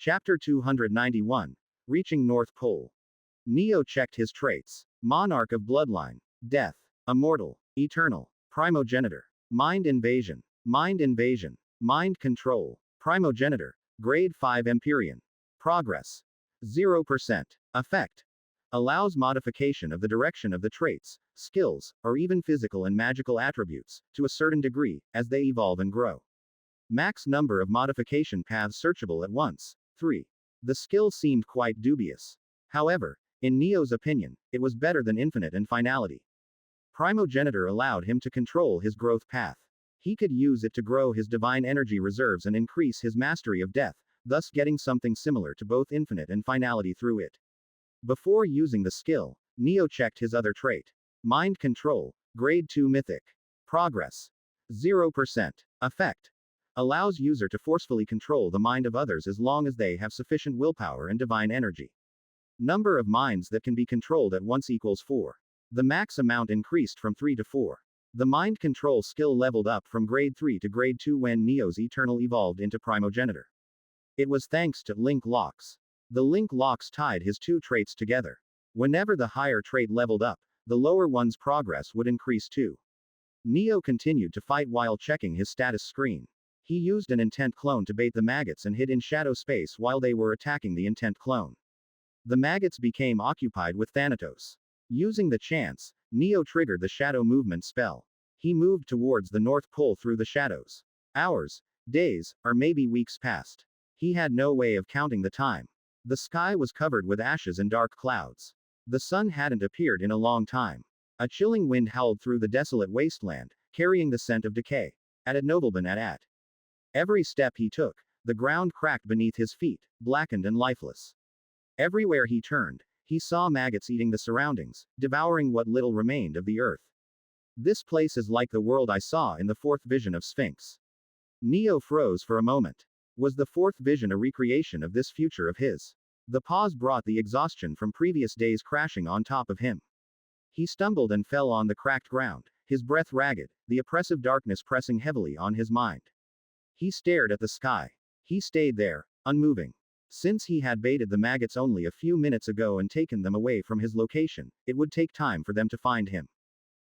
Chapter 291. Reaching North Pole. Neo checked his traits. Monarch of bloodline. Death. Immortal. Eternal. Primogenitor. Mind invasion. Mind invasion. Mind control. Primogenitor. Grade 5 Empyrean. Progress. 0%. Effect. Allows modification of the direction of the traits, skills, or even physical and magical attributes, to a certain degree, as they evolve and grow. Max number of modification paths searchable at once. 3. The skill seemed quite dubious. However, in Neo's opinion, it was better than infinite and finality. Primogenitor allowed him to control his growth path. He could use it to grow his divine energy reserves and increase his mastery of death, thus getting something similar to both infinite and finality through it. Before using the skill, Neo checked his other trait. Mind control, grade 2 mythic. Progress. 0%. Effect. Allows user to forcefully control the mind of others as long as they have sufficient willpower and divine energy. Number of minds that can be controlled at once equals 4. The max amount increased from 3 to 4. The mind control skill leveled up from grade 3 to grade 2 when Neo's Eternal evolved into Primogenitor. It was thanks to link locks. The link locks tied his two traits together. Whenever the higher trait leveled up, the lower one's progress would increase too. Neo continued to fight while checking his status screen. He used an intent clone to bait the maggots and hid in shadow space while they were attacking the intent clone. The maggots became occupied with Thanatos. Using the chance, Neo triggered the shadow movement spell. He moved towards the North Pole through the shadows. Hours, days, or maybe weeks passed. He had no way of counting the time. The sky was covered with ashes and dark clouds. The sun hadn't appeared in a long time. A chilling wind howled through the desolate wasteland, carrying the scent of decay. At Nobleban at. Every step he took, the ground cracked beneath his feet, blackened and lifeless. Everywhere he turned, he saw maggots eating the surroundings, devouring what little remained of the earth. This place is like the world I saw in the fourth vision of Sphinx. Neo froze for a moment. Was the fourth vision a recreation of this future of his? The pause brought the exhaustion from previous days crashing on top of him. He stumbled and fell on the cracked ground, his breath ragged, the oppressive darkness pressing heavily on his mind. He stared at the sky. He stayed there, unmoving. Since he had baited the maggots only a few minutes ago and taken them away from his location, it would take time for them to find him.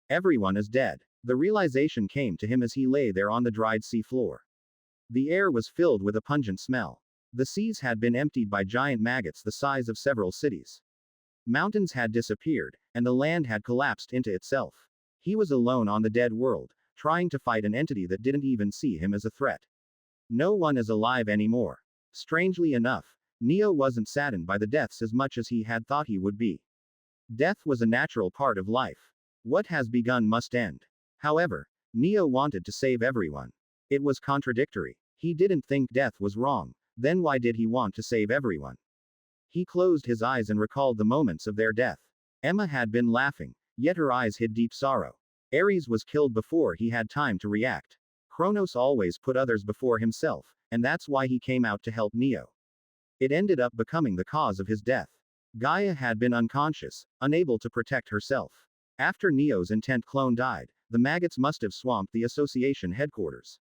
Everyone is dead. The realization came to him as he lay there on the dried sea floor. The air was filled with a pungent smell. The seas had been emptied by giant maggots the size of several cities. Mountains had disappeared, and the land had collapsed into itself. He was alone on the dead world, trying to fight an entity that didn't even see him as a threat. No one is alive anymore. Strangely enough, Neo wasn't saddened by the deaths as much as he had thought he would be. Death was a natural part of life. What has begun must end. However, Neo wanted to save everyone. It was contradictory. He didn't think death was wrong, then why did he want to save everyone? He closed his eyes and recalled the moments of their death. Emma had been laughing, yet her eyes hid deep sorrow. Ares was killed before he had time to react. Kronos always put others before himself, and that's why he came out to help Neo. It ended up becoming the cause of his death. Gaia had been unconscious, unable to protect herself. After Neo's intent clone died, the maggots must have swamped the association headquarters.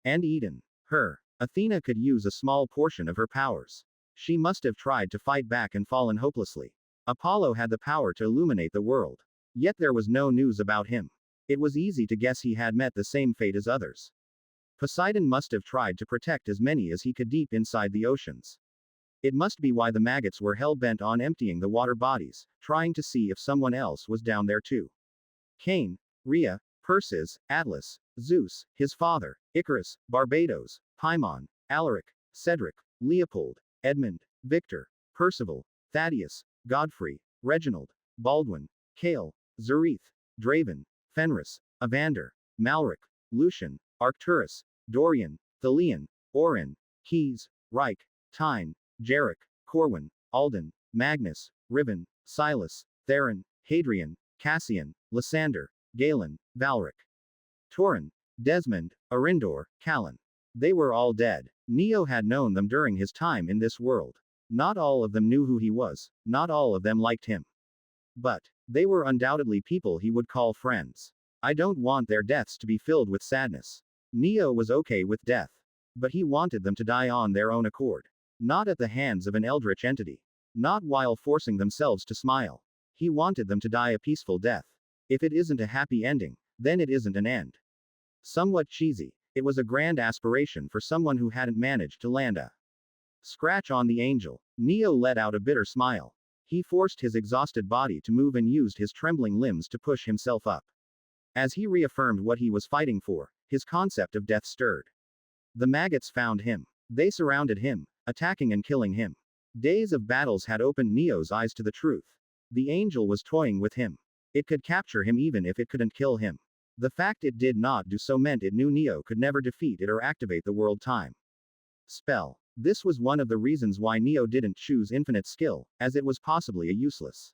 And eaten her. Athena could use a small portion of her powers. She must have tried to fight back and fallen hopelessly. Apollo had the power to illuminate the world. Yet there was no news about him. It was easy to guess he had met the same fate as others. Poseidon must have tried to protect as many as he could deep inside the oceans. It must be why the maggots were hell-bent on emptying the water bodies, trying to see if someone else was down there too. Cain, Rhea, Perses, Atlas, Zeus, his father, Icarus, Barbados, Paimon, Alaric, Cedric, Leopold, Edmund, Victor, Percival, Thaddeus, Godfrey, Reginald, Baldwin, Cale, Zareth, Draven, Fenris, Evander, Malric, Lucian, Arcturus, Dorian, Thalion, Orin, Keys, Reich, Tyne, Jarek, Corwin, Alden, Magnus, Riven, Silas, Theron, Hadrian, Cassian, Lysander, Galen, Valric, Taurin, Desmond, Arindor, Callan. They were all dead. Neo had known them during his time in this world. Not all of them knew who he was, not all of them liked him. But they were undoubtedly people he would call friends. I don't want their deaths to be filled with sadness. Neo was okay with death. But he wanted them to die on their own accord. Not at the hands of an eldritch entity. Not while forcing themselves to smile. He wanted them to die a peaceful death. If it isn't a happy ending, then it isn't an end. Somewhat cheesy, it was a grand aspiration for someone who hadn't managed to land a scratch on the angel. Neo let out a bitter smile. He forced his exhausted body to move and used his trembling limbs to push himself up. As he reaffirmed what he was fighting for, his concept of death stirred. The maggots found him. They surrounded him, attacking and killing him. Days of battles had opened Neo's eyes to the truth. The angel was toying with him. It could capture him even if it couldn't kill him. The fact it did not do so meant it knew Neo could never defeat it or activate the world time spell. This was one of the reasons why Neo didn't choose infinite skill, as it was possibly a useless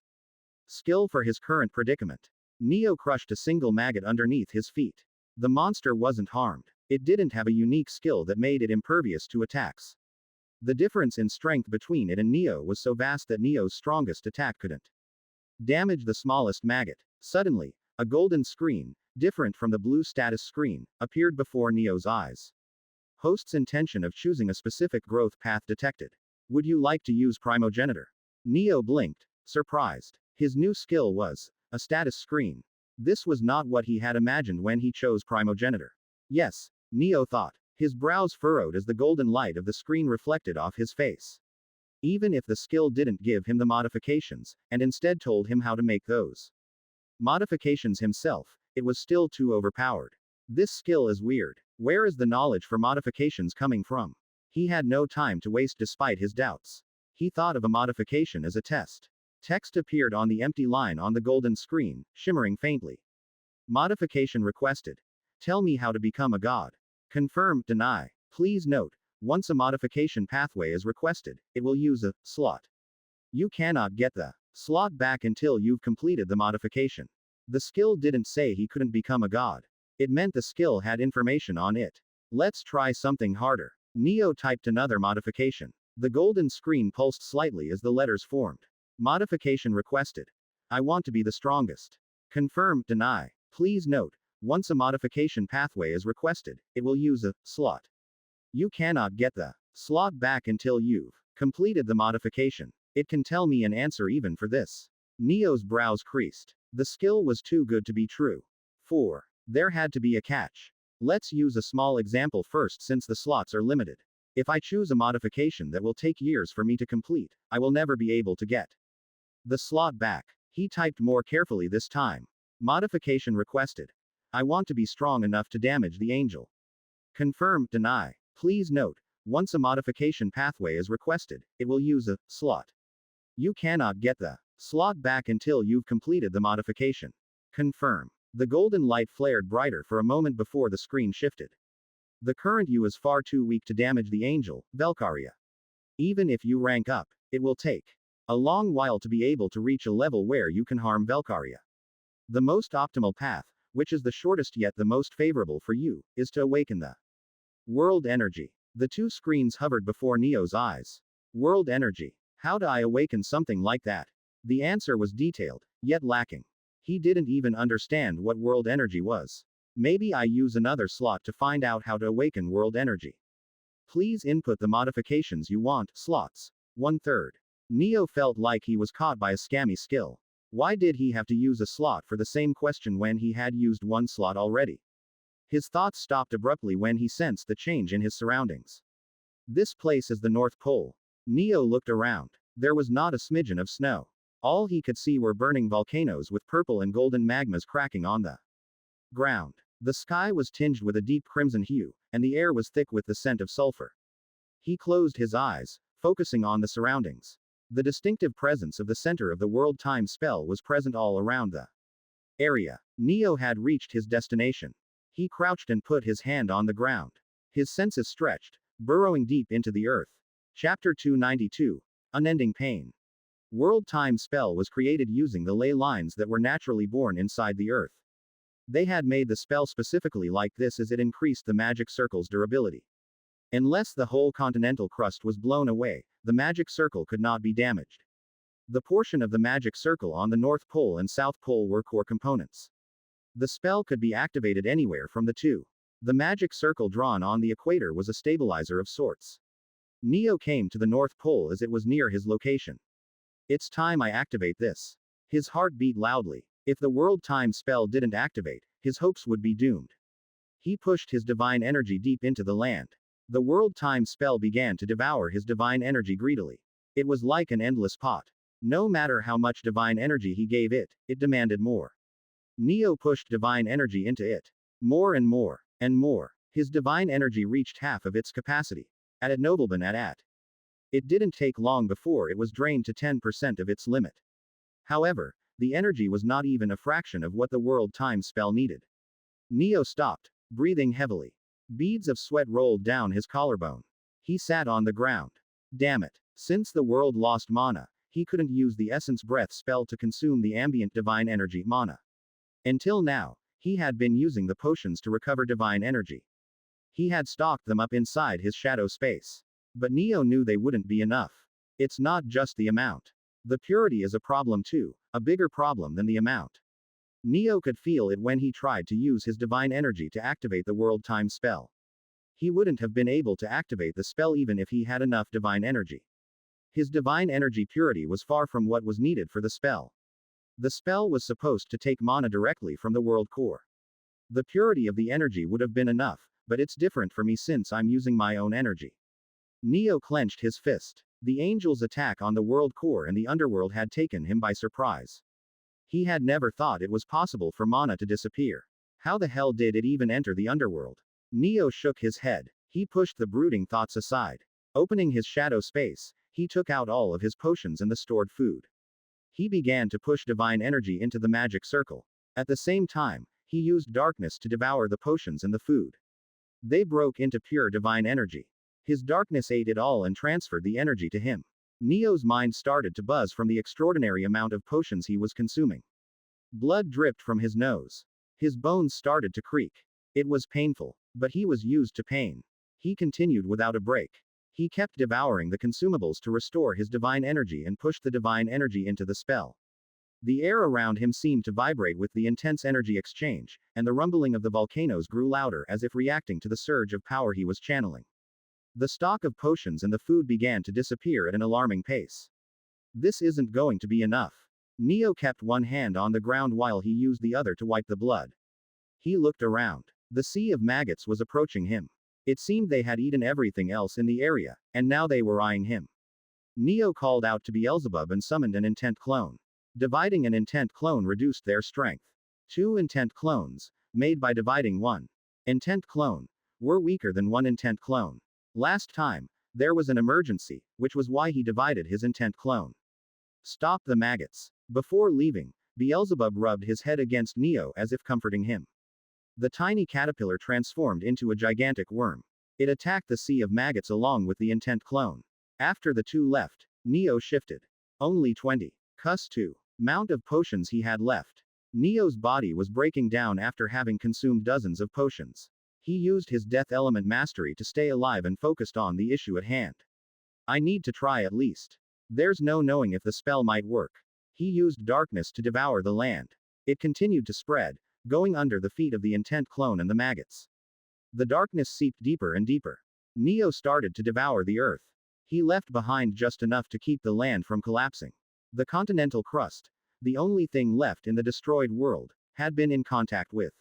skill for his current predicament. Neo crushed a single maggot underneath his feet. The monster wasn't harmed. It didn't have a unique skill that made it impervious to attacks. The difference in strength between it and Neo was so vast that Neo's strongest attack couldn't damage the smallest maggot. Suddenly, a golden screen, different from the blue status screen, appeared before Neo's eyes. Host's intention of choosing a specific growth path detected. Would you like to use Primogenitor? Neo blinked, surprised. His new skill was a status screen. This was not what he had imagined when he chose Primogenitor. Yes, Neo thought. His brows furrowed as the golden light of the screen reflected off his face. Even if the skill didn't give him the modifications, and instead told him how to make those modifications himself, it was still too overpowered. This skill is weird. Where is the knowledge for modifications coming from? He had no time to waste despite his doubts. He thought of a modification as a test. Text appeared on the empty line on the golden screen, shimmering faintly. Modification requested. Tell me how to become a god. Confirm, deny. Please note, once a modification pathway is requested, it will use a slot. You cannot get the slot back until you've completed the modification. The skill didn't say he couldn't become a god. It meant the skill had information on it. Let's try something harder. Neo typed another modification. The golden screen pulsed slightly as the letters formed. Modification requested. I want to be the strongest. Confirm, deny. Please note, once a modification pathway is requested, it will use a slot. You cannot get the slot back until you've completed the modification. It can tell me an answer even for this. Neo's brows creased. The skill was too good to be true. 4. There had to be a catch. Let's use a small example first since the slots are limited. If I choose a modification that will take years for me to complete, I will never be able to get the slot back. He typed more carefully this time. Modification requested. I want to be strong enough to damage the angel. Confirm, deny. Please note, once a modification pathway is requested, it will use a slot. You cannot get the slot back until you've completed the modification. Confirm. The golden light flared brighter for a moment before the screen shifted. The current you is far too weak to damage the angel, Valkyria. Even if you rank up, it will take a long while to be able to reach a level where you can harm Valkyria. The most optimal path, which is the shortest yet the most favorable for you, is to awaken the world energy. The two screens hovered before Neo's eyes. World energy. How do I awaken something like that? The answer was detailed, yet lacking. He didn't even understand what world energy was. Maybe I use another slot to find out how to awaken world energy. Please input the modifications you want, slots. 1/3. Neo felt like he was caught by a scammy skill. Why did he have to use a slot for the same question when he had used one slot already? His thoughts stopped abruptly when he sensed the change in his surroundings. This place is the North Pole. Neo looked around. There was not a smidgen of snow. All he could see were burning volcanoes with purple and golden magmas cracking on the ground. The sky was tinged with a deep crimson hue, and the air was thick with the scent of sulfur. He closed his eyes, focusing on the surroundings. The distinctive presence of the center of the world time spell was present all around the area. Neo had reached his destination. He crouched and put his hand on the ground. His senses stretched, burrowing deep into the earth. Chapter 292. Unending Pain. World time spell was created using the ley lines that were naturally born inside the earth. They had made the spell specifically like this as it increased the magic circle's durability. Unless the whole continental crust was blown away, the magic circle could not be damaged. The portion of the magic circle on the North Pole and South Pole were core components. The spell could be activated anywhere from the two. The magic circle drawn on the equator was a stabilizer of sorts. Neo came to the North Pole as it was near his location. It's time I activate this. His heart beat loudly. If the world time spell didn't activate, his hopes would be doomed. He pushed his divine energy deep into the land. The world time spell began to devour his divine energy greedily. It was like an endless pot. No matter how much divine energy he gave it, it demanded more. Neo pushed divine energy into it. More and more, and more. His divine energy reached half of its capacity. At Nobleman at. It didn't take long before it was drained to 10% of its limit. However, the energy was not even a fraction of what the world time spell needed. Neo stopped, breathing heavily. Beads of sweat rolled down his collarbone. He sat on the ground. Damn it. Since the world lost mana, he couldn't use the essence breath spell to consume the ambient divine energy mana. Until now, he had been using the potions to recover divine energy. He had stocked them up inside his shadow space. But Neo knew they wouldn't be enough. It's not just the amount. The purity is a problem too, a bigger problem than the amount. Neo could feel it when he tried to use his divine energy to activate the world time spell. He wouldn't have been able to activate the spell even if he had enough divine energy. His divine energy purity was far from what was needed for the spell. The spell was supposed to take mana directly from the world core. The purity of the energy would have been enough, but it's different for me since I'm using my own energy. Neo clenched his fist. The angel's attack on the world core and the underworld had taken him by surprise. He had never thought it was possible for mana to disappear. How the hell did it even enter the underworld? Neo shook his head. He pushed the brooding thoughts aside. Opening his shadow space, he took out all of his potions and the stored food. He began to push divine energy into the magic circle. At the same time, he used darkness to devour the potions and the food. They broke into pure divine energy. His darkness ate it all and transferred the energy to him. Neo's mind started to buzz from the extraordinary amount of potions he was consuming. Blood dripped from his nose. His bones started to creak. It was painful, but he was used to pain. He continued without a break. He kept devouring the consumables to restore his divine energy and pushed the divine energy into the spell. The air around him seemed to vibrate with the intense energy exchange, and the rumbling of the volcanoes grew louder as if reacting to the surge of power he was channeling. The stock of potions and the food began to disappear at an alarming pace. This isn't going to be enough. Neo kept one hand on the ground while he used the other to wipe the blood. He looked around. The sea of maggots was approaching him. It seemed they had eaten everything else in the area, and now they were eyeing him. Neo called out to Beelzebub and summoned an intent clone. Dividing an intent clone reduced their strength. 2 intent clones, made by dividing 1 intent clone, were weaker than 1 intent clone. Last time, there was an emergency, which was why he divided his intent clone. Stop the maggots. Before leaving, Beelzebub rubbed his head against Neo as if comforting him. The tiny caterpillar transformed into a gigantic worm. It attacked the sea of maggots along with the intent clone. After the two left, Neo shifted. Only 20. Cuss 2. Mount of potions he had left. Neo's body was breaking down after having consumed dozens of potions. He used his death element mastery to stay alive and focused on the issue at hand. I need to try at least. There's no knowing if the spell might work. He used darkness to devour the land. It continued to spread, going under the feet of the intent clone and the maggots. The darkness seeped deeper and deeper. Neo started to devour the earth. He left behind just enough to keep the land from collapsing. The continental crust, the only thing left in the destroyed world, had been in contact with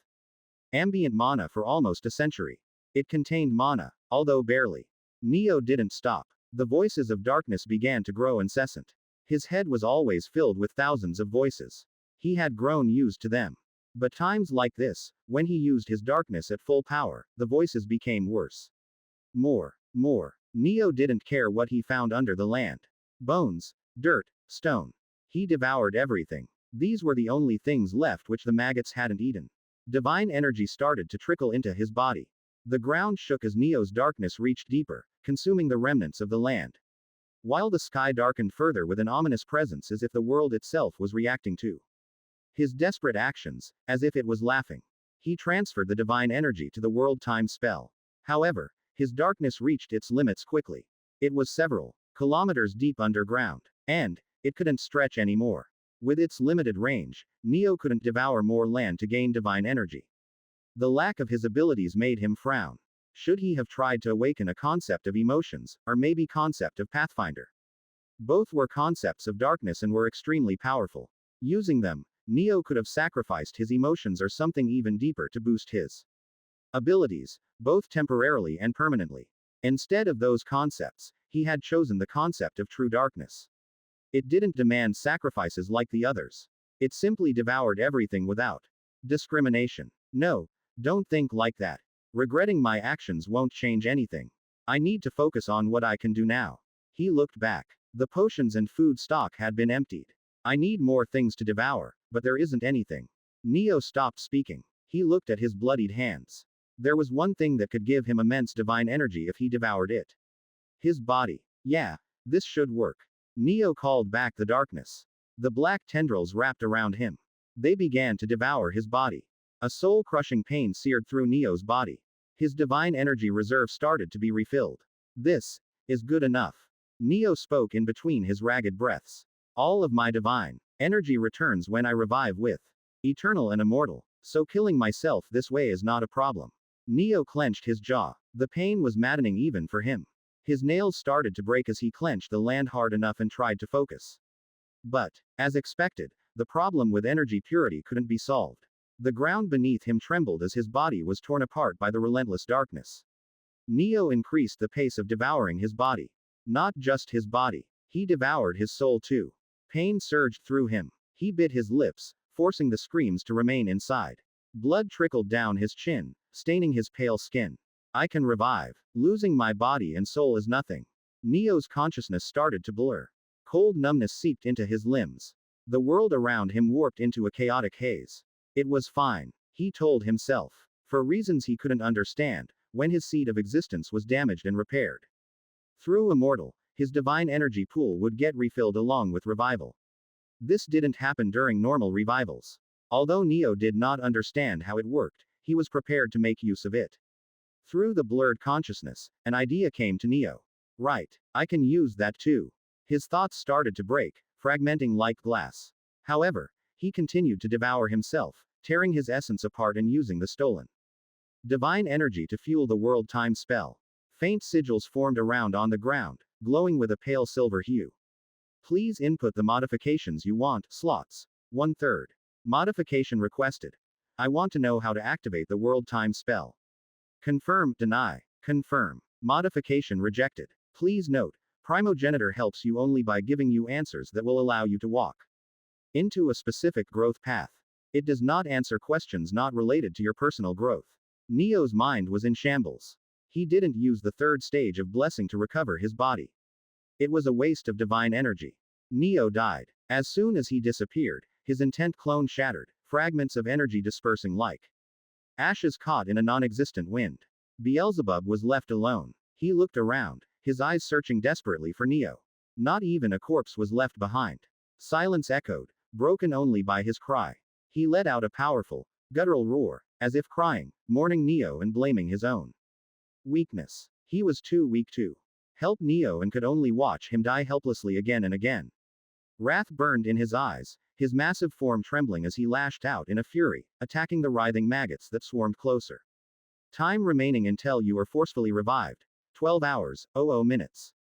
ambient mana for almost a century. It contained mana, although barely. Neo didn't stop. The voices of darkness began to grow incessant. His head was always filled with thousands of voices. He had grown used to them. But times like this, when he used his darkness at full power, the voices became worse. More. Neo didn't care what he found under the land. Bones, dirt, stone. He devoured everything. These were the only things left which the maggots hadn't eaten. Divine energy started to trickle into his body. The ground shook as Neo's darkness reached deeper, consuming the remnants of the land. While the sky darkened further with an ominous presence as if the world itself was reacting to his desperate actions, as if it was laughing. He transferred the divine energy to the world time spell. However, his darkness reached its limits quickly. It was several kilometers deep underground, and it couldn't stretch anymore. With its limited range, Neo couldn't devour more land to gain divine energy. The lack of his abilities made him frown. Should he have tried to awaken a concept of emotions, or maybe concept of Pathfinder? Both were concepts of darkness and were extremely powerful. Using them, Neo could have sacrificed his emotions or something even deeper to boost his abilities, both temporarily and permanently. Instead of those concepts, he had chosen the concept of true darkness. It didn't demand sacrifices like the others. It simply devoured everything without discrimination. No, don't think like that. Regretting my actions won't change anything. I need to focus on what I can do now. He looked back. The potions and food stock had been emptied. I need more things to devour, but there isn't anything. Neo stopped speaking. He looked at his bloodied hands. There was one thing that could give him immense divine energy if he devoured it. His body. Yeah, this should work. Neo called back the darkness. The black tendrils wrapped around him. They began to devour his body. A soul-crushing pain seared through Neo's body. His divine energy reserve started to be refilled. This is good enough. Neo spoke in between his ragged breaths. All of my divine energy returns when I revive with eternal and immortal, so killing myself this way is not a problem. Neo clenched his jaw. The pain was maddening even for him. His nails started to break as he clenched the land hard enough and tried to focus. But, as expected, the problem with energy purity couldn't be solved. The ground beneath him trembled as his body was torn apart by the relentless darkness. Neo increased the pace of devouring his body. Not just his body. He devoured his soul too. Pain surged through him. He bit his lips, forcing the screams to remain inside. Blood trickled down his chin, staining his pale skin. I can revive. Losing my body and soul is nothing. Neo's consciousness started to blur. Cold numbness seeped into his limbs. The world around him warped into a chaotic haze. It was fine, he told himself. For reasons he couldn't understand, when his seed of existence was damaged and repaired. Through Immortal, his divine energy pool would get refilled along with revival. This didn't happen during normal revivals. Although Neo did not understand how it worked, he was prepared to make use of it. Through the blurred consciousness, an idea came to Neo. Right, I can use that too. His thoughts started to break, fragmenting like glass. However, he continued to devour himself, tearing his essence apart and using the stolen divine energy to fuel the world time spell. Faint sigils formed around on the ground, glowing with a pale silver hue. Please input the modifications you want, slots. 1/3. Modification requested. I want to know how to activate the world time spell. Confirm, deny, confirm. Modification rejected. Please note, Primogenitor helps you only by giving you answers that will allow you to walk into a specific growth path. It does not answer questions not related to your personal growth. Neo's mind was in shambles. He didn't use the third stage of blessing to recover his body. It was a waste of divine energy. Neo died. As soon as he disappeared, his intent clone shattered, fragments of energy dispersing like ashes caught in a non-existent wind. Beelzebub was left alone. He looked around, his eyes searching desperately for Neo. Not even a corpse was left behind. Silence echoed, broken only by his cry. He let out a powerful, guttural roar, as if crying, mourning Neo and blaming his own weakness. He was too weak to help Neo and could only watch him die helplessly again and again. Wrath burned in his eyes, his massive form trembling as he lashed out in a fury, attacking the writhing maggots that swarmed closer. Time remaining until you are forcefully revived. 12 hours, 00 minutes.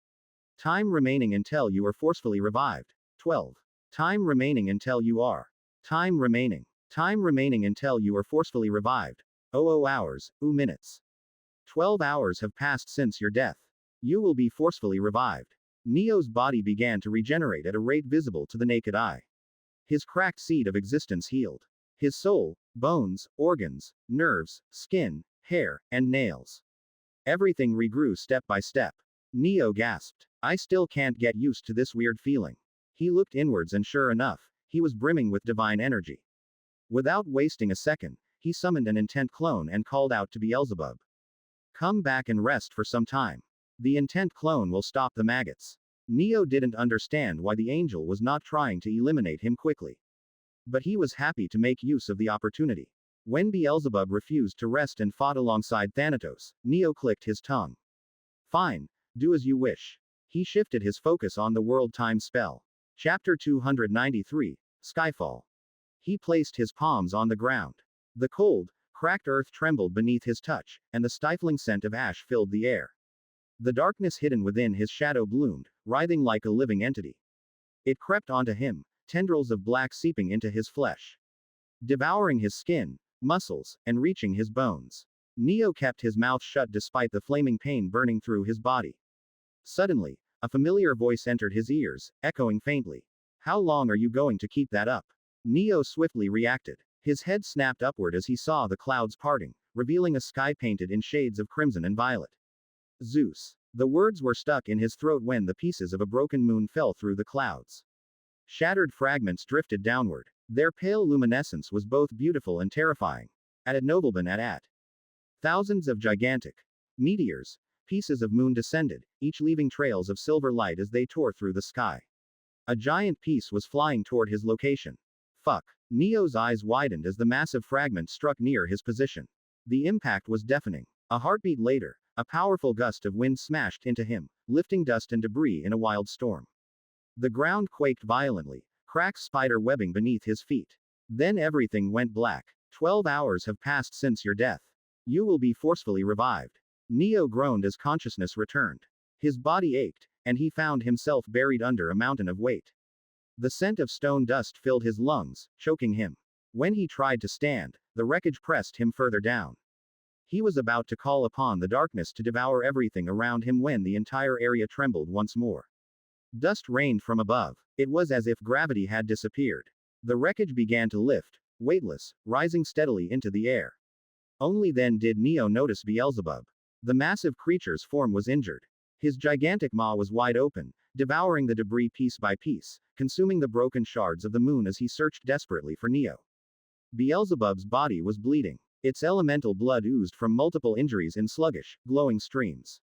Time remaining until you are forcefully revived. 12. Time remaining until you are. Time remaining. Time remaining until you are forcefully revived. 00 hours, 0 minutes. 12 hours have passed since your death. You will be forcefully revived. Neo's body began to regenerate at a rate visible to the naked eye. His cracked seed of existence healed. His soul, bones, organs, nerves, skin, hair, and nails. Everything regrew step by step. Neo gasped. I still can't get used to this weird feeling. He looked inwards and sure enough, he was brimming with divine energy. Without wasting a second, he summoned an intent clone and called out to Beelzebub. Come back and rest for some time. The intent clone will stop the maggots. Neo didn't understand why the angel was not trying to eliminate him quickly. But he was happy to make use of the opportunity. When Beelzebub refused to rest and fought alongside Thanatos, Neo clicked his tongue. Fine, do as you wish. He shifted his focus on the world time spell. Chapter 293, Skyfall. He placed his palms on the ground. The cold, cracked earth trembled beneath his touch, and the stifling scent of ash filled the air. The darkness hidden within his shadow bloomed, writhing like a living entity. It crept onto him, tendrils of black seeping into his flesh, devouring his skin, muscles, and reaching his bones. Neo kept his mouth shut despite the flaming pain burning through his body. Suddenly, a familiar voice entered his ears, echoing faintly. How long are you going to keep that up? Neo swiftly reacted. His head snapped upward as he saw the clouds parting, revealing a sky painted in shades of crimson and violet. Zeus. The words were stuck in his throat when the pieces of a broken moon fell through the clouds. Shattered fragments drifted downward. Their pale luminescence was both beautiful and terrifying. At Nobleman at. Thousands of gigantic meteors, pieces of moon descended, each leaving trails of silver light as they tore through the sky. A giant piece was flying toward his location. Fuck. Neo's eyes widened as the massive fragment struck near his position. The impact was deafening. A heartbeat later, a powerful gust of wind smashed into him, lifting dust and debris in a wild storm. The ground quaked violently, cracks spider webbing beneath his feet. Then everything went black. 12 hours have passed since your death. You will be forcefully revived. Neo groaned as consciousness returned. His body ached, and he found himself buried under a mountain of weight. The scent of stone dust filled his lungs, choking him. When he tried to stand, the wreckage pressed him further down. He was about to call upon the darkness to devour everything around him when the entire area trembled once more. Dust rained from above. It was as if gravity had disappeared. The wreckage began to lift, weightless, rising steadily into the air. Only then did Neo notice Beelzebub. The massive creature's form was injured. His gigantic maw was wide open, devouring the debris piece by piece, consuming the broken shards of the moon as he searched desperately for Neo. Beelzebub's body was bleeding. Its elemental blood oozed from multiple injuries in sluggish, glowing streams.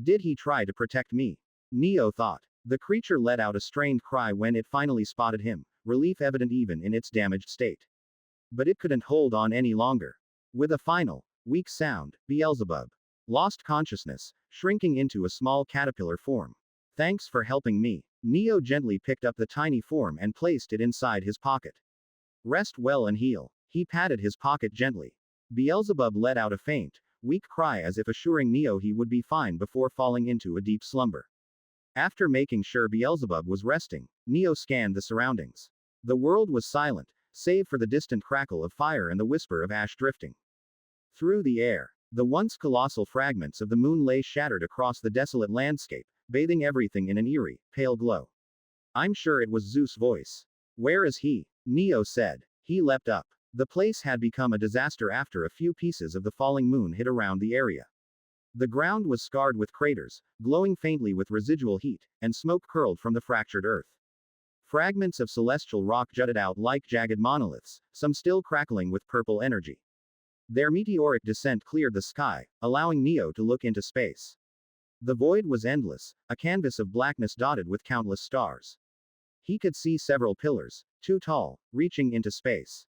Did he try to protect me? Neo thought. The creature let out a strained cry when it finally spotted him, relief evident even in its damaged state. But it couldn't hold on any longer. With a final, weak sound, Beelzebub lost consciousness, shrinking into a small caterpillar form. Thanks for helping me. Neo gently picked up the tiny form and placed it inside his pocket. Rest well and heal. He patted his pocket gently. Beelzebub let out a faint, weak cry as if assuring Neo he would be fine before falling into a deep slumber. After making sure Beelzebub was resting, Neo scanned the surroundings. The world was silent, save for the distant crackle of fire and the whisper of ash drifting through the air. The once colossal fragments of the moon lay shattered across the desolate landscape, bathing everything in an eerie, pale glow. I'm sure it was Zeus' voice. Where is he? Neo said. He leapt up. The place had become a disaster after a few pieces of the falling moon hit around the area. The ground was scarred with craters, glowing faintly with residual heat, and smoke curled from the fractured earth. Fragments of celestial rock jutted out like jagged monoliths, some still crackling with purple energy. Their meteoric descent cleared the sky, allowing Neo to look into space. The void was endless, a canvas of blackness dotted with countless stars. He could see several pillars, too tall, reaching into space.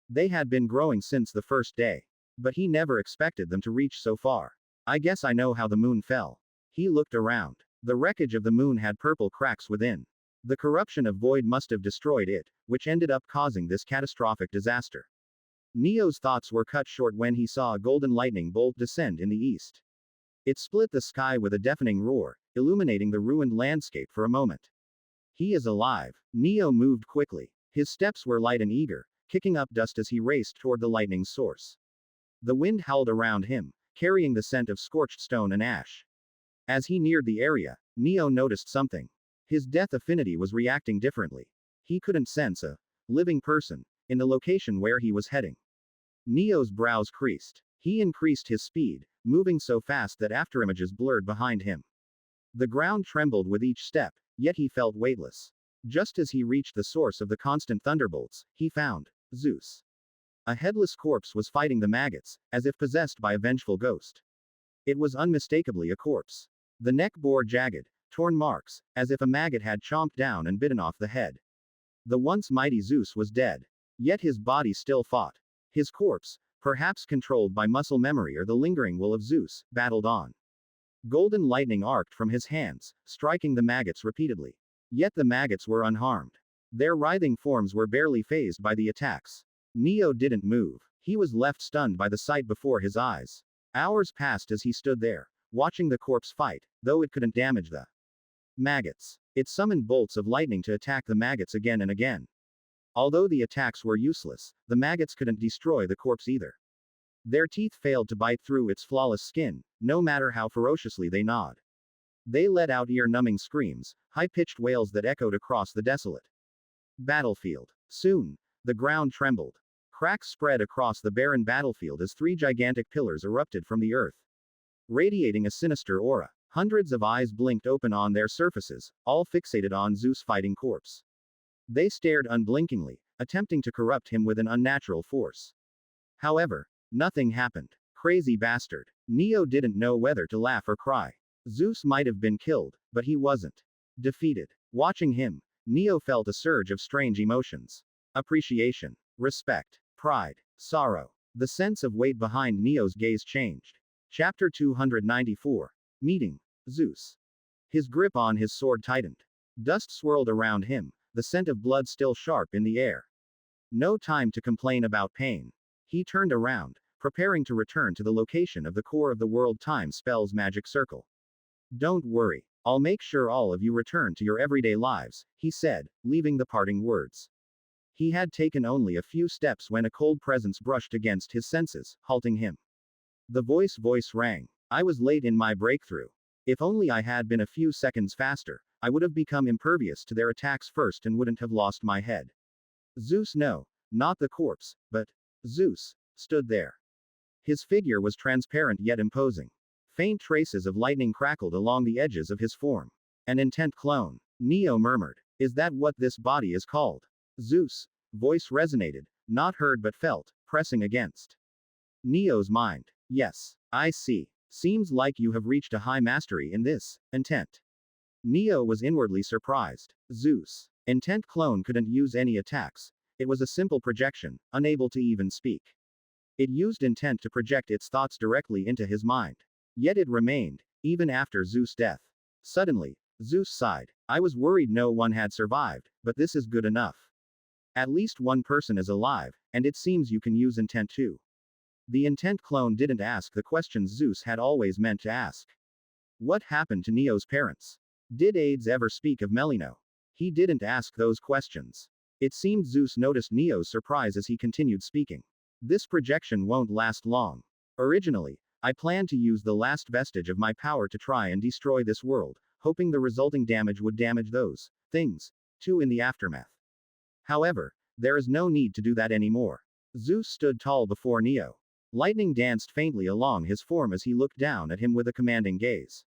They had been growing since the first day. But he never expected them to reach so far. I guess I know how the moon fell. He looked around. The wreckage of the moon had purple cracks within. The corruption of void must have destroyed it, which ended up causing this catastrophic disaster. Neo's thoughts were cut short when he saw a golden lightning bolt descend in the east. It split the sky with a deafening roar, illuminating the ruined landscape for a moment. He is alive. Neo moved quickly. His steps were light and eager, kicking up dust as he raced toward the lightning's source. The wind howled around him, carrying the scent of scorched stone and ash. As he neared the area, Neo noticed something. His death affinity was reacting differently. He couldn't sense a living person in the location where he was heading. Neo's brows creased. He increased his speed, moving so fast that afterimages blurred behind him. The ground trembled with each step, yet he felt weightless. Just as he reached the source of the constant thunderbolts, he found Zeus. A headless corpse was fighting the maggots, as if possessed by a vengeful ghost. It was unmistakably a corpse. The neck bore jagged, torn marks, as if a maggot had chomped down and bitten off the head. The once mighty Zeus was dead. Yet his body still fought. His corpse, perhaps controlled by muscle memory or the lingering will of Zeus, battled on. Golden lightning arced from his hands, striking the maggots repeatedly. Yet the maggots were unharmed. Their writhing forms were barely fazed by the attacks. Neo didn't move. He was left stunned by the sight before his eyes. Hours passed as he stood there, watching the corpse fight, though it couldn't damage the maggots. It summoned bolts of lightning to attack the maggots again and again. Although the attacks were useless, the maggots couldn't destroy the corpse either. Their teeth failed to bite through its flawless skin, no matter how ferociously they gnawed. They let out ear-numbing screams, high-pitched wails that echoed across the desolate battlefield. Soon, the ground trembled. Cracks spread across the barren battlefield as three gigantic pillars erupted from the earth, radiating a sinister aura. Hundreds of eyes blinked open on their surfaces, all fixated on Zeus' fighting corpse. They stared unblinkingly, attempting to corrupt him with an unnatural force. However, nothing happened. Crazy bastard. Neo didn't know whether to laugh or cry. Zeus might have been killed, but he wasn't defeated. Watching him, Neo felt a surge of strange emotions. Appreciation, respect, pride, sorrow. The sense of weight behind Neo's gaze changed. Chapter 294. Meeting Zeus. His grip on his sword tightened. Dust swirled around him, the scent of blood still sharp in the air. No time to complain about pain. He turned around, preparing to return to the location of the core of the world time spell's magic circle. Don't worry, I'll make sure all of you return to your everyday lives, he said, leaving the parting words. He had taken only a few steps when a cold presence brushed against his senses, halting him. The voice rang. I was late in my breakthrough. If only I had been a few seconds faster, I would have become impervious to their attacks first and wouldn't have lost my head. Zeus, no, not the corpse, but Zeus, stood there. His figure was transparent yet imposing. Faint traces of lightning crackled along the edges of his form. An intent clone. Neo murmured. Is that what this body is called? Zeus' voice resonated, not heard but felt, pressing against Neo's mind. Yes, I see. Seems like you have reached a high mastery in this intent. Neo was inwardly surprised. Zeus' intent clone couldn't use any attacks. It was a simple projection, unable to even speak. It used intent to project its thoughts directly into his mind. Yet it remained, even after Zeus' death. Suddenly, Zeus sighed. I was worried no one had survived, but this is good enough. At least one person is alive, and it seems you can use intent too. The intent clone didn't ask the questions Zeus had always meant to ask. What happened to Neo's parents? Did Hades ever speak of Melino? He didn't ask those questions. It seemed Zeus noticed Neo's surprise as he continued speaking. This projection won't last long. Originally, I planned to use the last vestige of my power to try and destroy this world, hoping the resulting damage would damage those things, too, in the aftermath. However, there is no need to do that anymore. Zeus stood tall before Neo. Lightning danced faintly along his form as he looked down at him with a commanding gaze.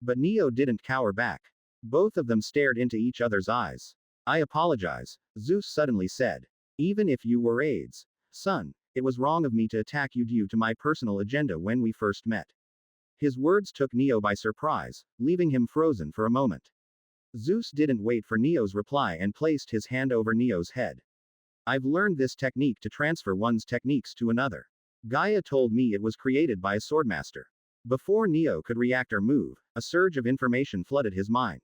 But Neo didn't cower back. Both of them stared into each other's eyes. I apologize, Zeus suddenly said. Even if you were Hades' son, it was wrong of me to attack you due to my personal agenda when we first met. His words took Neo by surprise, leaving him frozen for a moment. Zeus didn't wait for Neo's reply and placed his hand over Neo's head. I've learned this technique to transfer one's techniques to another. Gaia told me it was created by a swordmaster. Before Neo could react or move, a surge of information flooded his mind.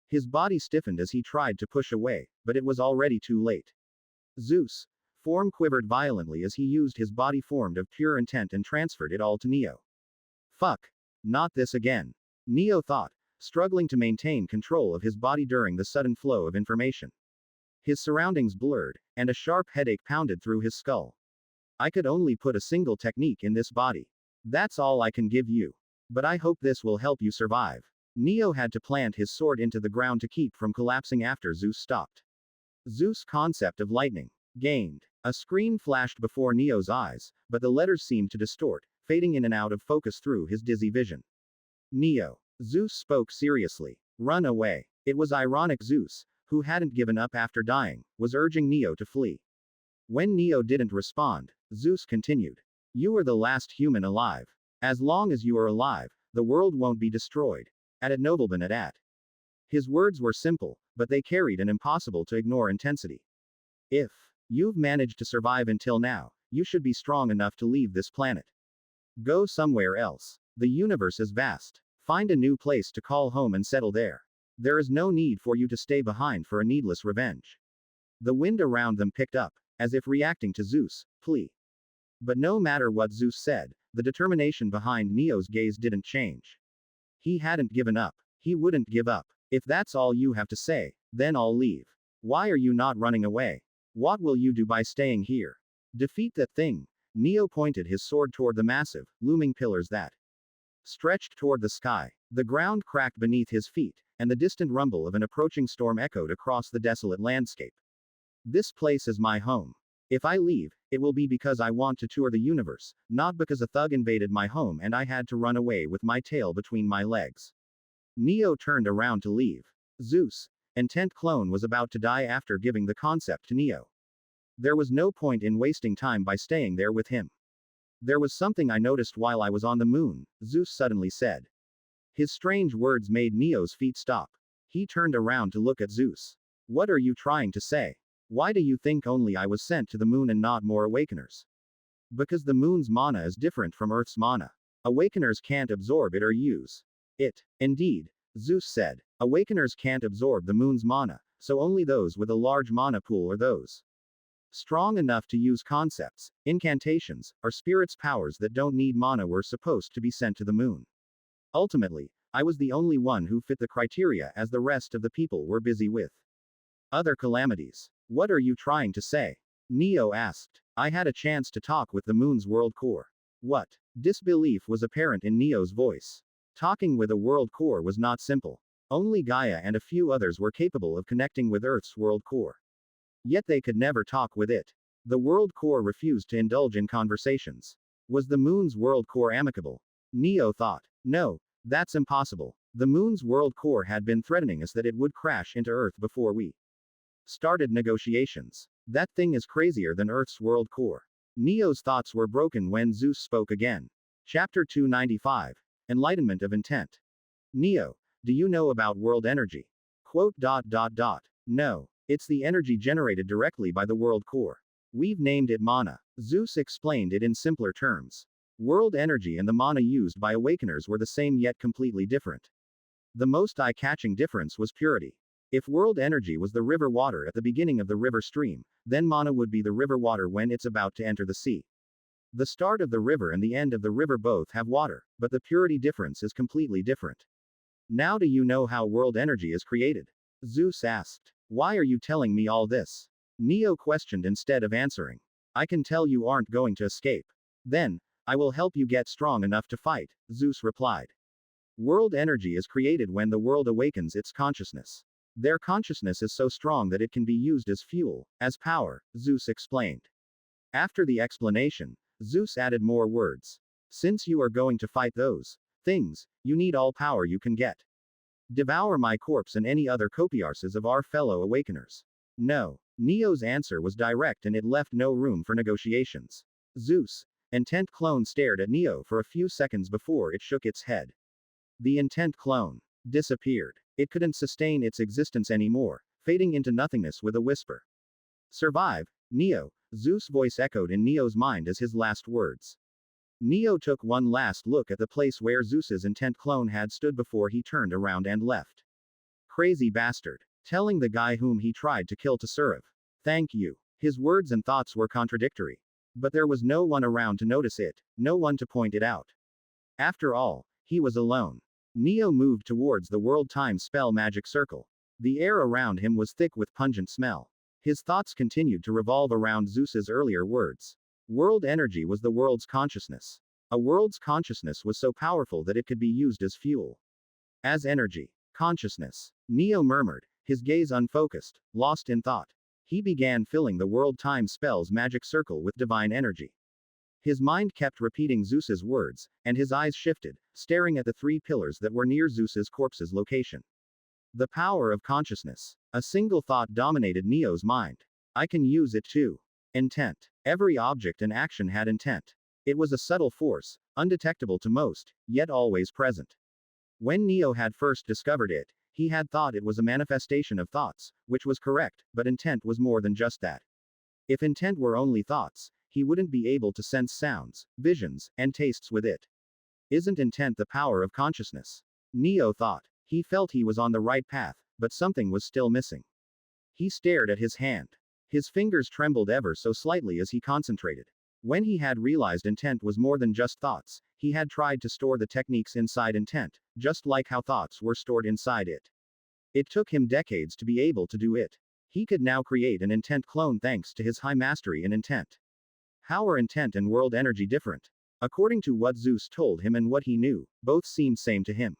His body stiffened as he tried to push away, but it was already too late. Zeus' form quivered violently as he used his body formed of pure intent and transferred it all to Neo. Fuck. Not this again. Neo thought, struggling to maintain control of his body during the sudden flow of information. His surroundings blurred, and a sharp headache pounded through his skull. I could only put a single technique in this body. That's all I can give you. But I hope this will help you survive. Neo had to plant his sword into the ground to keep from collapsing after Zeus stopped. Zeus' concept of lightning gained. A screen flashed before Neo's eyes, but the letters seemed to distort, fading in and out of focus through his dizzy vision. Neo. Zeus spoke seriously. Run away. It was ironic Zeus, who hadn't given up after dying, was urging Neo to flee. When Neo didn't respond, Zeus continued. You are the last human alive. As long as you are alive, the world won't be destroyed. Ad nobleman at. His words were simple, but they carried an impossible to ignore intensity. If you've managed to survive until now, you should be strong enough to leave this planet. Go somewhere else. The universe is vast. Find a new place to call home and settle there. There is no need for you to stay behind for a needless revenge. The wind around them picked up, as if reacting to Zeus' plea. But no matter what Zeus said, the determination behind Neo's gaze didn't change. He hadn't given up. He wouldn't give up. If that's all you have to say, then I'll leave. Why are you not running away? What will you do by staying here? Defeat that thing. Neo pointed his sword toward the massive, looming pillars that stretched toward the sky. The ground cracked beneath his feet, and the distant rumble of an approaching storm echoed across the desolate landscape. This place is my home. If I leave, it will be because I want to tour the universe, not because a thug invaded my home and I had to run away with my tail between my legs. Neo turned around to leave. Zeus, intent clone, was about to die after giving the concept to Neo. There was no point in wasting time by staying there with him. There was something I noticed while I was on the moon, Zeus suddenly said. His strange words made Neo's feet stop. He turned around to look at Zeus. What are you trying to say? Why do you think only I was sent to the moon and not more awakeners? Because the moon's mana is different from Earth's mana. Awakeners can't absorb it or use it. Indeed, Zeus said. Awakeners can't absorb the moon's mana, so only those with a large mana pool or those strong enough to use concepts, incantations, or spirits' powers that don't need mana were supposed to be sent to the moon. Ultimately, I was the only one who fit the criteria, as the rest of the people were busy with other calamities. What are you trying to say? Neo asked. I had a chance to talk with the moon's world core. What? Disbelief was apparent in Neo's voice. Talking with a world core was not simple. Only Gaia and a few others were capable of connecting with Earth's world core. Yet they could never talk with it. The world core refused to indulge in conversations. Was the moon's world core amicable? Neo thought. No, that's impossible. The moon's world core had been threatening us that it would crash into Earth before we started negotiations. That thing is crazier than Earth's world core. Neo's thoughts were broken when Zeus spoke again. Chapter 295. Enlightenment of Intent. Neo, do you know about world energy? Quote. No. It's the energy generated directly by the world core. We've named it mana. Zeus explained it in simpler terms. World energy and the mana used by awakeners were the same yet completely different. The most eye-catching difference was purity. If world energy was the river water at the beginning of the river stream, then mana would be the river water when it's about to enter the sea. The start of the river and the end of the river both have water, but the purity difference is completely different. Now do you know how world energy is created? Zeus asked. Why are you telling me all this? Neo questioned instead of answering. I can tell you aren't going to escape. Then, I will help you get strong enough to fight, Zeus replied. World energy is created when the world awakens its consciousness. Their consciousness is so strong that it can be used as fuel, as power, Zeus explained. After the explanation, Zeus added more words. Since you are going to fight those things, you need all power you can get. Devour my corpse and any other copiarses of our fellow awakeners. No. Neo's answer was direct and it left no room for negotiations. Zeus, intent clone, stared at Neo for a few seconds before it shook its head. The intent clone disappeared. It couldn't sustain its existence anymore, fading into nothingness with a whisper. Survive, Neo, Zeus' voice echoed in Neo's mind as his last words. Neo took one last look at the place where Zeus's intent clone had stood before he turned around and left. Crazy bastard. Telling the guy whom he tried to kill to serve. Thank you. His words and thoughts were contradictory. But there was no one around to notice it, no one to point it out. After all, he was alone. Neo moved towards the world time spell magic circle. The air around him was thick with pungent smell. His thoughts continued to revolve around Zeus's earlier words. World energy was the world's consciousness. A world's consciousness was so powerful that it could be used as fuel. As energy. Consciousness. Neo murmured, his gaze unfocused, lost in thought. He began filling the world time spell's magic circle with divine energy. His mind kept repeating Zeus's words, and his eyes shifted, staring at the three pillars that were near Zeus's corpse's location. The power of consciousness. A single thought dominated Neo's mind. I can use it too. Intent. Every object and action had intent. It was a subtle force, undetectable to most, yet always present. When Neo had first discovered it, he had thought it was a manifestation of thoughts, which was correct, but intent was more than just that. If intent were only thoughts, he wouldn't be able to sense sounds, visions, and tastes with it. Isn't intent the power of consciousness? Neo thought. He felt he was on the right path, but something was still missing. He stared at his hand. His fingers trembled ever so slightly as he concentrated. When he had realized intent was more than just thoughts, he had tried to store the techniques inside intent, just like how thoughts were stored inside it. It took him decades to be able to do it. He could now create an intent clone thanks to his high mastery in intent. How are intent and world energy different? According to what Zeus told him and what he knew, both seemed same to him.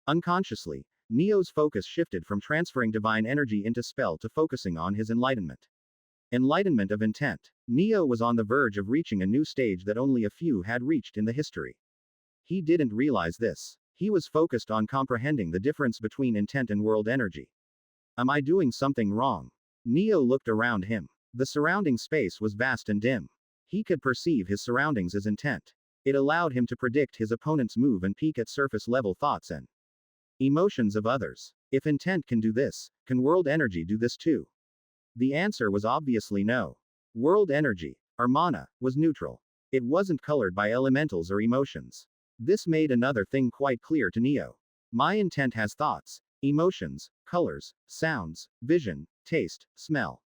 Unconsciously, Neo's focus shifted from transferring divine energy into spell to focusing on his enlightenment. Enlightenment of intent. Neo was on the verge of reaching a new stage that only a few had reached in the history. He didn't realize this. He was focused on comprehending the difference between intent and world energy. Am I doing something wrong? Neo looked around him. The surrounding space was vast and dim. He could perceive his surroundings as intent. It allowed him to predict his opponent's move and peek at surface level thoughts and emotions of others. If intent can do this, can world energy do this too? The answer was obviously no. World energy, or mana, was neutral. It wasn't colored by elementals or emotions. This made another thing quite clear to Neo. My intent has thoughts, emotions, colors, sounds, vision, taste, smell.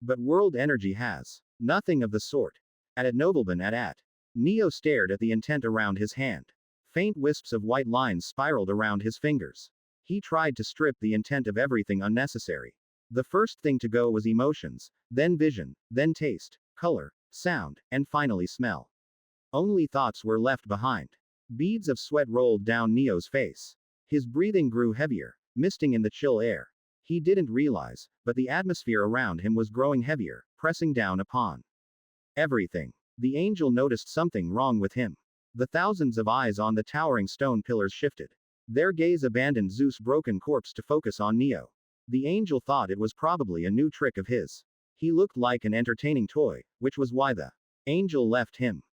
But world energy has nothing of the sort. At Nobleman at. Neo stared at the intent around his hand. Faint wisps of white lines spiraled around his fingers. He tried to strip the intent of everything unnecessary. The first thing to go was emotions, then vision, then taste, color, sound, and finally smell. Only thoughts were left behind. Beads of sweat rolled down Neo's face. His breathing grew heavier, misting in the chill air. He didn't realize, but the atmosphere around him was growing heavier, pressing down upon everything. The angel noticed something wrong with him. The thousands of eyes on the towering stone pillars shifted. Their gaze abandoned Zeus' broken corpse to focus on Neo. The angel thought it was probably a new trick of his. He looked like an entertaining toy, which was why the angel left him.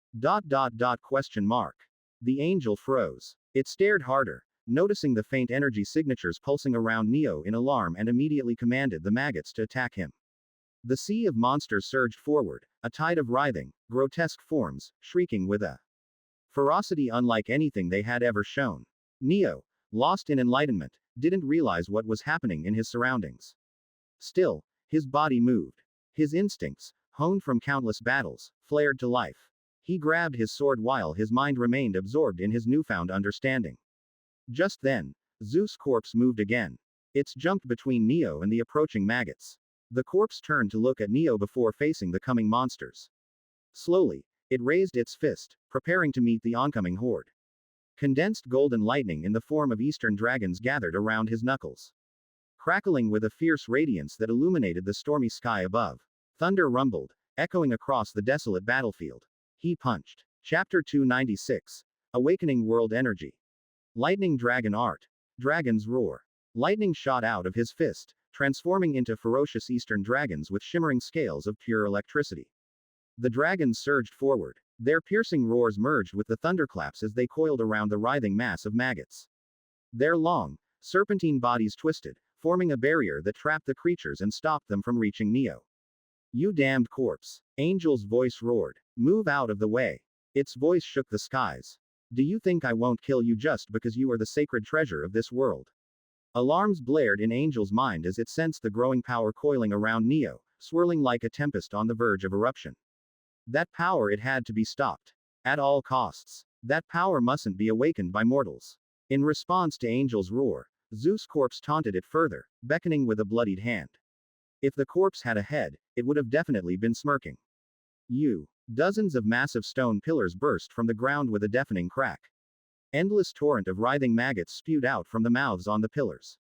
Question mark. The angel froze. It stared harder, noticing the faint energy signatures pulsing around Neo in alarm, and immediately commanded the maggots to attack him. The sea of monsters surged forward, a tide of writhing, grotesque forms, shrieking with a ferocity unlike anything they had ever shown. Neo, lost in enlightenment, didn't realize what was happening in his surroundings. Still, his body moved. His instincts, honed from countless battles, flared to life. He grabbed his sword while his mind remained absorbed in his newfound understanding. Just then, Zeus' corpse moved again. It jumped between Neo and the approaching maggots. The corpse turned to look at Neo before facing the coming monsters. Slowly, it raised its fist, preparing to meet the oncoming horde. Condensed golden lightning in the form of eastern dragons gathered around his knuckles, crackling with a fierce radiance that illuminated the stormy sky above. Thunder rumbled, echoing across the desolate battlefield. He punched. Chapter 296. Awakening World Energy. Lightning Dragon Art. Dragon's Roar. Lightning shot out of his fist, transforming into ferocious eastern dragons with shimmering scales of pure electricity. The dragons surged forward. Their piercing roars merged with the thunderclaps as they coiled around the writhing mass of maggots. Their long, serpentine bodies twisted, forming a barrier that trapped the creatures and stopped them from reaching Neo. You damned corpse. Angel's voice roared. Move out of the way. Its voice shook the skies. Do you think I won't kill you just because you are the sacred treasure of this world? Alarms blared in Angel's mind as it sensed the growing power coiling around Neo, swirling like a tempest on the verge of eruption. That power, it had to be stopped. At all costs. That power mustn't be awakened by mortals. In response to Angel's roar, Zeus' corpse taunted it further, beckoning with a bloodied hand. If the corpse had a head, it would have definitely been smirking. Dozens of massive stone pillars burst from the ground with a deafening crack. Endless torrent of writhing maggots spewed out from the mouths on the pillars.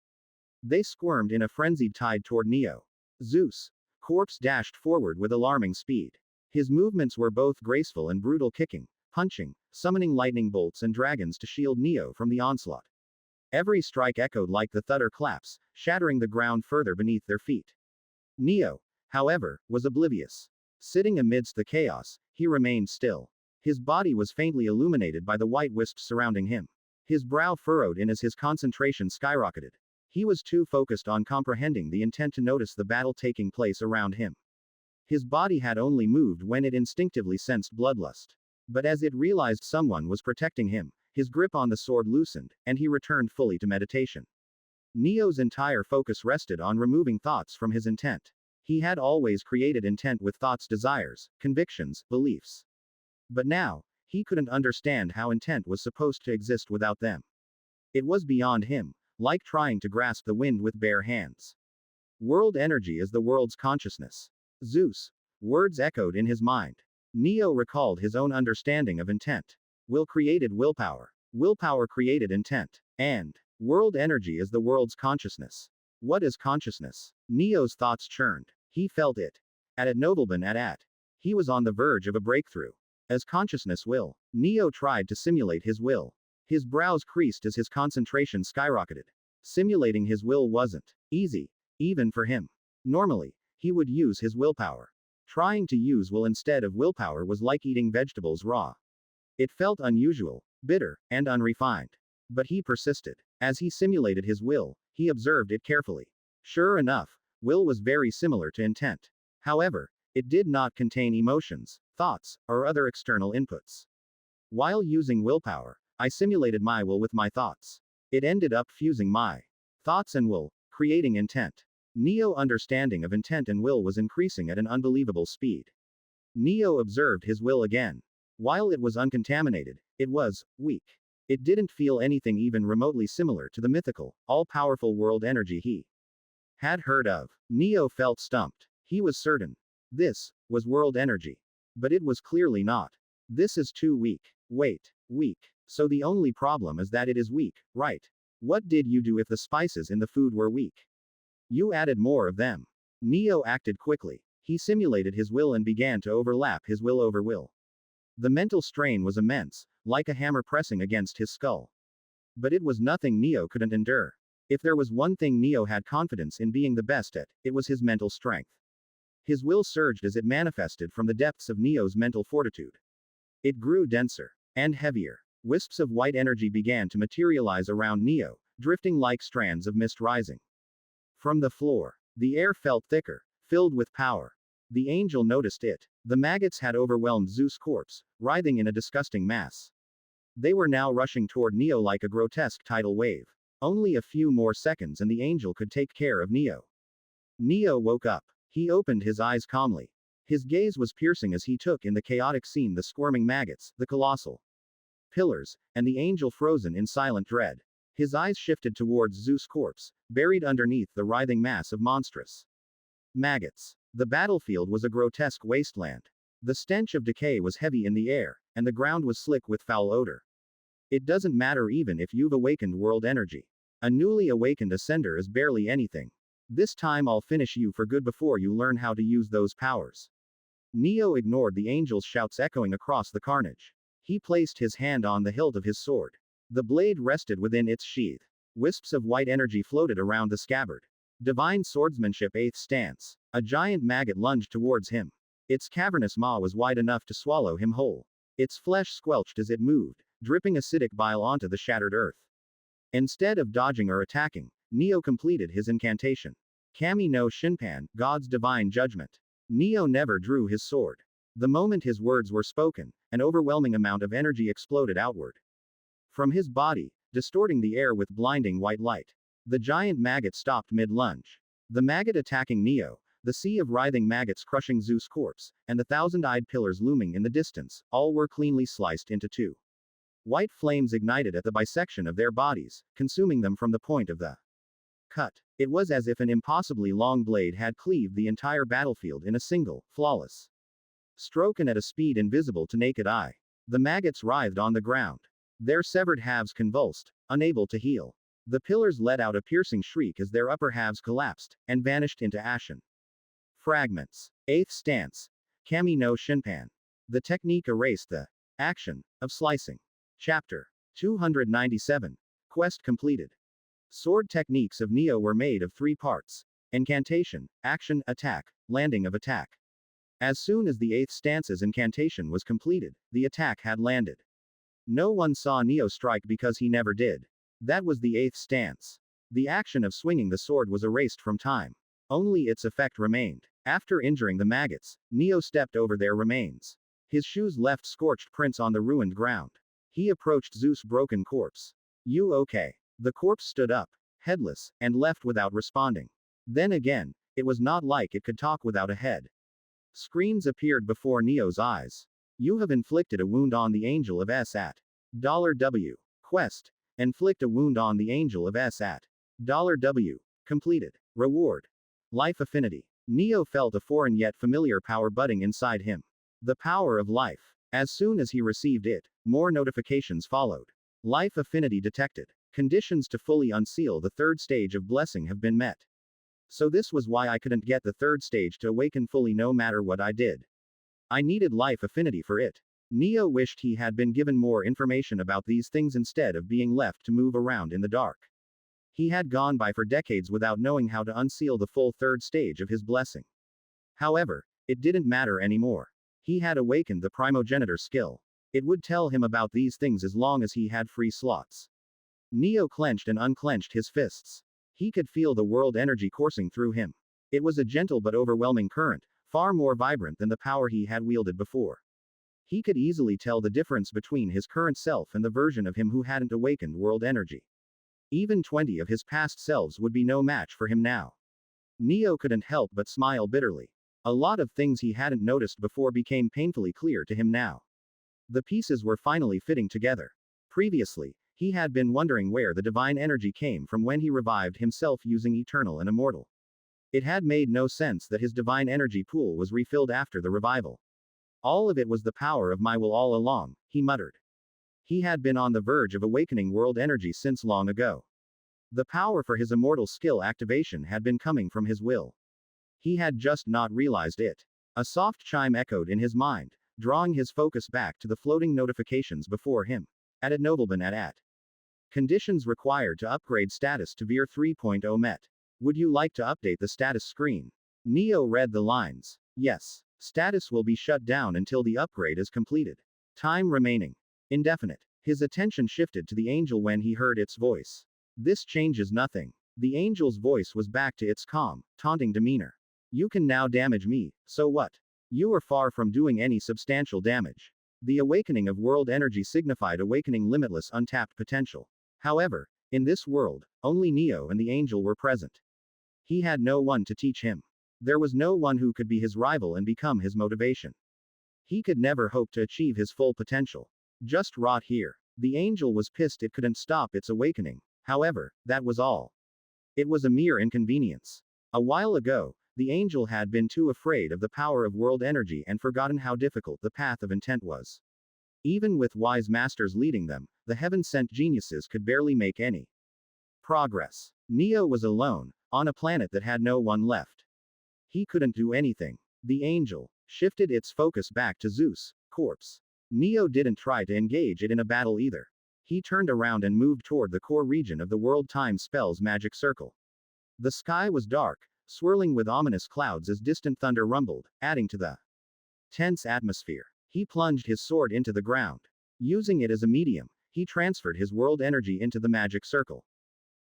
They squirmed in a frenzied tide toward Neo. Zeus' corpse dashed forward with alarming speed. His movements were both graceful and brutal, kicking, punching, summoning lightning bolts and dragons to shield Neo from the onslaught. Every strike echoed like the thunder claps, shattering the ground further beneath their feet. Neo, however, was oblivious. Sitting amidst the chaos, he remained still. His body was faintly illuminated by the white wisps surrounding him. His brow furrowed in as his concentration skyrocketed. He was too focused on comprehending the intent to notice the battle taking place around him. His body had only moved when it instinctively sensed bloodlust. But as it realized someone was protecting him, his grip on the sword loosened, and he returned fully to meditation. Neo's entire focus rested on removing thoughts from his intent. He had always created intent with thoughts, desires, convictions, beliefs. But now, he couldn't understand how intent was supposed to exist without them. It was beyond him, like trying to grasp the wind with bare hands. World energy is the world's consciousness. Zeus. Words echoed in his mind. Neo recalled his own understanding of intent. Will created willpower. Willpower created intent. And world energy is the world's consciousness. What is consciousness? Neo's thoughts churned. He felt it. At Nobleman at. He was on the verge of a breakthrough. As consciousness will. Neo tried to simulate his will. His brows creased as his concentration skyrocketed. Simulating his will wasn't easy, even for him. Normally, he would use his willpower. Trying to use will instead of willpower was like eating vegetables raw. It felt unusual, bitter, and unrefined. But he persisted. As he simulated his will, he observed it carefully. Sure enough, will was very similar to intent. However, it did not contain emotions, thoughts, or other external inputs. While using willpower, I simulated my will with my thoughts. It ended up fusing my thoughts and will, creating intent. Neo understanding of intent and will was increasing at an unbelievable speed. Neo observed his will again. While it was uncontaminated, it was weak. It didn't feel anything even remotely similar to the mythical, all-powerful world energy he had heard of. Neo felt stumped. He was certain this was world energy. But it was clearly not. This is too weak. Wait, weak. So the only problem is that it is weak, right? What did you do if the spices in the food were weak? You added more of them. Neo acted quickly. He simulated his will and began to overlap his will over will. The mental strain was immense, like a hammer pressing against his skull. But it was nothing Neo couldn't endure. If there was one thing Neo had confidence in being the best at, it was his mental strength. His will surged as it manifested from the depths of Neo's mental fortitude. It grew denser and heavier. Wisps of white energy began to materialize around Neo, drifting like strands of mist rising from the floor. The air felt thicker, filled with power. The angel noticed it. The maggots had overwhelmed Zeus' corpse, writhing in a disgusting mass. They were now rushing toward Neo like a grotesque tidal wave. Only a few more seconds and the angel could take care of Neo. Neo woke up. He opened his eyes calmly. His gaze was piercing as he took in the chaotic scene, the squirming maggots, the colossal pillars, and the angel frozen in silent dread. His eyes shifted towards Zeus' corpse, buried underneath the writhing mass of monstrous maggots. The battlefield was a grotesque wasteland. The stench of decay was heavy in the air, and the ground was slick with foul odor. It doesn't matter even if you've awakened world energy. A newly awakened ascender is barely anything. This time I'll finish you for good before you learn how to use those powers. Neo ignored the angel's shouts echoing across the carnage. He placed his hand on the hilt of his sword. The blade rested within its sheath. Wisps of white energy floated around the scabbard. Divine swordsmanship 8th stance. A giant maggot lunged towards him. Its cavernous maw was wide enough to swallow him whole. Its flesh squelched as it moved, dripping acidic bile onto the shattered earth. Instead of dodging or attacking, Neo completed his incantation. Kami no Shinpan, God's divine judgment. Neo never drew his sword. The moment his words were spoken, an overwhelming amount of energy exploded outward from his body, distorting the air with blinding white light. The giant maggot stopped mid-lunge. The maggot attacking Neo, the sea of writhing maggots crushing Zeus' corpse, and the thousand-eyed pillars looming in the distance, all were cleanly sliced into two. White flames ignited at the bisection of their bodies, consuming them from the point of the cut. It was as if an impossibly long blade had cleaved the entire battlefield in a single, flawless stroke and at a speed invisible to naked eye. The maggots writhed on the ground. Their severed halves convulsed, unable to heal. The pillars let out a piercing shriek as their upper halves collapsed, and vanished into ashen fragments. 8th stance. Kami no Shinpan. The technique erased the action of slicing. Chapter 297. Quest completed. Sword techniques of Neo were made of 3 parts. Incantation, action, attack, landing of attack. As soon as the 8th stance's incantation was completed, the attack had landed. No one saw Neo strike because he never did. That was the 8th stance. The action of swinging the sword was erased from time. Only its effect remained. After injuring the maggots, Neo stepped over their remains. His shoes left scorched prints on the ruined ground. He approached Zeus' broken corpse. You okay? The corpse stood up, headless, and left without responding. Then again, it was not like it could talk without a head. Screens appeared before Neo's eyes. You have inflicted a wound on the angel of S at $W. Quest. Inflict a wound on the angel of S at $W. Completed. Reward. Life affinity. Neo felt a foreign yet familiar power budding inside him. The power of life. As soon as he received it, more notifications followed. Life affinity detected. Conditions to fully unseal the third stage of blessing have been met. So this was why I couldn't get the third stage to awaken fully no matter what I did. I needed life affinity for it. Neo wished he had been given more information about these things instead of being left to move around in the dark. He had gone by for decades without knowing how to unseal the full third stage of his blessing. However, it didn't matter anymore. He had awakened the Primogenitor skill. It would tell him about these things as long as he had free slots. Neo clenched and unclenched his fists. He could feel the world energy coursing through him. It was a gentle but overwhelming current, far more vibrant than the power he had wielded before. He could easily tell the difference between his current self and the version of him who hadn't awakened world energy. Even 20 of his past selves would be no match for him now. Neo couldn't help but smile bitterly. A lot of things he hadn't noticed before became painfully clear to him now. The pieces were finally fitting together. Previously, he had been wondering where the divine energy came from when he revived himself using eternal and immortal. It had made no sense that his divine energy pool was refilled after the revival. All of it was the power of my will all along, he muttered. He had been on the verge of awakening world energy since long ago. The power for his immortal skill activation had been coming from his will. He had just not realized it. A soft chime echoed in his mind, drawing his focus back to the floating notifications before him. At Nobleman at. Conditions required to upgrade status to Vir 3.0 met. Would you like to update the status screen? Neo read the lines. Yes. Status will be shut down until the upgrade is completed. Time remaining. Indefinite. His attention shifted to the angel when he heard its voice. This changes nothing. The angel's voice was back to its calm, taunting demeanor. You can now damage me, so what? You are far from doing any substantial damage. The awakening of world energy signified awakening limitless untapped potential. However, in this world, only Neo and the angel were present. He had no one to teach him. There was no one who could be his rival and become his motivation. He could never hope to achieve his full potential. Just rot here. The angel was pissed it couldn't stop its awakening. However, that was all. It was a mere inconvenience. A while ago, the angel had been too afraid of the power of world energy and forgotten how difficult the path of intent was. Even with wise masters leading them, the heaven-sent geniuses could barely make any progress. Neo was alone, on a planet that had no one left. He couldn't do anything. The angel shifted its focus back to Zeus' corpse. Neo didn't try to engage it in a battle either. He turned around and moved toward the core region of the world time spell's magic circle. The sky was dark, swirling with ominous clouds as distant thunder rumbled, adding to the tense atmosphere. He plunged his sword into the ground. Using it as a medium, he transferred his world energy into the magic circle.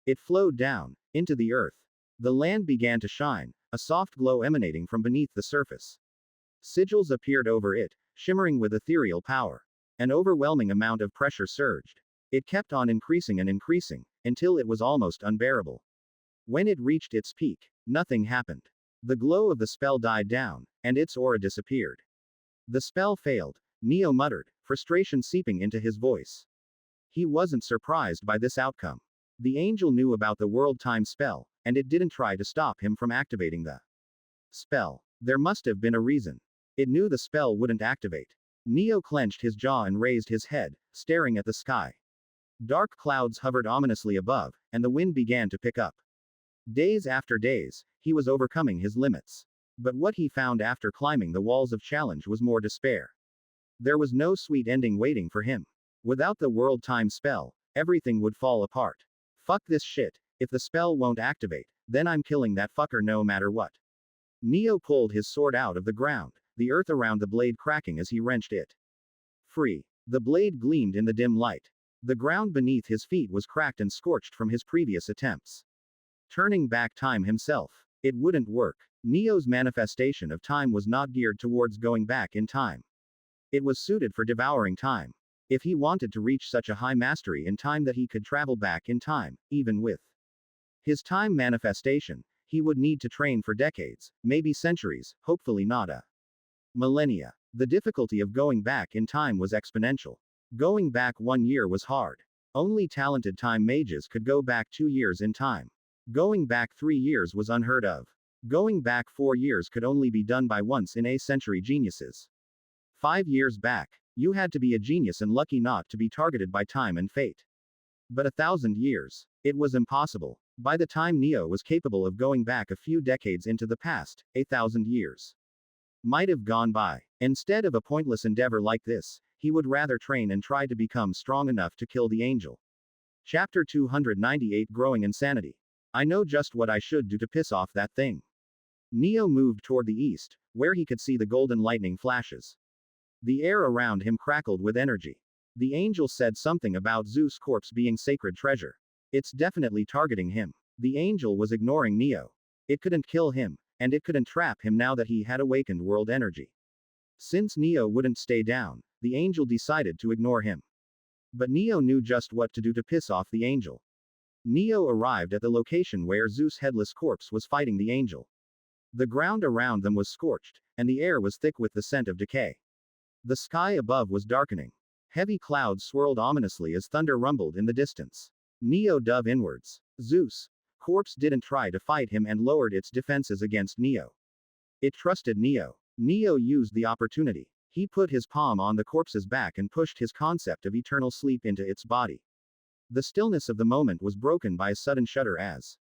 It flowed down, into the earth. The land began to shine, a soft glow emanating from beneath the surface. Sigils appeared over it, shimmering with ethereal power. An overwhelming amount of pressure surged. It kept on increasing and increasing, until it was almost unbearable. When it reached its peak, nothing happened. The glow of the spell died down, and its aura disappeared. The spell failed, Neo muttered, frustration seeping into his voice. He wasn't surprised by this outcome. The angel knew about the world time spell, and it didn't try to stop him from activating the spell. There must have been a reason. It knew the spell wouldn't activate. Neo clenched his jaw and raised his head, staring at the sky. Dark clouds hovered ominously above, and the wind began to pick up. Days after days, he was overcoming his limits. But what he found after climbing the walls of challenge was more despair. There was no sweet ending waiting for him. Without the world time spell, everything would fall apart. Fuck this shit. If the spell won't activate, then I'm killing that fucker no matter what. Neo pulled his sword out of the ground, the earth around the blade cracking as he wrenched it free. The blade gleamed in the dim light. The ground beneath his feet was cracked and scorched from his previous attempts. Turning back time himself. It wouldn't work. Neo's manifestation of time was not geared towards going back in time. It was suited for devouring time. If he wanted to reach such a high mastery in time that he could travel back in time, even with his time manifestation, he would need to train for decades, maybe centuries, hopefully not a millennia. The difficulty of going back in time was exponential. Going back 1 year was hard. Only talented time mages could go back 2 years in time. Going back 3 years was unheard of. Going back 4 years could only be done by once in a century geniuses. 5 years back, you had to be a genius and lucky not to be targeted by time and fate. But 1,000 years. It was impossible. By the time Neo was capable of going back a few decades into the past, 1,000 years might have gone by. Instead of a pointless endeavor like this, he would rather train and try to become strong enough to kill the angel. Chapter 298 Growing Insanity. I know just what I should do to piss off that thing. Neo moved toward the east, where he could see the golden lightning flashes. The air around him crackled with energy. The angel said something about Zeus' corpse being sacred treasure. It's definitely targeting him. The angel was ignoring Neo. It couldn't kill him, and it couldn't trap him now that he had awakened world energy. Since Neo wouldn't stay down, the angel decided to ignore him. But Neo knew just what to do to piss off the angel. Neo arrived at the location where Zeus' headless corpse was fighting the angel. The ground around them was scorched, and the air was thick with the scent of decay. The sky above was darkening. Heavy clouds swirled ominously as thunder rumbled in the distance. Neo dove inwards. Zeus' corpse didn't try to fight him and lowered its defenses against Neo. It trusted Neo. Neo used the opportunity. He put his palm on the corpse's back and pushed his concept of eternal sleep into its body. The stillness of the moment was broken by a sudden shudder as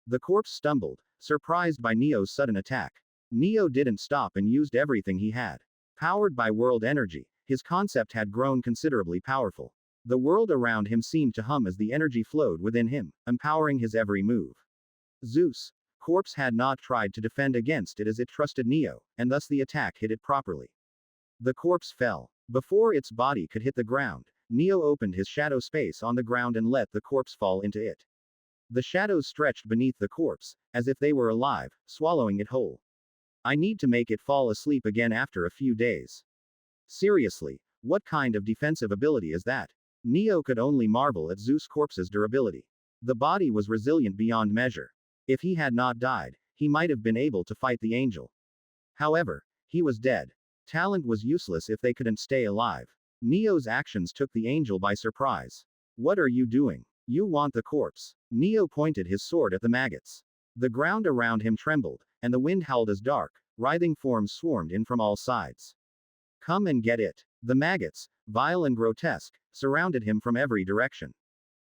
the corpse stumbled, surprised by Neo's sudden attack. Neo didn't stop and used everything he had. Powered by world energy, his concept had grown considerably powerful. The world around him seemed to hum as the energy flowed within him, empowering his every move. Zeus' corpse had not tried to defend against it as it trusted Neo, and thus the attack hit it properly. The corpse fell. Before its body could hit the ground, Neo opened his shadow space on the ground and let the corpse fall into it. The shadows stretched beneath the corpse, as if they were alive, swallowing it whole. I need to make it fall asleep again after a few days. Seriously, what kind of defensive ability is that? Neo could only marvel at Zeus' corpse's durability. The body was resilient beyond measure. If he had not died, he might have been able to fight the angel. However, he was dead. Talent was useless if they couldn't stay alive. Neo's actions took the angel by surprise. What are you doing? You want the corpse. Neo pointed his sword at the maggots. The ground around him trembled, and the wind howled as dark, writhing forms swarmed in from all sides. Come and get it. The maggots, vile and grotesque, surrounded him from every direction.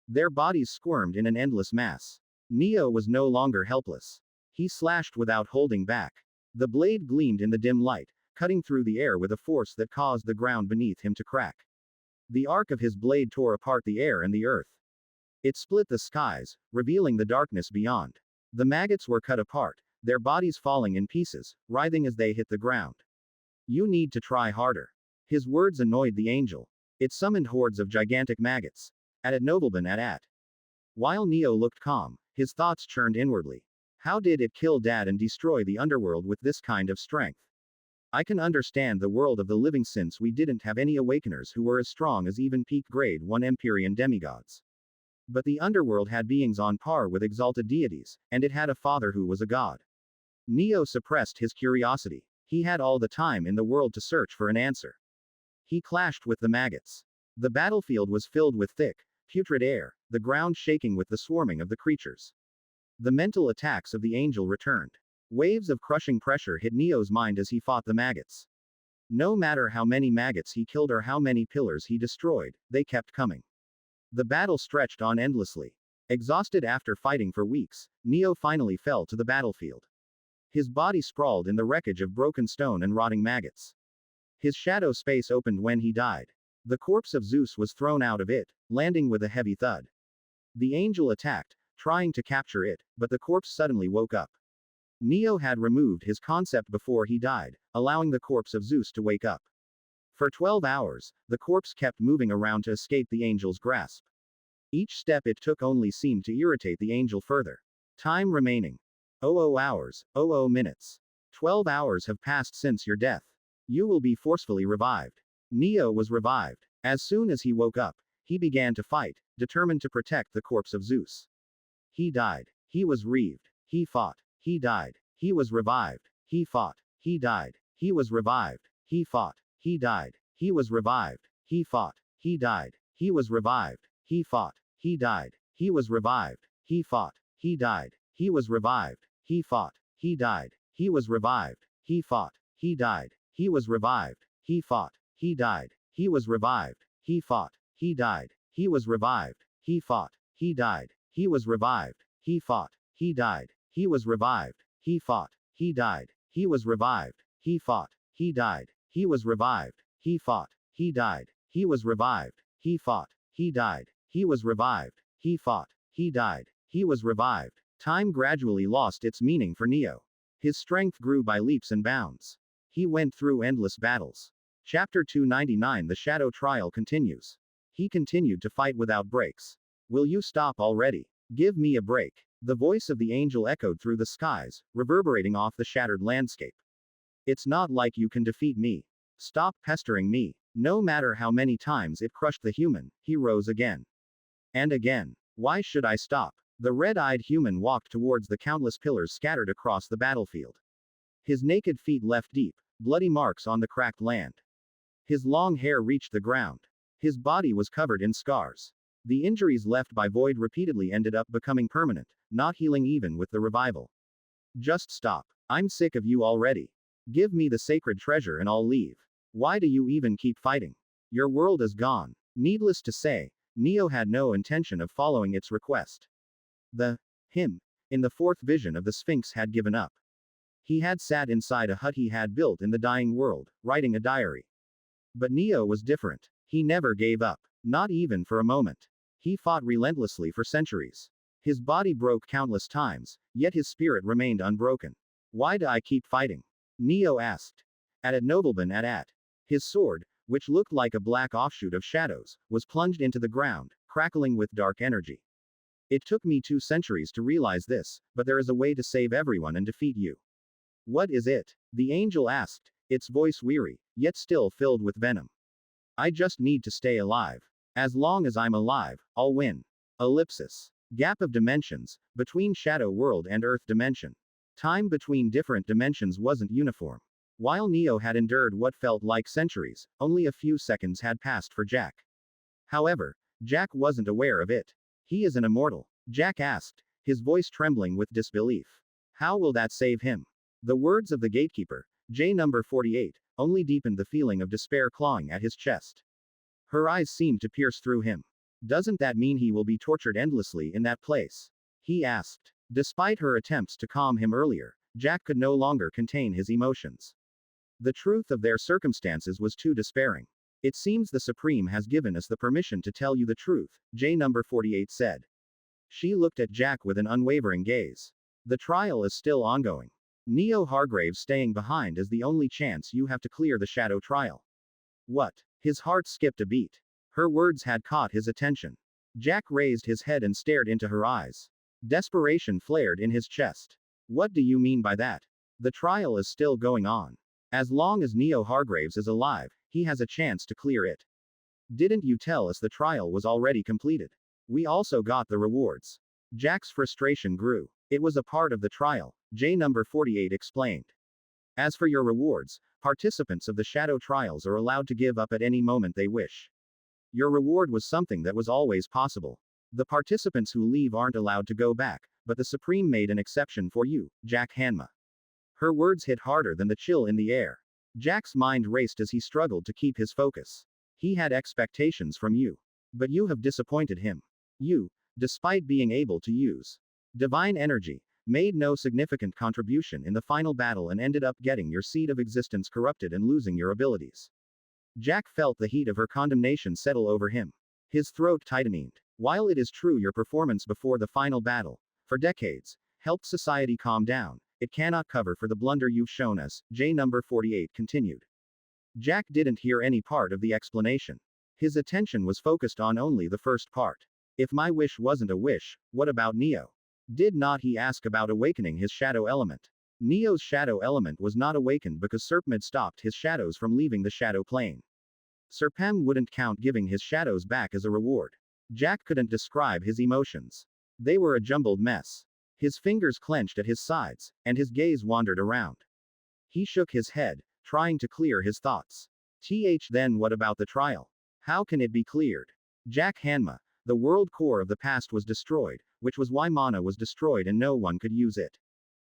Their bodies squirmed in an endless mass. Neo was no longer helpless. He slashed without holding back. The blade gleamed in the dim light, cutting through the air with a force that caused the ground beneath him to crack. The arc of his blade tore apart the air and the earth. It split the skies, revealing the darkness beyond. The maggots were cut apart, their bodies falling in pieces, writhing as they hit the ground. You need to try harder. His words annoyed the angel. It summoned hordes of gigantic maggots. At Nobleman at. While Neo looked calm, his thoughts churned inwardly. How did it kill Dad and destroy the underworld with this kind of strength? I can understand the world of the living since we didn't have any awakeners who were as strong as even peak grade 1 Empyrean demigods. But the underworld had beings on par with exalted deities, and it had a father who was a god. Neo suppressed his curiosity. He had all the time in the world to search for an answer. He clashed with the maggots. The battlefield was filled with thick, putrid air, the ground shaking with the swarming of the creatures. The mental attacks of the angel returned. Waves of crushing pressure hit Neo's mind as he fought the maggots. No matter how many maggots he killed or how many pillars he destroyed, they kept coming. The battle stretched on endlessly. Exhausted after fighting for weeks, Neo finally fell to the battlefield. His body sprawled in the wreckage of broken stone and rotting maggots. His shadow space opened when he died. The corpse of Zeus was thrown out of it, landing with a heavy thud. The angel attacked, trying to capture it, but the corpse suddenly woke up. Neo had removed his concept before he died, allowing the corpse of Zeus to wake up. For 12 hours, the corpse kept moving around to escape the angel's grasp. Each step it took only seemed to irritate the angel further. Time remaining. 00 hours, 00 minutes. 12 hours have passed since your death. You will be forcefully revived. Neo was revived. As soon as he woke up, he began to fight, determined to protect the corpse of Zeus. He died. He was reaved. He fought. He died. He was revived. He fought. He died. He was revived. He fought. He died. He was revived. He fought. He died. He was revived. He fought. He died. He was revived. He fought. He died. He was revived. He fought. He died. He was revived. He fought. He died. He was revived. He fought. He died. He was revived. He fought. He died. He was revived. He fought. He died. He was revived. He fought. He died. He was revived. He fought. He died. He was revived. He fought. He died. He was revived. He fought. He died. He was revived. He fought. He died. He was revived. He fought. He died. He was revived. Time gradually lost its meaning for Neo. His strength grew by leaps and bounds. He went through endless battles. Chapter 299. The Shadow Trial continues. He continued to fight without breaks. Will you stop already? Give me a break. The voice of the angel echoed through the skies, reverberating off the shattered landscape. It's not like you can defeat me. Stop pestering me. No matter how many times it crushed the human, he rose again. And again. Why should I stop? The red-eyed human walked towards the countless pillars scattered across the battlefield. His naked feet left deep, bloody marks on the cracked land. His long hair reached the ground. His body was covered in scars. The injuries left by Void repeatedly ended up becoming permanent, not healing even with the revival. Just stop. I'm sick of you already. Give me the sacred treasure and I'll leave. Why do you even keep fighting? Your world is gone. Needless to say, Neo had no intention of following its request. Him, in the fourth vision of the Sphinx had given up. He had sat inside a hut he had built in the dying world, writing a diary. But Neo was different. He never gave up. Not even for a moment. He fought relentlessly for centuries. His body broke countless times, yet his spirit remained unbroken. Why do I keep fighting? Neo asked. At Nobleman at. His sword, which looked like a black offshoot of shadows, was plunged into the ground, crackling with dark energy. It took me 2 centuries to realize this, but there is a way to save everyone and defeat you. What is it? The angel asked, its voice weary, yet still filled with venom. I just need to stay alive. As long as I'm alive, I'll win. Ellipsis. Gap of dimensions, between Shadow World and Earth dimension. Time between different dimensions wasn't uniform. While Neo had endured what felt like centuries, only a few seconds had passed for Jack. However, Jack wasn't aware of it. He is an immortal. Jack asked, his voice trembling with disbelief. How will that save him? The words of the gatekeeper, J number 48, only deepened the feeling of despair clawing at his chest. Her eyes seemed to pierce through him. Doesn't that mean he will be tortured endlessly in that place? He asked. Despite her attempts to calm him earlier, Jack could no longer contain his emotions. The truth of their circumstances was too despairing. It seems the Supreme has given us the permission to tell you the truth, J number 48 said. She looked at Jack with an unwavering gaze. The trial is still ongoing. Neo Hargraves staying behind is the only chance you have to clear the shadow trial. What? His heart skipped a beat. Her words had caught his attention. Jack raised his head and stared into her eyes. Desperation flared in his chest. What do you mean by that? The trial is still going on. As long as Neo Hargraves is alive, he has a chance to clear it. Didn't you tell us the trial was already completed? We also got the rewards. Jack's frustration grew. It was a part of the trial, J number 48 explained. As for your rewards, participants of the shadow trials are allowed to give up at any moment they wish. Your reward was something that was always possible. The participants who leave aren't allowed to go back, but the Supreme made an exception for you, Jack Hanma. Her words hit harder than the chill in the air. Jack's mind raced as he struggled to keep his focus. He had expectations from you. But you have disappointed him. You, despite being able to use divine energy, made no significant contribution in the final battle and ended up getting your seed of existence corrupted and losing your abilities. Jack felt the heat of her condemnation settle over him. His throat tightened. While it is true your performance before the final battle, for decades, helped society calm down, it cannot cover for the blunder you've shown us, J number 48 continued. Jack didn't hear any part of the explanation. His attention was focused on only the first part. If my wish wasn't a wish, what about Neo? Did not he ask about awakening his shadow element? Neo's shadow element was not awakened because Serpmid stopped his shadows from leaving the shadow plane. Serpem wouldn't count giving his shadows back as a reward. Jack couldn't describe his emotions. They were a jumbled mess. His fingers clenched at his sides, and his gaze wandered around. He shook his head, trying to clear his thoughts. Then what about the trial? How can it be cleared? Jack Hanma, the world core of the past was destroyed, which was why mana was destroyed and no one could use it.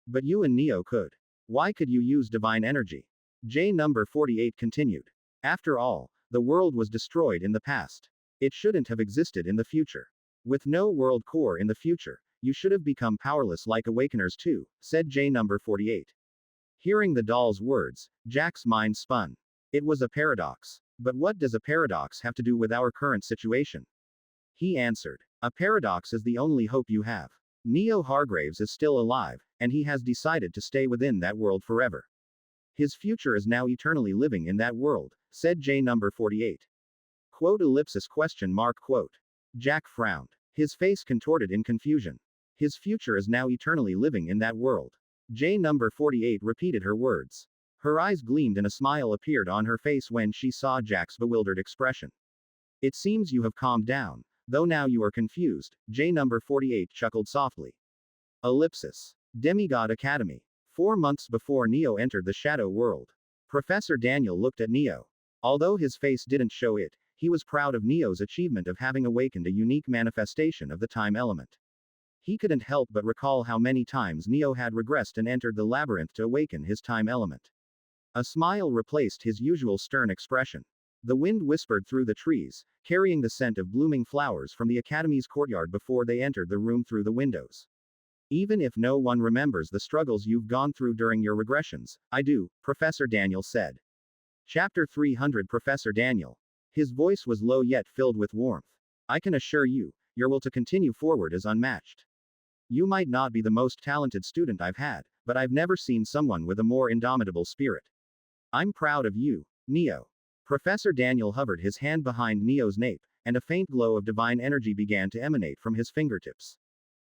But you and Neo could. Why could you use divine energy? J number 48 continued. After all, the world was destroyed in the past. It shouldn't have existed in the future. With no world core in the future, you should have become powerless like Awakeners too, said J number 48. Hearing the doll's words, Jack's mind spun. It was a paradox. But what does a paradox have to do with our current situation? He answered. A paradox is the only hope you have. Neo Hargraves is still alive, and he has decided to stay within that world forever. His future is now eternally living in that world, said J number 48. Quote ellipsis question mark quote. Jack frowned. His face contorted in confusion. His future is now eternally living in that world. J number 48 repeated her words. Her eyes gleamed and a smile appeared on her face when she saw Jack's bewildered expression. It seems you have calmed down, though now you are confused, J number 48 chuckled softly. Ellipsis. Demigod Academy. 4 months before Neo entered the shadow world. Professor Daniel looked at Neo. Although his face didn't show it, he was proud of Neo's achievement of having awakened a unique manifestation of the time element. He couldn't help but recall how many times Neo had regressed and entered the labyrinth to awaken his time element. A smile replaced his usual stern expression. The wind whispered through the trees, carrying the scent of blooming flowers from the academy's courtyard before they entered the room through the windows. Even if no one remembers the struggles you've gone through during your regressions, I do, Professor Daniel said. Chapter 300 Professor Daniel. His voice was low yet filled with warmth. I can assure you, your will to continue forward is unmatched. You might not be the most talented student I've had, but I've never seen someone with a more indomitable spirit. I'm proud of you, Neo. Professor Daniel hovered his hand behind Neo's nape, and a faint glow of divine energy began to emanate from his fingertips.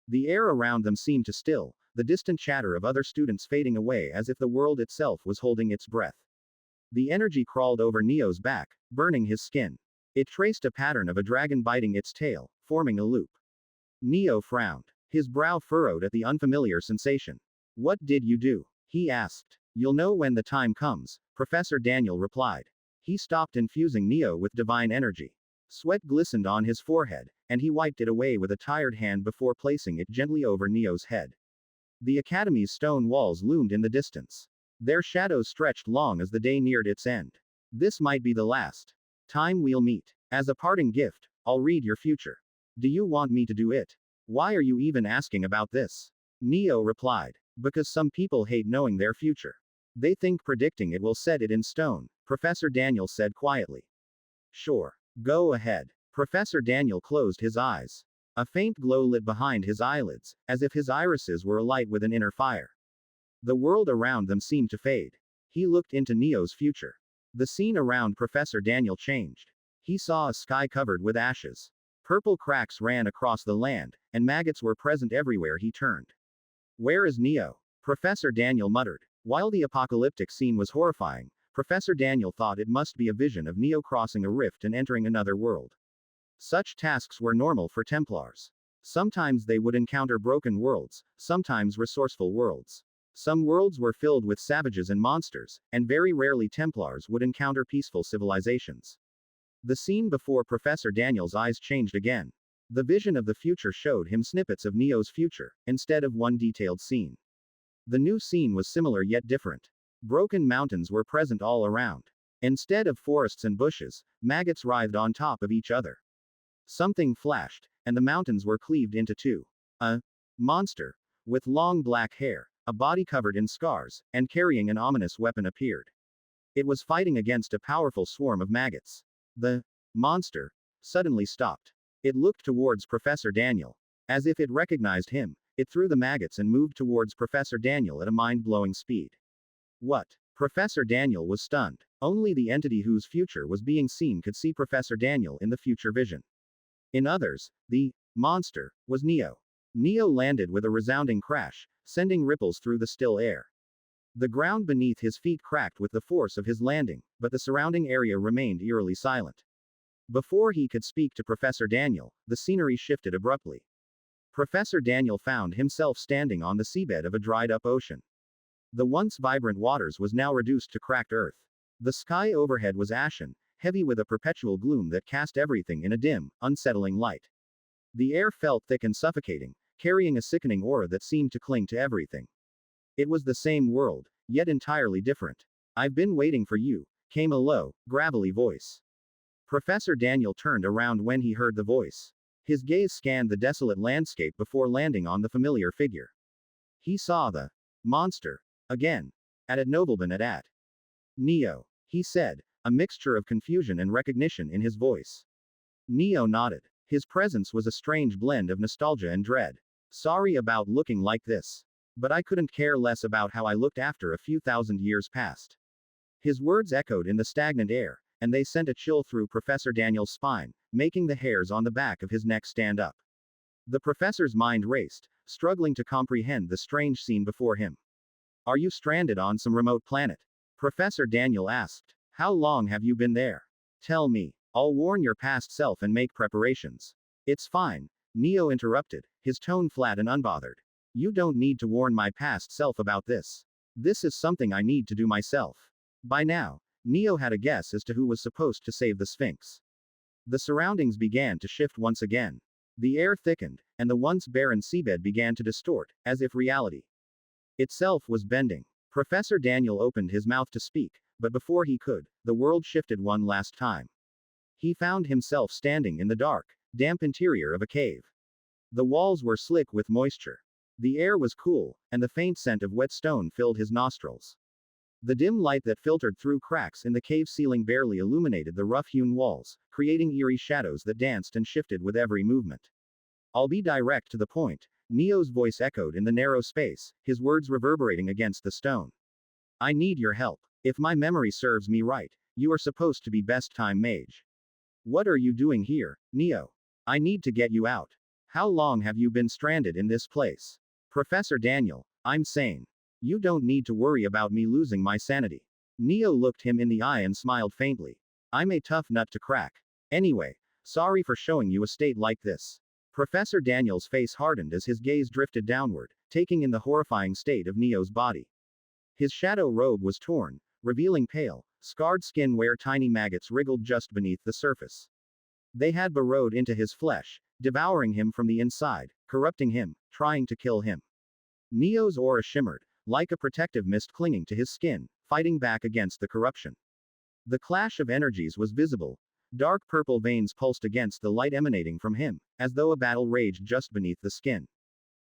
The air around them seemed to still, the distant chatter of other students fading away as if the world itself was holding its breath. The energy crawled over Neo's back, burning his skin. It traced a pattern of a dragon biting its tail, forming a loop. Neo frowned. His brow furrowed at the unfamiliar sensation. What did you do? He asked. You'll know when the time comes, Professor Daniel replied. He stopped infusing Neo with divine energy. Sweat glistened on his forehead, and he wiped it away with a tired hand before placing it gently over Neo's head. The academy's stone walls loomed in the distance. Their shadows stretched long as the day neared its end. This might be the last time we'll meet. As a parting gift, I'll read your future. Do you want me to do it? Why are you even asking about this? Neo replied. Because some people hate knowing their future. They think predicting it will set it in stone, Professor Daniel said quietly. Sure. Go ahead. Professor Daniel closed his eyes. A faint glow lit behind his eyelids, as if his irises were alight with an inner fire. The world around them seemed to fade. He looked into Neo's future. The scene around Professor Daniel changed. He saw a sky covered with ashes. Purple cracks ran across the land, and maggots were present everywhere he turned. Where is Neo? Professor Daniel muttered. While the apocalyptic scene was horrifying, Professor Daniel thought it must be a vision of Neo crossing a rift and entering another world. Such tasks were normal for Templars. Sometimes they would encounter broken worlds, sometimes resourceful worlds. Some worlds were filled with savages and monsters, and very rarely Templars would encounter peaceful civilizations. The scene before Professor Daniel's eyes changed again. The vision of the future showed him snippets of Neo's future, instead of one detailed scene. The new scene was similar yet different. Broken mountains were present all around. Instead of forests and bushes, maggots writhed on top of each other. Something flashed, and the mountains were cleaved into two. A monster, with long black hair, a body covered in scars, and carrying an ominous weapon appeared. It was fighting against a powerful swarm of maggots. The monster suddenly stopped. It looked towards Professor Daniel. As if it recognized him, it threw the maggots and moved towards Professor Daniel at a mind-blowing speed. What? Professor Daniel was stunned. Only the entity whose future was being seen could see Professor Daniel in the future vision. In others, the monster was Neo. Neo landed with a resounding crash, sending ripples through the still air. The ground beneath his feet cracked with the force of his landing, but the surrounding area remained eerily silent. Before he could speak to Professor Daniel, the scenery shifted abruptly. Professor Daniel found himself standing on the seabed of a dried-up ocean. The once vibrant waters was now reduced to cracked earth. The sky overhead was ashen, heavy with a perpetual gloom that cast everything in a dim, unsettling light. The air felt thick and suffocating, carrying a sickening aura that seemed to cling to everything. It was the same world, yet entirely different. "I've been waiting for you," came a low, gravelly voice. Professor Daniel turned around when he heard the voice. His gaze scanned the desolate landscape before landing on the familiar figure. He saw the monster again. At nobleman at. "Neo," he said, a mixture of confusion and recognition in his voice. Neo nodded. His presence was a strange blend of nostalgia and dread. "Sorry about looking like this. But I couldn't care less about how I looked after a few thousand years passed." His words echoed in the stagnant air, and they sent a chill through Professor Daniel's spine, making the hairs on the back of his neck stand up. The professor's mind raced, struggling to comprehend the strange scene before him. "Are you stranded on some remote planet?" Professor Daniel asked. "How long have you been there? Tell me. I'll warn your past self and make preparations." "It's fine," Neo interrupted, his tone flat and unbothered. "You don't need to warn my past self about this. This is something I need to do myself." By now, Neo had a guess as to who was supposed to save the Sphinx. The surroundings began to shift once again. The air thickened, and the once barren seabed began to distort, as if reality itself was bending. Professor Daniel opened his mouth to speak, but before he could, the world shifted one last time. He found himself standing in the dark, damp interior of a cave. The walls were slick with moisture. The air was cool, and the faint scent of wet stone filled his nostrils. The dim light that filtered through cracks in the cave ceiling barely illuminated the rough-hewn walls, creating eerie shadows that danced and shifted with every movement. "I'll be direct to the point," Neo's voice echoed in the narrow space, his words reverberating against the stone. "I need your help. If my memory serves me right, you are supposed to be best time mage. What are you doing here, Neo? I need to get you out. How long have you been stranded in this place?" "Professor Daniel, I'm sane. You don't need to worry about me losing my sanity." Neo looked him in the eye and smiled faintly. "I'm a tough nut to crack. Anyway, sorry for showing you a state like this." Professor Daniel's face hardened as his gaze drifted downward, taking in the horrifying state of Neo's body. His shadow robe was torn, revealing pale, scarred skin where tiny maggots wriggled just beneath the surface. They had burrowed into his flesh, devouring him from the inside, corrupting him, trying to kill him. Neo's aura shimmered, like a protective mist clinging to his skin, fighting back against the corruption. The clash of energies was visible. Dark purple veins pulsed against the light emanating from him, as though a battle raged just beneath the skin.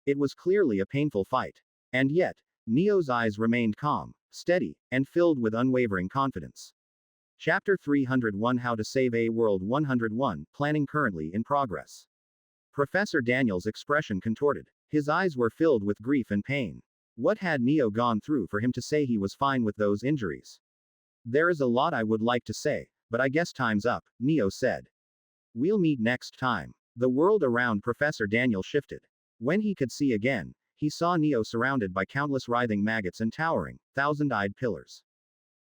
It was clearly a painful fight. And yet, Neo's eyes remained calm, steady, and filled with unwavering confidence. Chapter 301 How to Save a World 101 Planning currently in progress. Professor Daniel's expression contorted. His eyes were filled with grief and pain. What had Neo gone through for him to say he was fine with those injuries? "There is a lot I would like to say, but I guess time's up," Neo said. "We'll meet next time." The world around Professor Daniel shifted. When he could see again, he saw Neo surrounded by countless writhing maggots and towering, thousand-eyed pillars.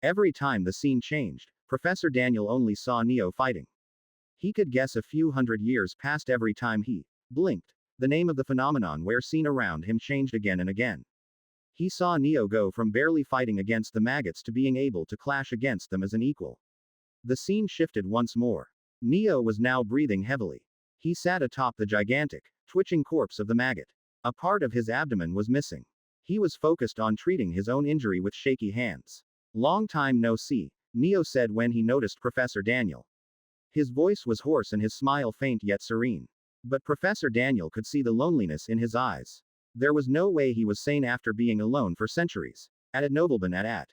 Every time the scene changed, Professor Daniel only saw Neo fighting. He could guess a few hundred years passed every time he blinked. The name of the phenomenon where seen around him changed again and again. He saw Neo go from barely fighting against the maggots to being able to clash against them as an equal. The scene shifted once more. Neo was now breathing heavily. He sat atop the gigantic, twitching corpse of the maggot. A part of his abdomen was missing. He was focused on treating his own injury with shaky hands. "Long time no see," Neo said when he noticed Professor Daniel. His voice was hoarse and his smile faint yet serene. But Professor Daniel could see the loneliness in his eyes. There was no way he was sane after being alone for centuries. At nobleman at.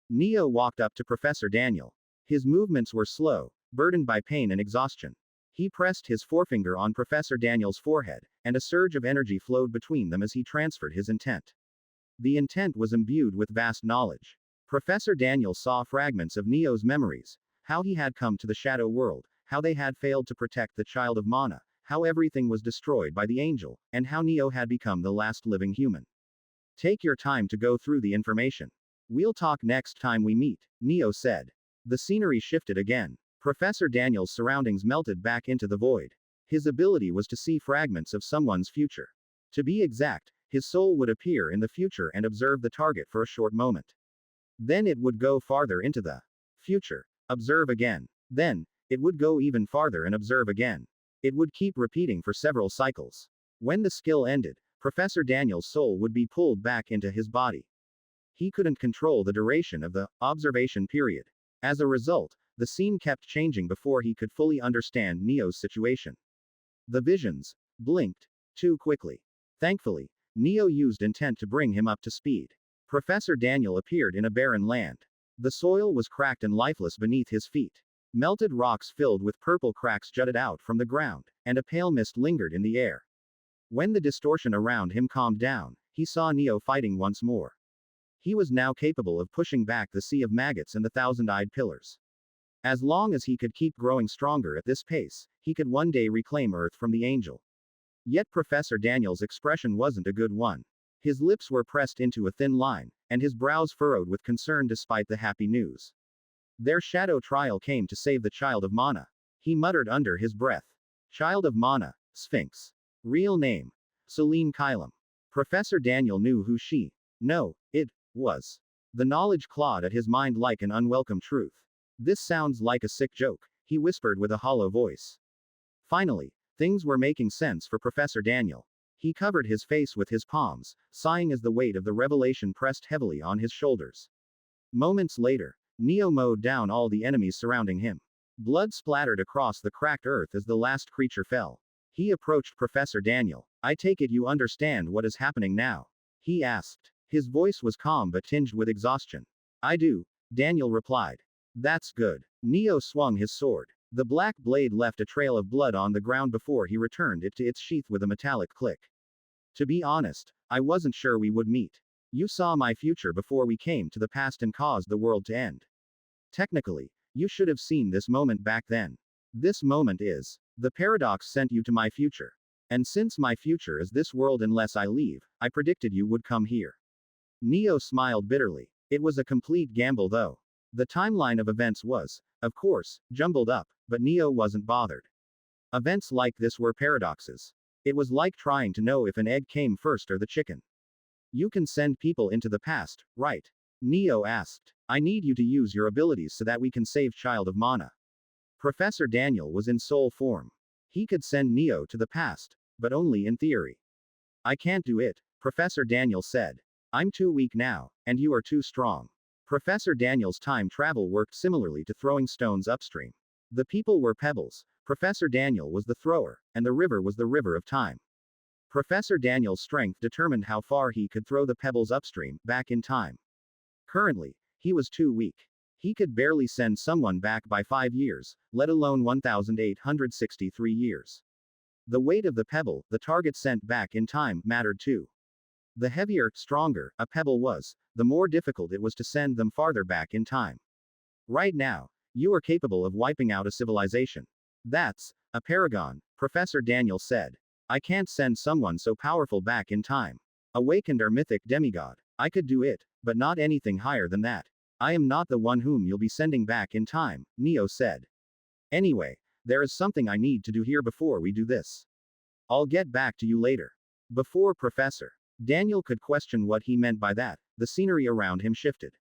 Neo walked up to Professor Daniel. His movements were slow, burdened by pain and exhaustion. He pressed his forefinger on Professor Daniel's forehead, and a surge of energy flowed between them as he transferred his intent. The intent was imbued with vast knowledge. Professor Daniel saw fragments of Neo's memories, how he had come to the shadow world, how they had failed to protect the child of Mana, how everything was destroyed by the angel, and how Neo had become the last living human. "Take your time to go through the information. We'll talk next time we meet," Neo said. The scenery shifted again. Professor Daniel's surroundings melted back into the void. His ability was to see fragments of someone's future. To be exact, his soul would appear in the future and observe the target for a short moment. Then it would go farther into the future, observe again. Then, it would go even farther and observe again. It would keep repeating for several cycles. When the skill ended, Professor Daniel's soul would be pulled back into his body. He couldn't control the duration of the observation period. As a result, the scene kept changing before he could fully understand Neo's situation. The visions blinked too quickly. Thankfully, Neo used intent to bring him up to speed. Professor Daniel appeared in a barren land. The soil was cracked and lifeless beneath his feet. Melted rocks filled with purple cracks jutted out from the ground, and a pale mist lingered in the air. When the distortion around him calmed down, he saw Neo fighting once more. He was now capable of pushing back the sea of maggots and the thousand-eyed pillars. As long as he could keep growing stronger at this pace, he could one day reclaim Earth from the angel. Yet Professor Daniel's expression wasn't a good one. His lips were pressed into a thin line, and his brows furrowed with concern despite the happy news. Their shadow trial came to save the child of Mana. He muttered under his breath. Child of Mana, Sphinx. Real name. Selene Kylum. Professor Daniel knew who she, no, it, was. The knowledge clawed at his mind like an unwelcome truth. This sounds like a sick joke, he whispered with a hollow voice. Finally, things were making sense for Professor Daniel. He covered his face with his palms, sighing as the weight of the revelation pressed heavily on his shoulders. Moments later, Neo mowed down all the enemies surrounding him. Blood splattered across the cracked earth as the last creature fell. He approached Professor Daniel. I take it you understand what is happening now? He asked. His voice was calm but tinged with exhaustion. I do, Daniel replied. That's good. Neo swung his sword. The black blade left a trail of blood on the ground before he returned it to its sheath with a metallic click. To be honest, I wasn't sure we would meet. You saw my future before we came to the past and caused the world to end. Technically, you should have seen this moment back then. This moment is. The paradox sent you to my future. And since my future is this world unless I leave, I predicted you would come here. Neo smiled bitterly. It was a complete gamble though. The timeline of events was, of course, jumbled up, but Neo wasn't bothered. Events like this were paradoxes. It was like trying to know if an egg came first or the chicken. You can send people into the past, right? Neo asked. I need you to use your abilities so that we can save Child of Mana. Professor Daniel was in soul form. He could send Neo to the past, but only in theory. I can't do it, Professor Daniel said. I'm too weak now, and you are too strong. Professor Daniel's time travel worked similarly to throwing stones upstream. The people were pebbles, Professor Daniel was the thrower, and the river was the river of time. Professor Daniel's strength determined how far he could throw the pebbles upstream, back in time. Currently, he was too weak. He could barely send someone back by 5 years, let alone 1,863 years. The weight of the pebble, the target sent back in time, mattered too. The heavier, stronger, a pebble was, the more difficult it was to send them farther back in time. Right now, you are capable of wiping out a civilization. That's a paragon, Professor Daniel said. I can't send someone so powerful back in time. Awakened or mythic demigod. I could do it, but not anything higher than that. I am not the one whom you'll be sending back in time, Neo said. Anyway, there is something I need to do here before we do this. I'll get back to you later. Before Professor Daniel could question what he meant by that, the scenery around him shifted.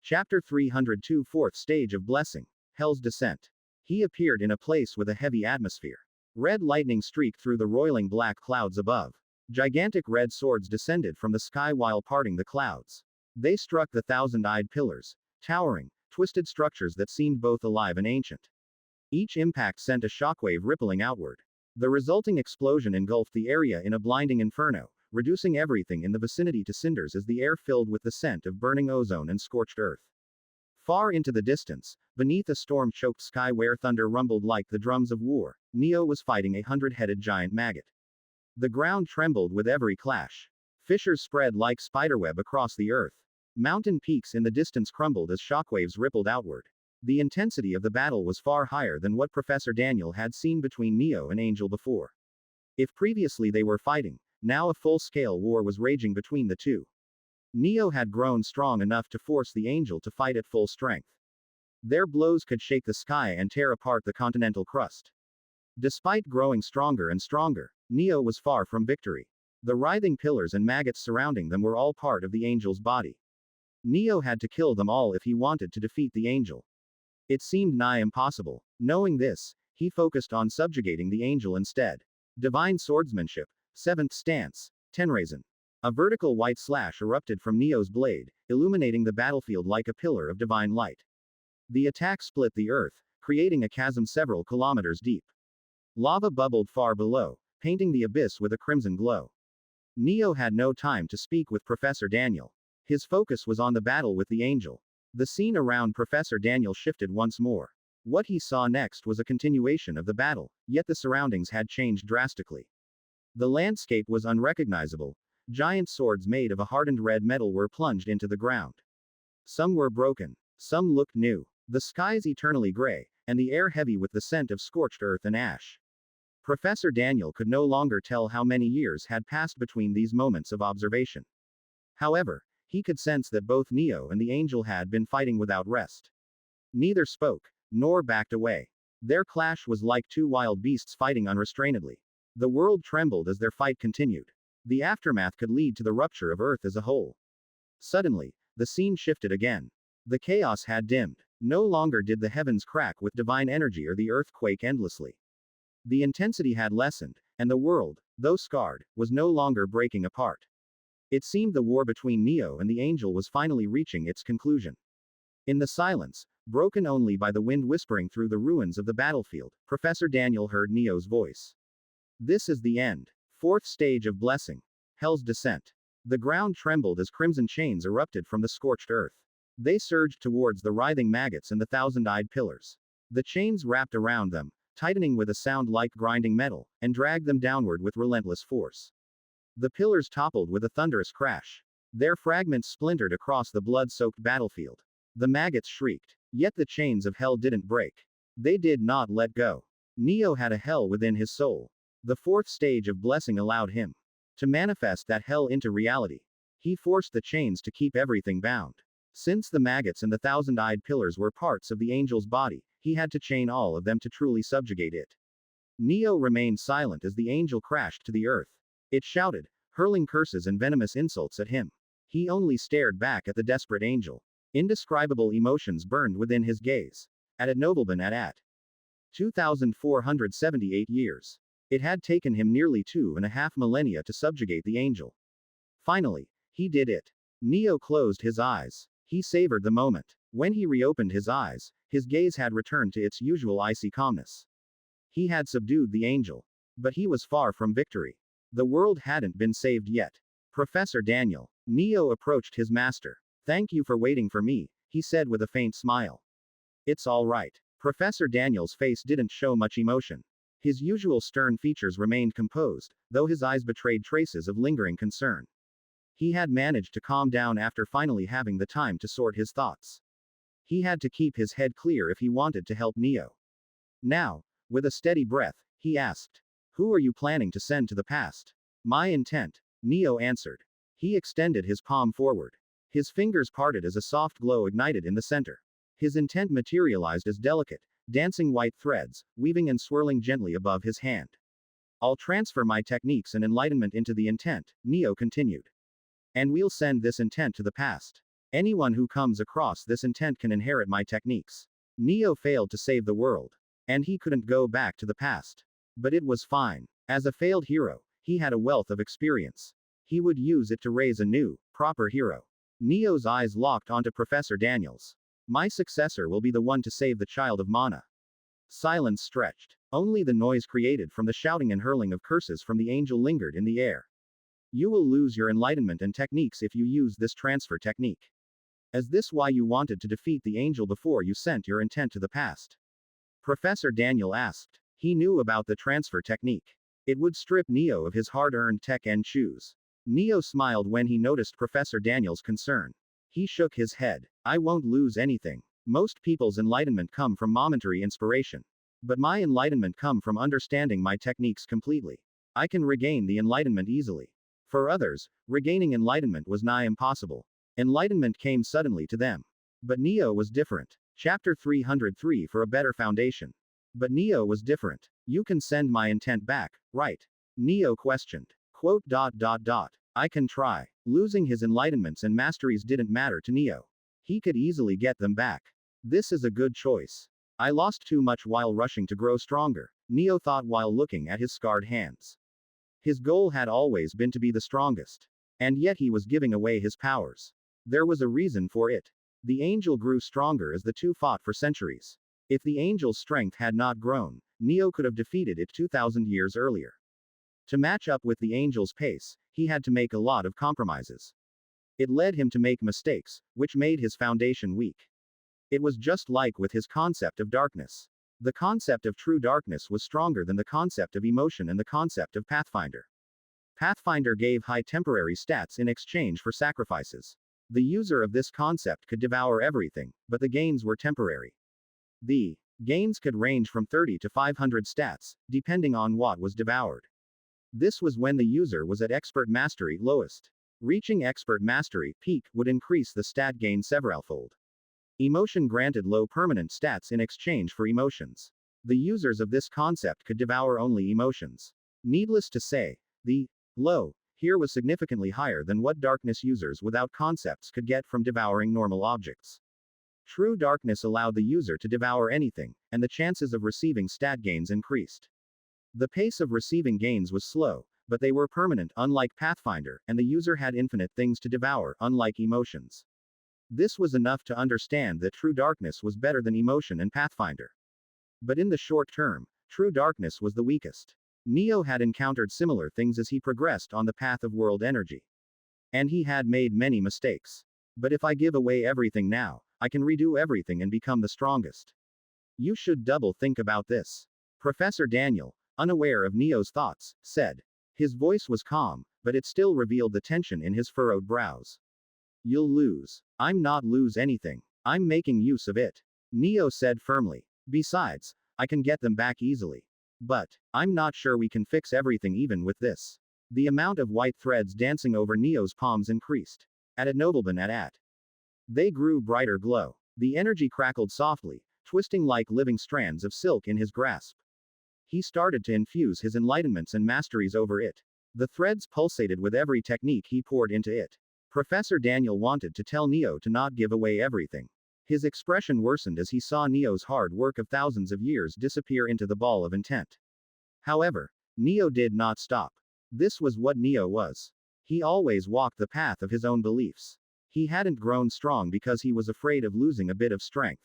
Chapter 302 Fourth Stage of Blessing, Hell's Descent. He appeared in a place with a heavy atmosphere. Red lightning streaked through the roiling black clouds above. Gigantic red swords descended from the sky while parting the clouds. They struck the thousand-eyed pillars, towering, twisted structures that seemed both alive and ancient. Each impact sent a shockwave rippling outward. The resulting explosion engulfed the area in a blinding inferno, reducing everything in the vicinity to cinders as the air filled with the scent of burning ozone and scorched earth. Far into the distance, beneath a storm-choked sky where thunder rumbled like the drums of war, Neo was fighting a 100-headed giant maggot. The ground trembled with every clash. Fissures spread like spiderweb across the earth. Mountain peaks in the distance crumbled as shockwaves rippled outward. The intensity of the battle was far higher than what Professor Daniel had seen between Neo and Angel before. If previously they were fighting, now a full-scale war was raging between the two. Neo had grown strong enough to force the Angel to fight at full strength. Their blows could shake the sky and tear apart the continental crust. Despite growing stronger and stronger, Neo was far from victory. The writhing pillars and maggots surrounding them were all part of the angel's body. Neo had to kill them all if he wanted to defeat the angel. It seemed nigh impossible. Knowing this, he focused on subjugating the angel instead. Divine swordsmanship, 7th stance, Tenraisen. A vertical white slash erupted from Neo's blade, illuminating the battlefield like a pillar of divine light. The attack split the earth, creating a chasm several kilometers deep. Lava bubbled far below, painting the abyss with a crimson glow. Neo had no time to speak with Professor Daniel. His focus was on the battle with the angel. The scene around Professor Daniel shifted once more. What he saw next was a continuation of the battle, yet the surroundings had changed drastically. The landscape was unrecognizable. Giant swords made of a hardened red metal were plunged into the ground. Some were broken. Some looked new. The skies eternally gray, and the air heavy with the scent of scorched earth and ash. Professor Daniel could no longer tell how many years had passed between these moments of observation. However, he could sense that both Neo and the angel had been fighting without rest. Neither spoke, nor backed away. Their clash was like two wild beasts fighting unrestrainedly. The world trembled as their fight continued. The aftermath could lead to the rupture of Earth as a whole. Suddenly, the scene shifted again. The chaos had dimmed. No longer did the heavens crack with divine energy or the earth quake endlessly. The intensity had lessened, and the world, though scarred, was no longer breaking apart. It seemed the war between Neo and the angel was finally reaching its conclusion. In the silence, broken only by the wind whispering through the ruins of the battlefield, Professor Daniel heard Neo's voice. This is the end. 4th stage of blessing. Hell's descent. The ground trembled as crimson chains erupted from the scorched earth. They surged towards the writhing maggots and the thousand-eyed pillars. The chains wrapped around them, tightening with a sound like grinding metal, and dragged them downward with relentless force. The pillars toppled with a thunderous crash. Their fragments splintered across the blood-soaked battlefield. The maggots shrieked. Yet the chains of hell didn't break. They did not let go. Neo had a hell within his soul. The 4th stage of blessing allowed him to manifest that hell into reality. He forced the chains to keep everything bound. Since the maggots and the thousand-eyed pillars were parts of the angel's body, he had to chain all of them to truly subjugate it. Neo remained silent as the angel crashed to the earth. It shouted, hurling curses and venomous insults at him. He only stared back at the desperate angel. Indescribable emotions burned within his gaze. At a nobleman at 2,478 years. It had taken him nearly 2.5 millennia to subjugate the angel. Finally, he did it. Neo closed his eyes. He savored the moment. When he reopened his eyes, his gaze had returned to its usual icy calmness. He had subdued the angel. But he was far from victory. The world hadn't been saved yet. Professor Daniel. Neo approached his master. Thank you for waiting for me, he said with a faint smile. It's all right. Professor Daniel's face didn't show much emotion. His usual stern features remained composed, though his eyes betrayed traces of lingering concern. He had managed to calm down after finally having the time to sort his thoughts. He had to keep his head clear if he wanted to help Neo. Now, with a steady breath, he asked, who are you planning to send to the past? My intent, Neo answered. He extended his palm forward. His fingers parted as a soft glow ignited in the center. His intent materialized as delicate, dancing white threads, weaving and swirling gently above his hand. I'll transfer my techniques and enlightenment into the intent, Neo continued. And we'll send this intent to the past. Anyone who comes across this intent can inherit my techniques. Neo failed to save the world. And he couldn't go back to the past. But it was fine. As a failed hero, he had a wealth of experience. He would use it to raise a new, proper hero. Neo's eyes locked onto Professor Daniel's. My successor will be the one to save the child of Mana. Silence stretched. Only the noise created from the shouting and hurling of curses from the angel lingered in the air. You will lose your enlightenment and techniques if you use this transfer technique. Is this why you wanted to defeat the angel before you sent your intent to the past? Professor Daniel asked. He knew about the transfer technique. It would strip Neo of his hard-earned tech and choose. Neo smiled when he noticed Professor Daniel's concern. He shook his head. I won't lose anything. Most people's enlightenment come from momentary inspiration. But my enlightenment come from understanding my techniques completely. I can regain the enlightenment easily. For others, regaining enlightenment was nigh impossible. Enlightenment came suddenly to them. But Neo was different. Chapter 303 for a better foundation. But Neo was different. You can send my intent back, right? Neo questioned. Quote dot dot dot. I can try. Losing his enlightenments and masteries didn't matter to Neo. He could easily get them back. This is a good choice. I lost too much while rushing to grow stronger, Neo thought while looking at his scarred hands. His goal had always been to be the strongest. And yet he was giving away his powers. There was a reason for it. The angel grew stronger as the two fought for centuries. If the angel's strength had not grown, Neo could have defeated it 2,000 years earlier. To match up with the angel's pace, he had to make a lot of compromises. It led him to make mistakes, which made his foundation weak. It was just like with his concept of darkness. The concept of true darkness was stronger than the concept of emotion and the concept of Pathfinder. Pathfinder gave high temporary stats in exchange for sacrifices. The user of this concept could devour everything, but the gains were temporary. The gains could range from 30 to 500 stats, depending on what was devoured. This was when the user was at expert mastery lowest. Reaching expert mastery peak would increase the stat gain severalfold. Emotion granted low permanent stats in exchange for emotions. The users of this concept could devour only emotions. Needless to say, the low here was significantly higher than what darkness users without concepts could get from devouring normal objects. True darkness allowed the user to devour anything, and the chances of receiving stat gains increased. The pace of receiving gains was slow, but they were permanent unlike Pathfinder, and the user had infinite things to devour unlike emotions. This was enough to understand that true darkness was better than emotion and Pathfinder. But in the short term, true darkness was the weakest. Neo had encountered similar things as he progressed on the path of world energy. And he had made many mistakes. But if I give away everything now, I can redo everything and become the strongest. You should double think about this. Professor Daniel, unaware of Neo's thoughts, said. His voice was calm, but it still revealed the tension in his furrowed brows. You'll lose. I'm not lose anything. I'm making use of it. Neo said firmly. Besides, I can get them back easily. But I'm not sure we can fix everything even with this. The amount of white threads dancing over Neo's palms increased. At a nobleman at. They grew brighter glow. The energy crackled softly, twisting like living strands of silk in his grasp. He started to infuse his enlightenments and masteries over it. The threads pulsated with every technique he poured into it. Professor Daniel wanted to tell Neo to not give away everything. His expression worsened as he saw Neo's hard work of thousands of years disappear into the ball of intent. However, Neo did not stop. This was what Neo was. He always walked the path of his own beliefs. He hadn't grown strong because he was afraid of losing a bit of strength.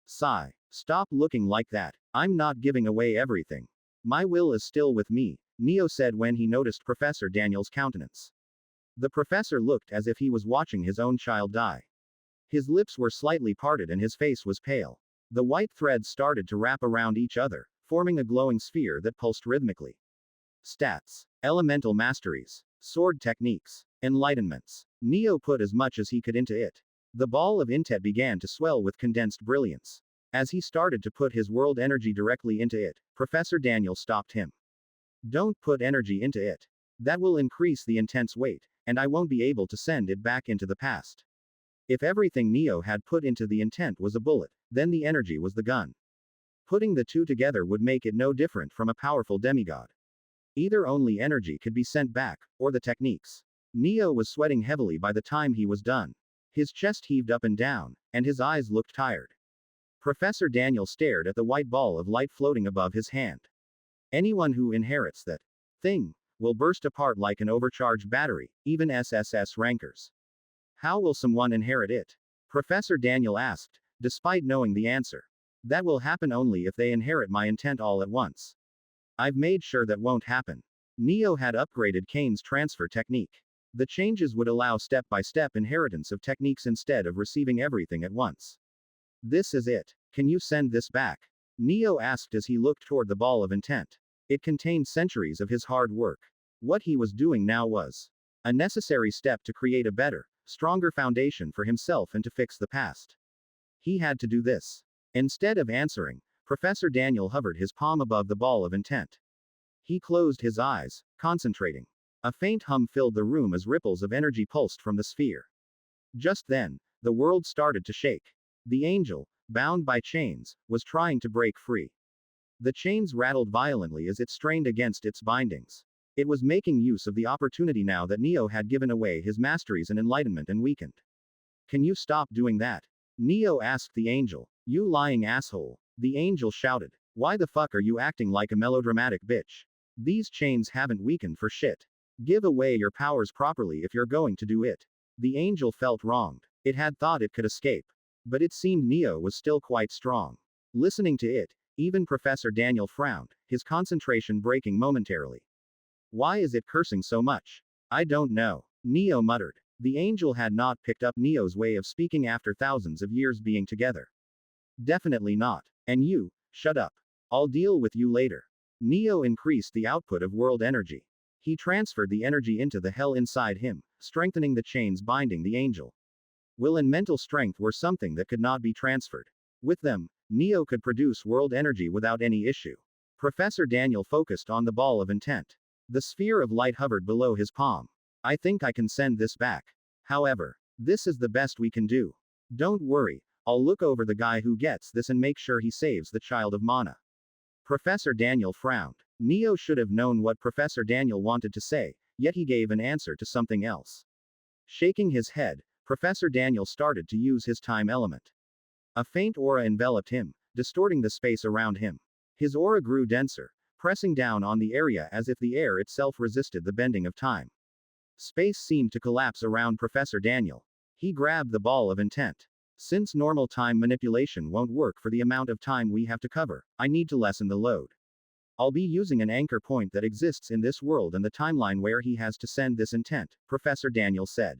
Sigh. Stop looking like that. I'm not giving away everything. My will is still with me, Neo said when he noticed Professor Daniel's countenance. The professor looked as if he was watching his own child die. His lips were slightly parted and his face was pale. The white threads started to wrap around each other, forming a glowing sphere that pulsed rhythmically. Stats. Elemental masteries. Sword techniques. Enlightenments. Neo put as much as he could into it. The ball of intet began to swell with condensed brilliance. As he started to put his world energy directly into it, Professor Daniel stopped him. Don't put energy into it. That will increase the intense weight, and I won't be able to send it back into the past. If everything Neo had put into the intent was a bullet, then the energy was the gun. Putting the two together would make it no different from a powerful demigod. Either only energy could be sent back, or the techniques. Neo was sweating heavily by the time he was done. His chest heaved up and down, and his eyes looked tired. Professor Daniel stared at the white ball of light floating above his hand. Anyone who inherits that thing will burst apart like an overcharged battery, even SSS rankers. How will someone inherit it? Professor Daniel asked, despite knowing the answer. That will happen only if they inherit my intent all at once. I've made sure that won't happen. Neo had upgraded Kane's transfer technique. The changes would allow step-by-step inheritance of techniques instead of receiving everything at once. This is it. Can you send this back? Neo asked as he looked toward the ball of intent. It contained centuries of his hard work. What he was doing now was a necessary step to create a better, stronger foundation for himself and to fix the past. He had to do this. Instead of answering, Professor Daniel hovered his palm above the ball of intent. He closed his eyes, concentrating. A faint hum filled the room as ripples of energy pulsed from the sphere. Just then, the world started to shake. The angel, bound by chains, was trying to break free. The chains rattled violently as it strained against its bindings. It was making use of the opportunity now that Neo had given away his masteries and enlightenment and weakened. Can you stop doing that? Neo asked the angel. You lying asshole. The angel shouted. Why the fuck are you acting like a melodramatic bitch? These chains haven't weakened for shit. Give away your powers properly if you're going to do it. The angel felt wronged. It had thought it could escape. But it seemed Neo was still quite strong. Listening to it, even Professor Daniel frowned, his concentration breaking momentarily. Why is it cursing so much? I don't know. Neo muttered. The angel had not picked up Neo's way of speaking after thousands of years being together. Definitely not. And you, shut up. I'll deal with you later. Neo increased the output of world energy. He transferred the energy into the hell inside him, strengthening the chains binding the angel. Will and mental strength were something that could not be transferred. With them, Neo could produce world energy without any issue. Professor Daniel focused on the ball of intent. The sphere of light hovered below his palm. I think I can send this back. However, this is the best we can do. Don't worry, I'll look over the guy who gets this and make sure he saves the child of Mana. Professor Daniel frowned. Neo should have known what Professor Daniel wanted to say, yet he gave an answer to something else. Shaking his head, Professor Daniel started to use his time element. A faint aura enveloped him, distorting the space around him. His aura grew denser, pressing down on the area as if the air itself resisted the bending of time. Space seemed to collapse around Professor Daniel. He grabbed the ball of intent. Since normal time manipulation won't work for the amount of time we have to cover, I need to lessen the load. I'll be using an anchor point that exists in this world and the timeline where he has to send this intent, Professor Daniel said.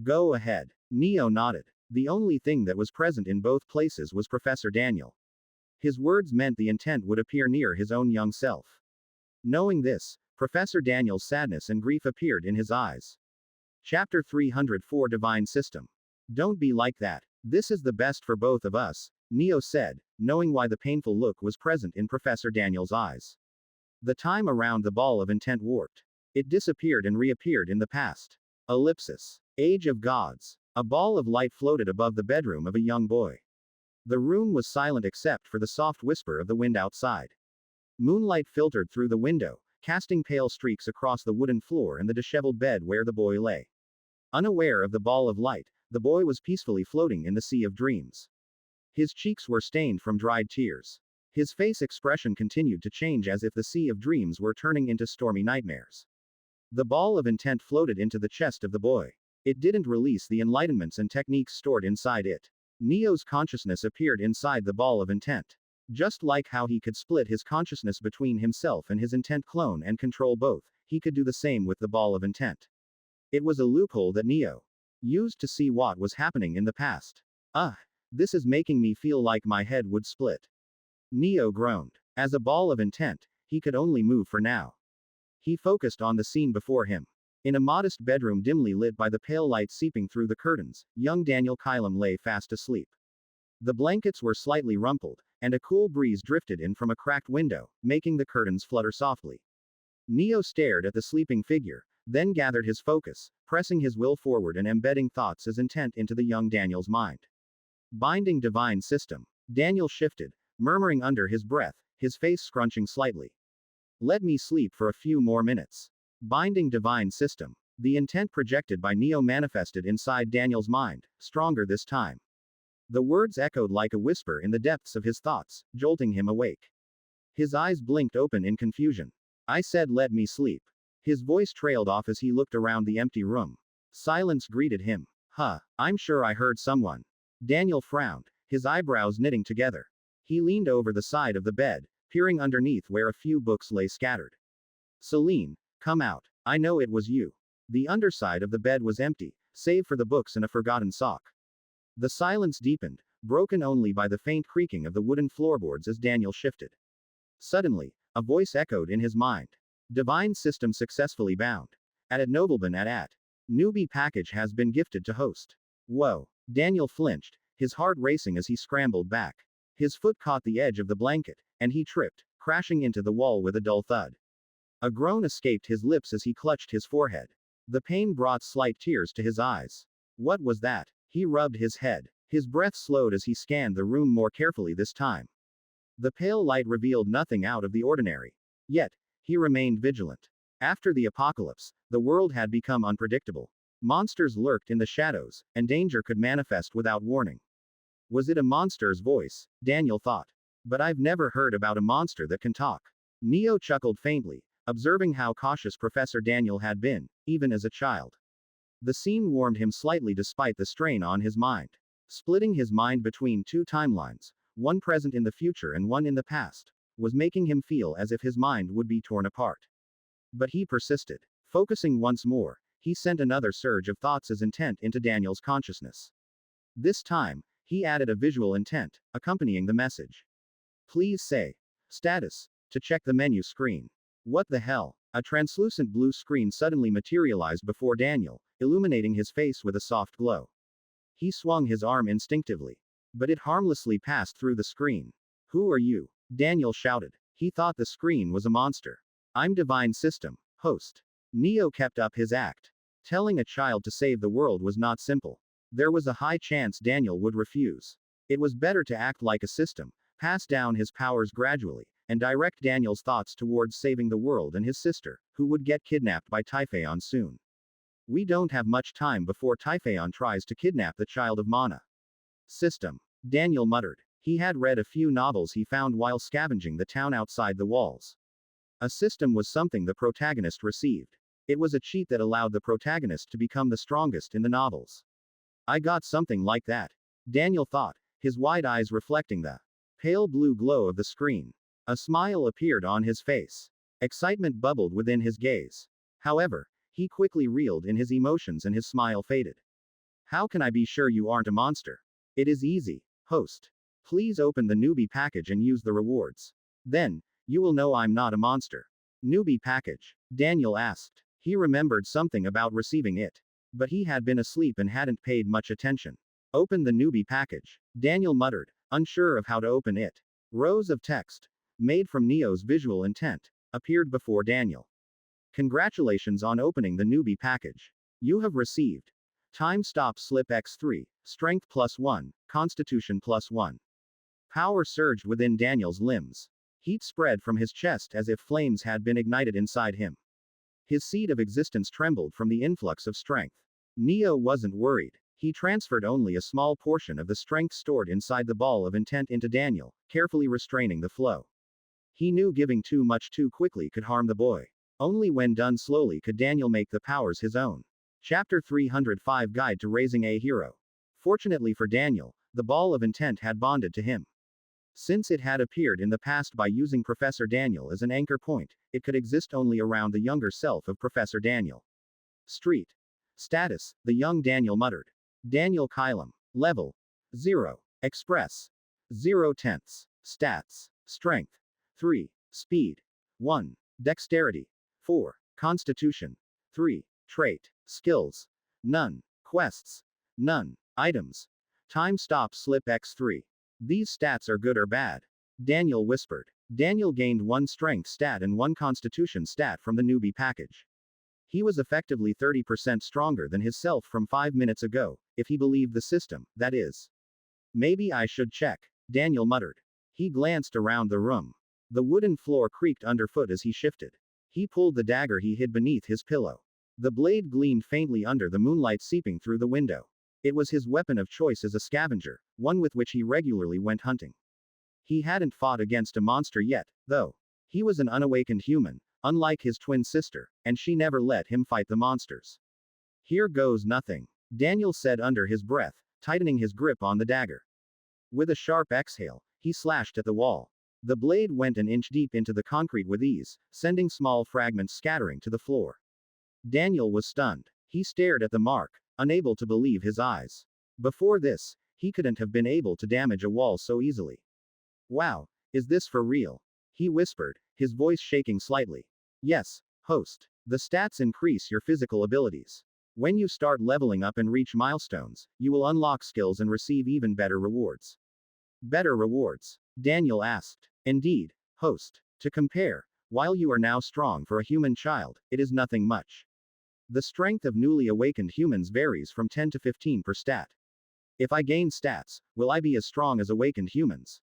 Go ahead. Neo nodded. The only thing that was present in both places was Professor Daniel. His words meant the intent would appear near his own young self. Knowing this, Professor Daniel's sadness and grief appeared in his eyes. Chapter 304 Divine System. Don't be like that. This is the best for both of us, Neo said, knowing why the painful look was present in Professor Daniel's eyes. The time around the ball of intent warped. It disappeared and reappeared in the past. Ellipsis. Age of Gods. A ball of light floated above the bedroom of a young boy. The room was silent except for the soft whisper of the wind outside. Moonlight filtered through the window, casting pale streaks across the wooden floor and the disheveled bed where the boy lay. Unaware of the ball of light, the boy was peacefully floating in the sea of dreams. His cheeks were stained from dried tears. His face expression continued to change as if the sea of dreams were turning into stormy nightmares. The ball of intent floated into the chest of the boy. It didn't release the enlightenments and techniques stored inside it. Neo's consciousness appeared inside the ball of intent. Just like how he could split his consciousness between himself and his intent clone and control both, he could do the same with the ball of intent. It was a loophole that Neo used to see what was happening in the past. This is making me feel like my head would split. Neo groaned. As a ball of intent, he could only move for now. He focused on the scene before him. In a modest bedroom dimly lit by the pale light seeping through the curtains, young Daniel Kylum lay fast asleep. The blankets were slightly rumpled, and a cool breeze drifted in from a cracked window, making the curtains flutter softly. Neo stared at the sleeping figure, then gathered his focus, pressing his will forward and embedding thoughts as intent into the young Daniel's mind. Binding divine system. Daniel shifted, murmuring under his breath, his face scrunching slightly. Let me sleep for a few more minutes. Binding divine system. The intent projected by Neo manifested inside Daniel's mind, stronger this time. The words echoed like a whisper in the depths of his thoughts, jolting him awake. His eyes blinked open in confusion. I said let me sleep. His voice trailed off as he looked around the empty room. Silence greeted him. I'm sure I heard someone. Daniel frowned, his eyebrows knitting together. He leaned over the side of the bed, peering underneath where a few books lay scattered. Celine, come out. I know it was you. The underside of the bed was empty, save for the books and a forgotten sock. The silence deepened, broken only by the faint creaking of the wooden floorboards as Daniel shifted. Suddenly, a voice echoed in his mind. Divine system successfully bound. At Nobleman at. Newbie package has been gifted to host. Whoa. Daniel flinched, his heart racing as he scrambled back. His foot caught the edge of the blanket, and he tripped, crashing into the wall with a dull thud. A groan escaped his lips as he clutched his forehead. The pain brought slight tears to his eyes. What was that? He rubbed his head. His breath slowed as he scanned the room more carefully this time. The pale light revealed nothing out of the ordinary. Yet, he remained vigilant. After the apocalypse, the world had become unpredictable. Monsters lurked in the shadows, and danger could manifest without warning. Was it a monster's voice? Daniel thought. But I've never heard about a monster that can talk. Neo chuckled faintly, observing how cautious Professor Daniel had been, even as a child. The scene warmed him slightly despite the strain on his mind. Splitting his mind between two timelines, one present in the future and one in the past, was making him feel as if his mind would be torn apart. But he persisted. Focusing once more, he sent another surge of thoughts as intent into Daniel's consciousness. This time, he added a visual intent, accompanying the message. Please say, status, to check the menu screen. What the hell? A translucent blue screen suddenly materialized before Daniel, illuminating his face with a soft glow. He swung his arm instinctively. But it harmlessly passed through the screen. Who are you? Daniel shouted. He thought the screen was a monster. I'm Divine System, host. Neo kept up his act. Telling a child to save the world was not simple. There was a high chance Daniel would refuse. It was better to act like a system, pass down his powers gradually, and direct Daniel's thoughts towards saving the world and his sister, who would get kidnapped by Tyon soon. We don't have much time before Tyon tries to kidnap the child of Mana. System. Daniel muttered. He had read a few novels he found while scavenging the town outside the walls. A system was something the protagonist received. It was a cheat that allowed the protagonist to become the strongest in the novels. I got something like that. Daniel thought, his wide eyes reflecting the pale blue glow of the screen. A smile appeared on his face. Excitement bubbled within his gaze. However, he quickly reeled in his emotions and his smile faded. How can I be sure you aren't a monster? It is easy, host. Please open the newbie package and use the rewards. Then, you will know I'm not a monster. Newbie package? Daniel asked. He remembered something about receiving it. But he had been asleep and hadn't paid much attention. Open the newbie package. Daniel muttered, unsure of how to open it. Rows of text, made from Neo's visual intent, appeared before Daniel. Congratulations on opening the newbie package. You have received Time Stop Slip X3, Strength +1, Constitution +1. Power surged within Daniel's limbs. Heat spread from his chest as if flames had been ignited inside him. His seed of existence trembled from the influx of strength. Neo wasn't worried. He transferred only a small portion of the strength stored inside the ball of intent into Daniel, carefully restraining the flow. He knew giving too much too quickly could harm the boy. Only when done slowly could Daniel make the powers his own. Chapter 305 Guide to Raising a Hero. Fortunately for Daniel, the ball of intent had bonded to him. Since it had appeared in the past by using Professor Daniel as an anchor point, it could exist only around the younger self of Professor Daniel. Street. Status, the young Daniel muttered. Daniel Kylum. Level. 0. Express. 0 tenths. Stats. Strength. 3. Speed. 1. Dexterity. 4. Constitution. 3. Trait. Skills. None. Quests. None. Items. Time Stop Slip X3. These stats are good or bad? Daniel whispered. Daniel gained 1 strength stat and 1 constitution stat from the newbie package. He was effectively 30% stronger than his self from 5 minutes ago, if he believed the system, that is. Maybe I should check, Daniel muttered. He glanced around the room. The wooden floor creaked underfoot as he shifted. He pulled the dagger he hid beneath his pillow. The blade gleamed faintly under the moonlight seeping through the window. It was his weapon of choice as a scavenger, one with which he regularly went hunting. He hadn't fought against a monster yet, though. He was an unawakened human, unlike his twin sister, and she never let him fight the monsters. Here goes nothing, Daniel said under his breath, tightening his grip on the dagger. With a sharp exhale, he slashed at the wall. The blade went an inch deep into the concrete with ease, sending small fragments scattering to the floor. Daniel was stunned. He stared at the mark, unable to believe his eyes. Before this, he couldn't have been able to damage a wall so easily. Wow, is this for real? He whispered, his voice shaking slightly. Yes, host. The stats increase your physical abilities. When you start leveling up and reach milestones, you will unlock skills and receive even better rewards. Better rewards? Daniel asked. Indeed, host. To compare, while you are now strong for a human child, it is nothing much. The strength of newly awakened humans varies from 10 to 15 per stat. If I gain stats, will I be as strong as awakened humans?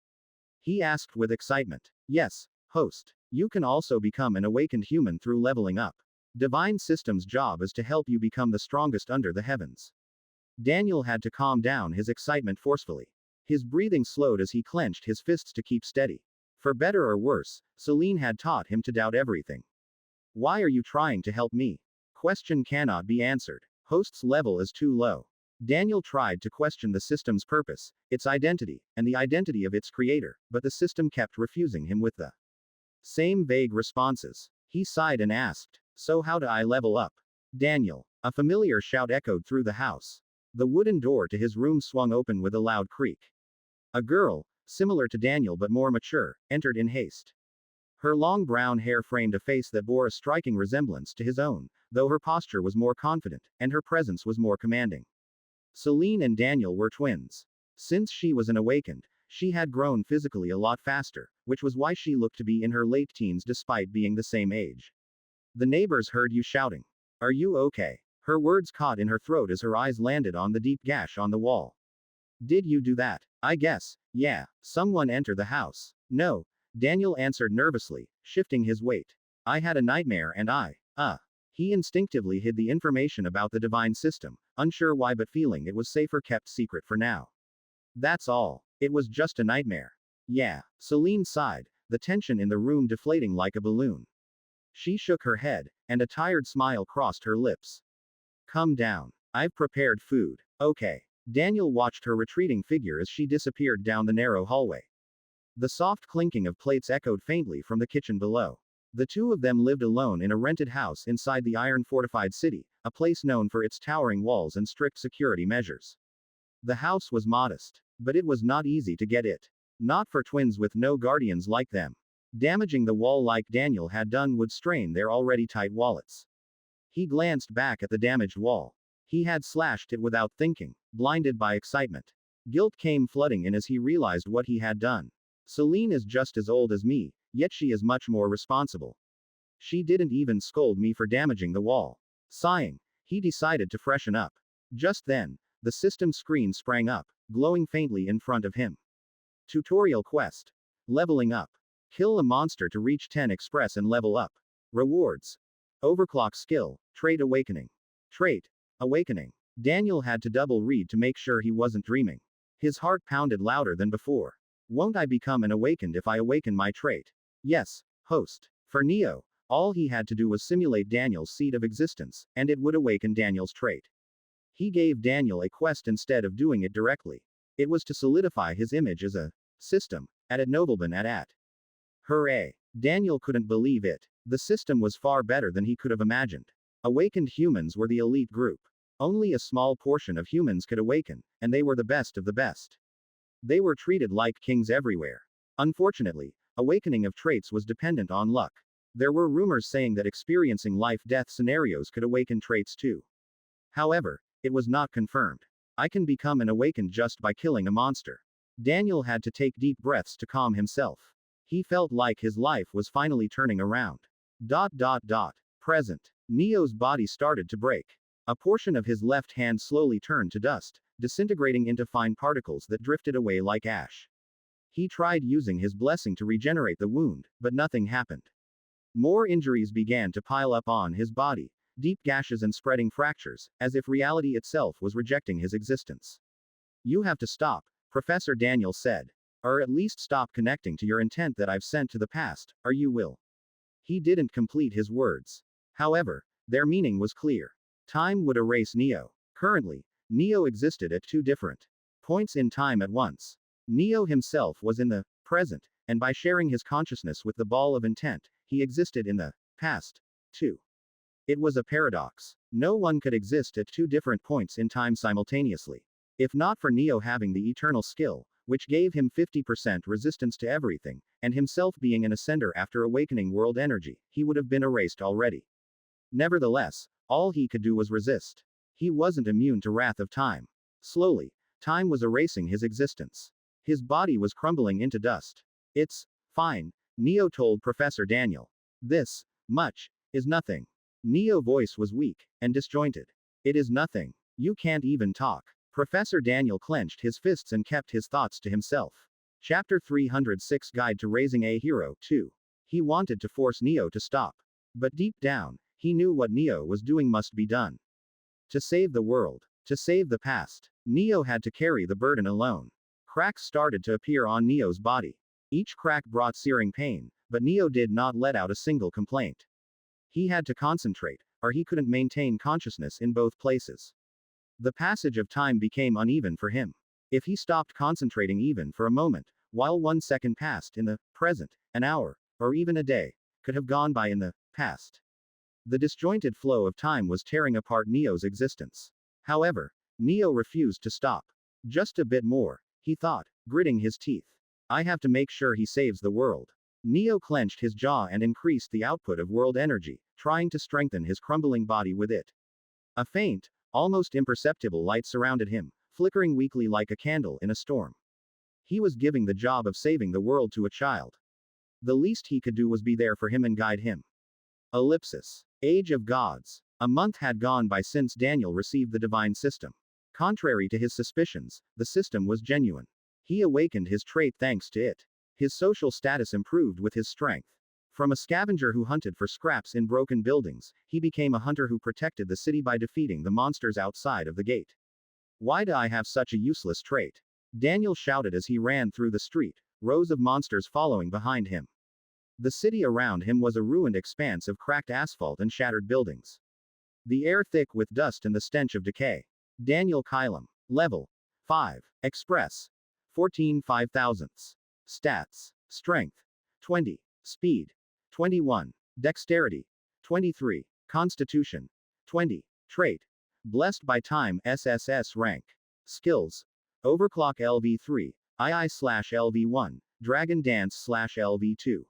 He asked with excitement. Yes, host. You can also become an awakened human through leveling up. Divine system's job is to help you become the strongest under the heavens. Daniel had to calm down his excitement forcefully. His breathing slowed as he clenched his fists to keep steady. For better or worse, Selene had taught him to doubt everything. Why are you trying to help me? Question cannot be answered. Host's level is too low. Daniel tried to question the system's purpose, its identity, and the identity of its creator, but the system kept refusing him with the same vague responses. He sighed and asked, "So how do I level up?" Daniel. A familiar shout echoed through the house. The wooden door to his room swung open with a loud creak. A girl, similar to Daniel but more mature, entered in haste. Her long brown hair framed a face that bore a striking resemblance to his own, though her posture was more confident, and her presence was more commanding. Selene and Daniel were twins. Since she was an awakened, she had grown physically a lot faster, which was why she looked to be in her late teens despite being the same age. The neighbors heard you shouting. Are you okay? Her words caught in her throat as her eyes landed on the deep gash on the wall. Did you do that? I guess, yeah. Someone enter the house. No, Daniel answered nervously, shifting his weight. I had a nightmare and He instinctively hid the information about the divine system, unsure why but feeling it was safer kept secret for now. That's all. It was just a nightmare. Yeah. Selene sighed, the tension in the room deflating like a balloon. She shook her head, and a tired smile crossed her lips. Come down. I've prepared food. Okay. Daniel watched her retreating figure as she disappeared down the narrow hallway. The soft clinking of plates echoed faintly from the kitchen below. The two of them lived alone in a rented house inside the iron-fortified city, a place known for its towering walls and strict security measures. The house was modest, but it was not easy to get it. Not for twins with no guardians like them. Damaging the wall like Daniel had done would strain their already tight wallets. He glanced back at the damaged wall. He had slashed it without thinking, blinded by excitement. Guilt came flooding in as he realized what he had done. Selene is just as old as me, yet she is much more responsible. She didn't even scold me for damaging the wall. Sighing, he decided to freshen up. Just then, the system screen sprang up, glowing faintly in front of him. Tutorial quest. Leveling up. Kill a monster to reach 10 express and level up. Rewards. Overclock skill, trait awakening. Trait, awakening. Daniel had to double read to make sure he wasn't dreaming. His heart pounded louder than before. Won't I become an awakened if I awaken my trait? Yes, host. For Neo, all he had to do was simulate Daniel's seed of existence, and it would awaken Daniel's trait. He gave Daniel a quest instead of doing it directly. It was to solidify his image as a system, at Nobleman at. Hooray! Daniel couldn't believe it. The system was far better than he could have imagined. Awakened humans were the elite group. Only a small portion of humans could awaken, and they were the best of the best. They were treated like kings everywhere. Unfortunately, awakening of traits was dependent on luck. There were rumors saying that experiencing life-death scenarios could awaken traits too. However, it was not confirmed. I can become an awakened just by killing a monster. Daniel had to take deep breaths to calm himself. He felt like his life was finally turning around. Present. Neo's body started to break. A portion of his left hand slowly turned to dust, disintegrating into fine particles that drifted away like ash. He tried using his blessing to regenerate the wound, but nothing happened. More injuries began to pile up on his body, deep gashes and spreading fractures, as if reality itself was rejecting his existence. You have to stop, Professor Daniel said. Or at least stop connecting to your intent that I've sent to the past, or you will. He didn't complete his words. However, their meaning was clear. Time would erase Neo. Currently, Neo existed at two different points in time at once. Neo himself was in the present, and by sharing his consciousness with the ball of intent, he existed in the past, too. It was a paradox. No one could exist at two different points in time simultaneously. If not for Neo having the eternal skill, which gave him 50% resistance to everything, and himself being an ascender after awakening world energy, he would have been erased already. Nevertheless, all he could do was resist. He wasn't immune to wrath of time. Slowly, time was erasing his existence. His body was crumbling into dust. It's fine, Neo told Professor Daniel. This much is nothing. Neo's voice was weak and disjointed. It is nothing. You can't even talk. Professor Daniel clenched his fists and kept his thoughts to himself. Chapter 306 Guide to Raising a Hero 2. He wanted to force Neo to stop. But deep down, He knew what Neo was doing must be done. To save the world. To save the past. Neo had to carry the burden alone. Cracks started to appear on Neo's body. Each crack brought searing pain, but Neo did not let out a single complaint. He had to concentrate, or he couldn't maintain consciousness in both places. The passage of time became uneven for him. If he stopped concentrating even for a moment, while 1 second passed in the present, an hour, or even a day, could have gone by in the past. The disjointed flow of time was tearing apart Neo's existence. However, Neo refused to stop. Just a bit more, he thought, gritting his teeth. I have to make sure he saves the world. Neo clenched his jaw and increased the output of world energy, trying to strengthen his crumbling body with it. A faint, almost imperceptible light surrounded him, flickering weakly like a candle in a storm. He was giving the job of saving the world to a child. The least he could do was be there for him and guide him. Ellipsis. Age of Gods. A month had gone by since Daniel received the divine system. Contrary to his suspicions, the system was genuine. He awakened his trait thanks to it. His social status improved with his strength. From a scavenger who hunted for scraps in broken buildings, he became a hunter who protected the city by defeating the monsters outside of the gate. Why do I have such a useless trait? Daniel shouted as he ran through the street, rows of monsters following behind him. The city around him was a ruined expanse of cracked asphalt and shattered buildings. The air thick with dust and the stench of decay. Daniel Kylum. Level 5. Express 14 5,000. Stats. Strength 20. Speed 21. Dexterity 23. Constitution 20. Trait. Blessed by Time SSS rank. Skills. Overclock LV3, II/LV1, Dragon Dance/LV2.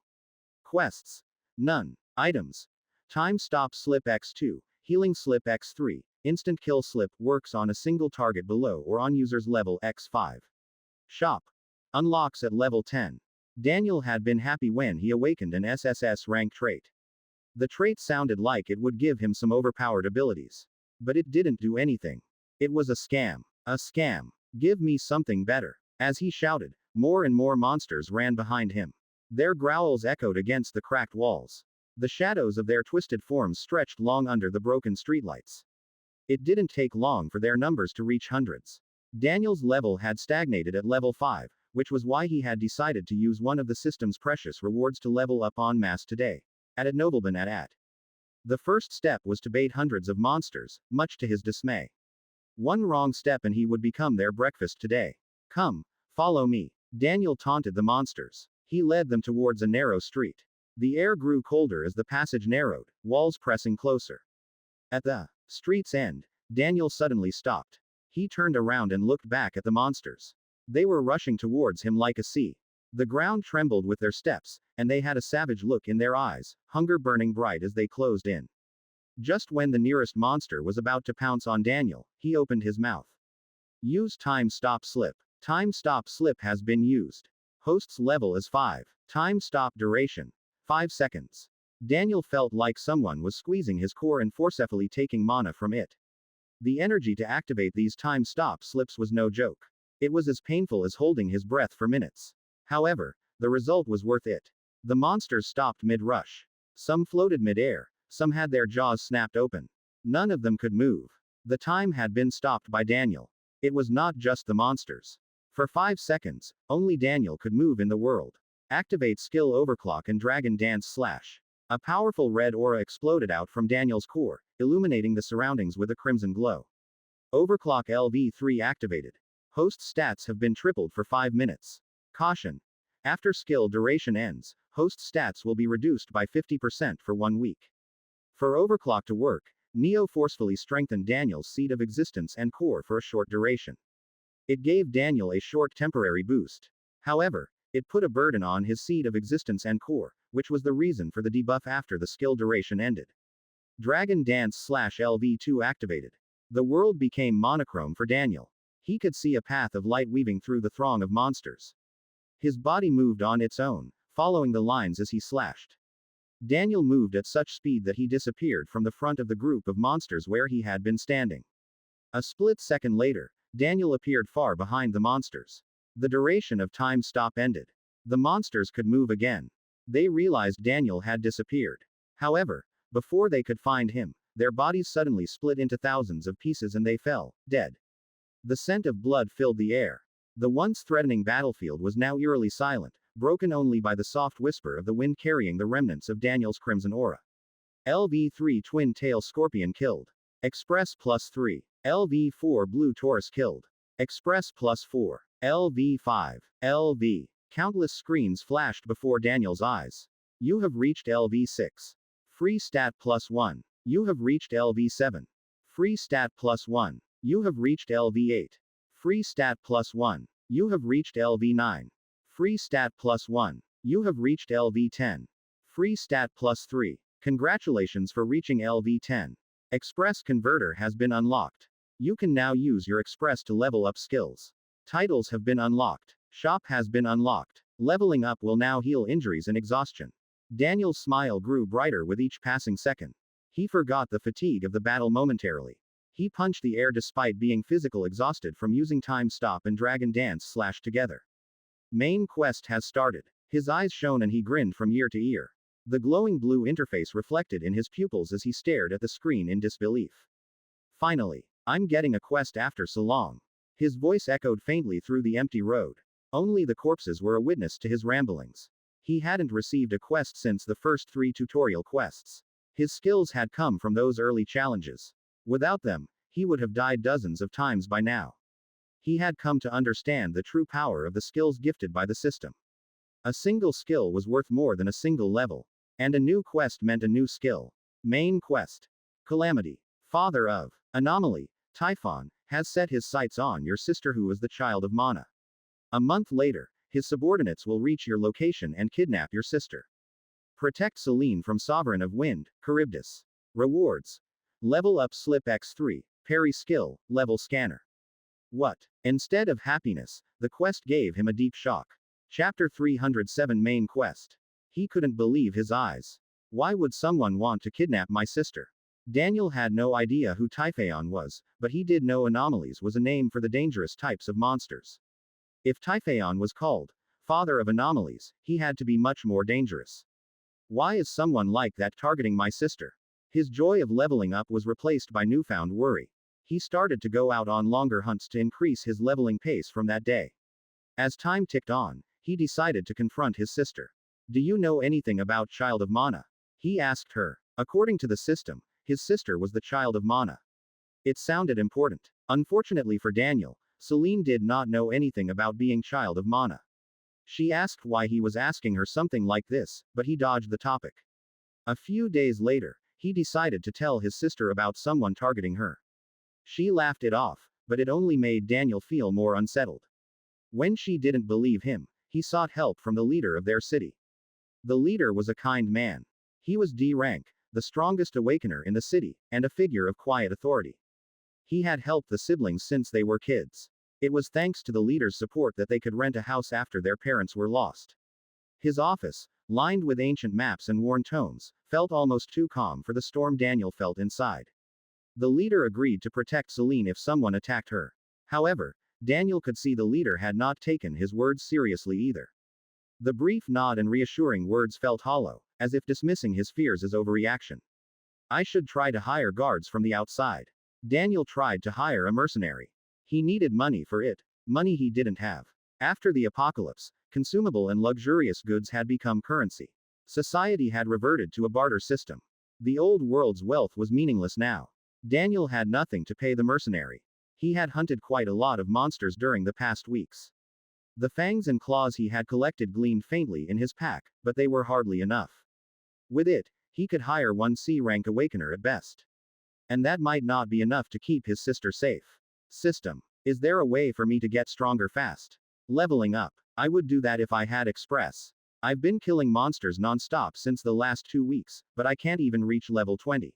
Quests. None. Items. Time Stop Slip X2, Healing Slip X3, Instant Kill Slip works on a single target below or on user's level X5. Shop. Unlocks at level 10. Daniel had been happy when he awakened an SSS rank trait. The trait sounded like it would give him some overpowered abilities. But it didn't do anything. It was a scam. A scam. Give me something better. As he shouted, more and more monsters ran behind him. Their growls echoed against the cracked walls. The shadows of their twisted forms stretched long under the broken streetlights. It didn't take long for their numbers to reach hundreds. Daniel's level had stagnated at level 5, which was why he had decided to use one of the system's precious rewards to level up en masse today. At Nobleman at. The first step was to bait hundreds of monsters, much to his dismay. One wrong step and he would become their breakfast today. Come, follow me. Daniel taunted the monsters. He led them towards a narrow street. The air grew colder as the passage narrowed, walls pressing closer. At the street's end, Daniel suddenly stopped. He turned around and looked back at the monsters. They were rushing towards him like a sea. The ground trembled with their steps, and they had a savage look in their eyes, hunger burning bright as they closed in. Just when the nearest monster was about to pounce on Daniel, he opened his mouth. Use Time Stop Slip. Time Stop Slip has been used. Host's level is 5. Time Stop Duration 5 seconds. Daniel felt like someone was squeezing his core and forcefully taking mana from it. The energy to activate these time stop slips was no joke. It was as painful as holding his breath for minutes. However, the result was worth it. The monsters stopped mid-rush. Some floated mid-air, some had their jaws snapped open. None of them could move. The time had been stopped by Daniel. It was not just the monsters. For 5 seconds, only Daniel could move in the world. Activate skill Overclock and Dragon Dance / A powerful red aura exploded out from Daniel's core, illuminating the surroundings with a crimson glow. Overclock LV3 activated. Host stats have been tripled for 5 minutes. Caution. After skill duration ends, host stats will be reduced by 50% for 1 week. For Overclock to work, Neo forcefully strengthened Daniel's seed of existence and core for a short duration. It gave Daniel a short temporary boost. However, it put a burden on his seed of existence and core, which was the reason for the debuff after the skill duration ended. Dragon Dance / LV2 activated. The world became monochrome for Daniel. He could see a path of light weaving through the throng of monsters. His body moved on its own, following the lines as he slashed. Daniel moved at such speed that he disappeared from the front of the group of monsters where he had been standing. A split second later, Daniel appeared far behind the monsters. The duration of time stop ended. The monsters could move again. They realized Daniel had disappeared. However, Before they could find him, their bodies suddenly split into thousands of pieces and they fell, dead. The scent of blood filled the air. The once threatening battlefield was now eerily silent, broken only by the soft whisper of the wind carrying the remnants of Daniel's crimson aura. LV3 Twin-tail Scorpion killed. Express +3. LV4 Blue Taurus killed. Express +4. LV5. LV. Countless screens flashed before Daniel's eyes. You have reached LV6. Free stat +1. You have reached LV7. Free stat +1. You have reached LV8. Free stat +1. You have reached LV9. Free stat +1. You have reached LV10. Free stat +3. Congratulations for reaching LV10. Express Converter has been unlocked. You can now use your Express to level up skills. Titles have been unlocked. Shop has been unlocked. Leveling up will now heal injuries and exhaustion. Daniel's smile grew brighter with each passing second. He forgot the fatigue of the battle momentarily. He punched the air despite being physical exhausted from using time stop and dragon dance slash together. Main quest has started. His eyes shone and he grinned from ear to ear. The glowing blue interface reflected in his pupils as he stared at the screen in disbelief. Finally, I'm getting a quest after so long. His voice echoed faintly through the empty road. Only the corpses were a witness to his ramblings. He hadn't received a quest since the first 3 tutorial quests. His skills had come from those early challenges. Without them, he would have died dozens of times by now. He had come to understand the true power of the skills gifted by the system. A single skill was worth more than a single level. And a new quest meant a new skill. Main quest. Calamity. Father of Anomaly, Tyon, has set his sights on your sister who is the child of Mana. A month later, his subordinates will reach your location and kidnap your sister. Protect Selene from Sovereign of Wind, Charybdis. Rewards. Level up Slip X3, Parry Skill, Level Scanner. What? Instead of happiness, the quest gave him a deep shock. Chapter 307 Main Quest. He couldn't believe his eyes. Why would someone want to kidnap my sister? Daniel had no idea who Tyon was, but he did know anomalies was a name for the dangerous types of monsters. If Tyon was called Father of Anomalies, he had to be much more dangerous. Why is someone like that targeting my sister? His joy of leveling up was replaced by newfound worry. He started to go out on longer hunts to increase his leveling pace from that day. As time ticked on, he decided to confront his sister. Do you know anything about Child of Mana? He asked her. According to the system, his sister was the Child of Mana. It sounded important. Unfortunately for Daniel, Selene did not know anything about being Child of Mana. She asked why he was asking her something like this, but he dodged the topic. A few days later, he decided to tell his sister about someone targeting her. She laughed it off, but it only made Daniel feel more unsettled. When she didn't believe him, he sought help from the leader of their city. The leader was a kind man. He was D rank, the strongest awakener in the city, and a figure of quiet authority. He had helped the siblings since they were kids. It was thanks to the leader's support that they could rent a house after their parents were lost. His office, lined with ancient maps and worn tomes, felt almost too calm for the storm Daniel felt inside. The leader agreed to protect Selene if someone attacked her. However, Daniel could see the leader had not taken his words seriously either. The brief nod and reassuring words felt hollow, as if dismissing his fears as overreaction. I should try to hire guards from the outside. Daniel tried to hire a mercenary. He needed money for it. Money he didn't have. After the apocalypse, consumable and luxurious goods had become currency. Society had reverted to a barter system. The old world's wealth was meaningless now. Daniel had nothing to pay the mercenary. He had hunted quite a lot of monsters during the past weeks. The fangs and claws he had collected gleamed faintly in his pack, but they were hardly enough. With it, he could hire one C-rank awakener at best. And that might not be enough to keep his sister safe. System. Is there a way for me to get stronger fast? Leveling up. I would do that if I had Express. I've been killing monsters non-stop since the last 2 weeks, but I can't even reach level 20.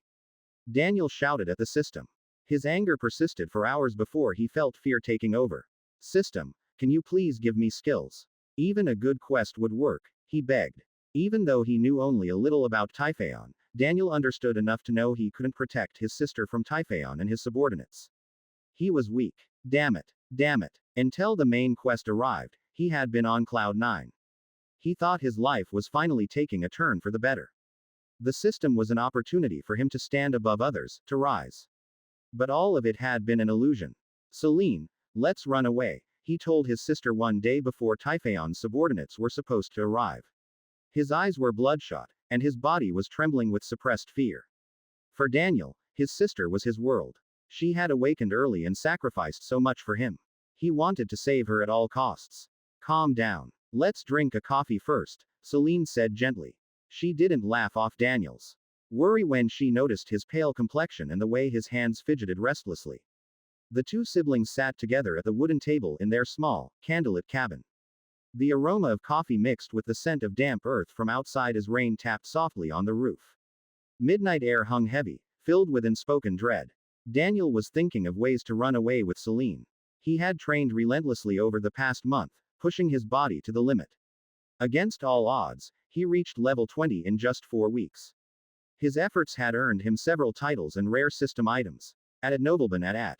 Daniel shouted at the system. His anger persisted for hours before he felt fear taking over. System, can you please give me skills? Even a good quest would work, he begged. Even though he knew only a little about Tyon, Daniel understood enough to know he couldn't protect his sister from Tyon and his subordinates. He was weak. Damn it. Damn it. Until the main quest arrived, he had been on cloud 9. He thought his life was finally taking a turn for the better. The system was an opportunity for him to stand above others, to rise. But all of it had been an illusion. Selene, let's run away, he told his sister one day before Typhon's subordinates were supposed to arrive. His eyes were bloodshot, and his body was trembling with suppressed fear. For Daniel, his sister was his world. She had awakened early and sacrificed so much for him. He wanted to save her at all costs. Calm down. Let's drink a coffee first, Selene said gently. She didn't laugh off Daniel's worry when she noticed his pale complexion and the way his hands fidgeted restlessly. The two siblings sat together at the wooden table in their small, candlelit cabin. The aroma of coffee mixed with the scent of damp earth from outside as rain tapped softly on the roof. Midnight air hung heavy, filled with unspoken dread. Daniel was thinking of ways to run away with Selene. He had trained relentlessly over the past month, pushing his body to the limit. Against all odds, he reached level 20 in just 4 weeks. His efforts had earned him several titles and rare system items. At Nobleman at.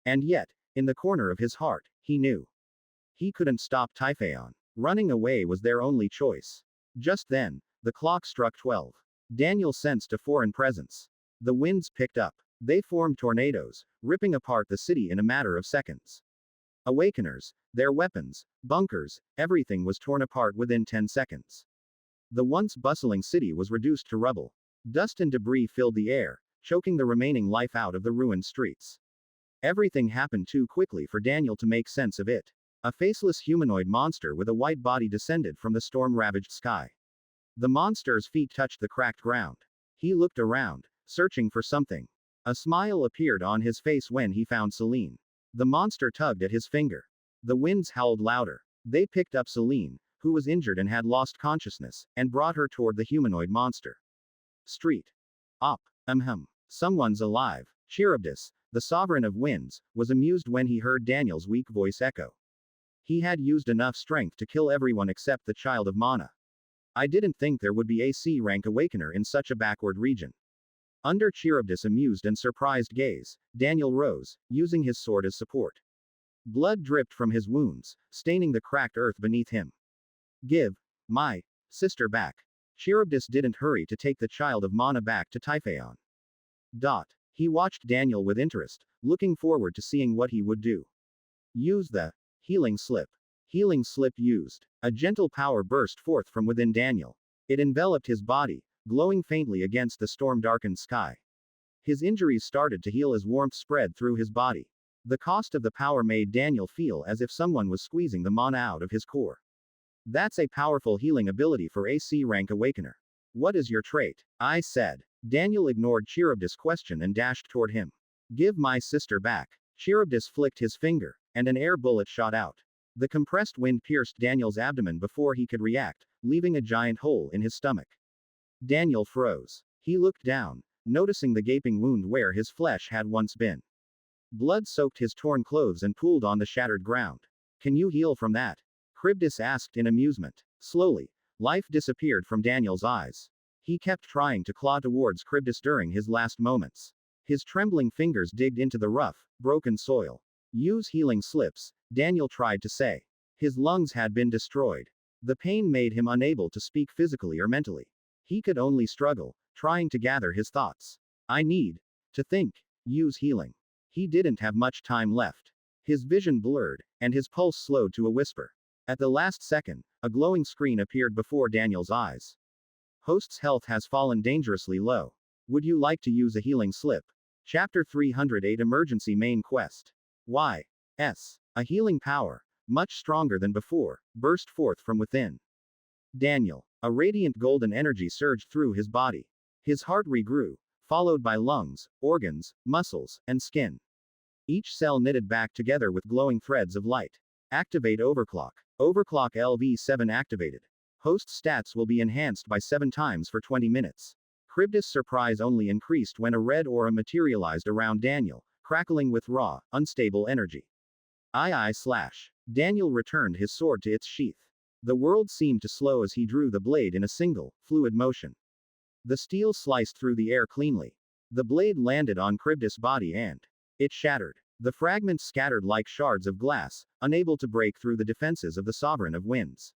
And yet, in the corner of his heart, he knew. He couldn't stop Typhon. Running away was their only choice. Just then, the clock struck 12. Daniel sensed a foreign presence. The winds picked up. They formed tornadoes, ripping apart the city in a matter of seconds. Awakeners, their weapons, bunkers, everything was torn apart within 10 seconds. The once bustling city was reduced to rubble. Dust and debris filled the air, choking the remaining life out of the ruined streets. Everything happened too quickly for Daniel to make sense of it. A faceless humanoid monster with a white body descended from the storm-ravaged sky. The monster's feet touched the cracked ground. He looked around, searching for something. A smile appeared on his face when he found Selene. The monster tugged at his finger. The winds howled louder. They picked up Selene, who was injured and had lost consciousness, and brought her toward the humanoid monster. Street. Op. Someone's alive. Charybdis, the sovereign of winds, was amused when he heard Daniel's weak voice echo. He had used enough strength to kill everyone except the child of Mana. I didn't think there would be a C rank awakener in such a backward region. Under Charybdis' amused and surprised gaze, Daniel rose, using his sword as support. Blood dripped from his wounds, staining the cracked earth beneath him. Give my sister back. Charybdis didn't hurry to take the child of Mana back to Typhon. He watched Daniel with interest, looking forward to seeing what he would do. Use the healing slip. Healing slip used. A gentle power burst forth from within Daniel. It enveloped his body, glowing faintly against the storm-darkened sky. His injuries started to heal as warmth spread through his body. The cost of the power made Daniel feel as if someone was squeezing the mana out of his core. That's a powerful healing ability for a C-rank awakener. What is your trait? I said. Daniel ignored Charybdis' question and dashed toward him. Give my sister back. Charybdis flicked his finger, and an air bullet shot out. The compressed wind pierced Daniel's abdomen before he could react, leaving a giant hole in his stomach. Daniel froze. He looked down, noticing the gaping wound where his flesh had once been. Blood soaked his torn clothes and pooled on the shattered ground. Can you heal from that? Charybdis asked in amusement. Slowly, life disappeared from Daniel's eyes. He kept trying to claw towards Charybdis during his last moments. His trembling fingers digged into the rough, broken soil. Use healing slips, Daniel tried to say. His lungs had been destroyed. The pain made him unable to speak physically or mentally. He could only struggle, trying to gather his thoughts. I need to think. Use healing. He didn't have much time left. His vision blurred, and his pulse slowed to a whisper. At the last second, a glowing screen appeared before Daniel's eyes. Host's health has fallen dangerously low. Would you like to use a healing slip? Chapter 308 Emergency Main Quest. Y.S. A healing power, much stronger than before, burst forth from within Daniel. A radiant golden energy surged through his body. His heart regrew, followed by lungs, organs, muscles, and skin. Each cell knitted back together with glowing threads of light. Activate Overclock. Overclock LV7 activated. Host stats will be enhanced by 7 times for 20 minutes. Charybdis' surprise only increased when a red aura materialized around Daniel, crackling with raw, unstable energy. Daniel returned his sword to its sheath. The world seemed to slow as he drew the blade in a single, fluid motion. The steel sliced through the air cleanly. The blade landed on Charybdis' body and it shattered. The fragments scattered like shards of glass, unable to break through the defenses of the Sovereign of Winds.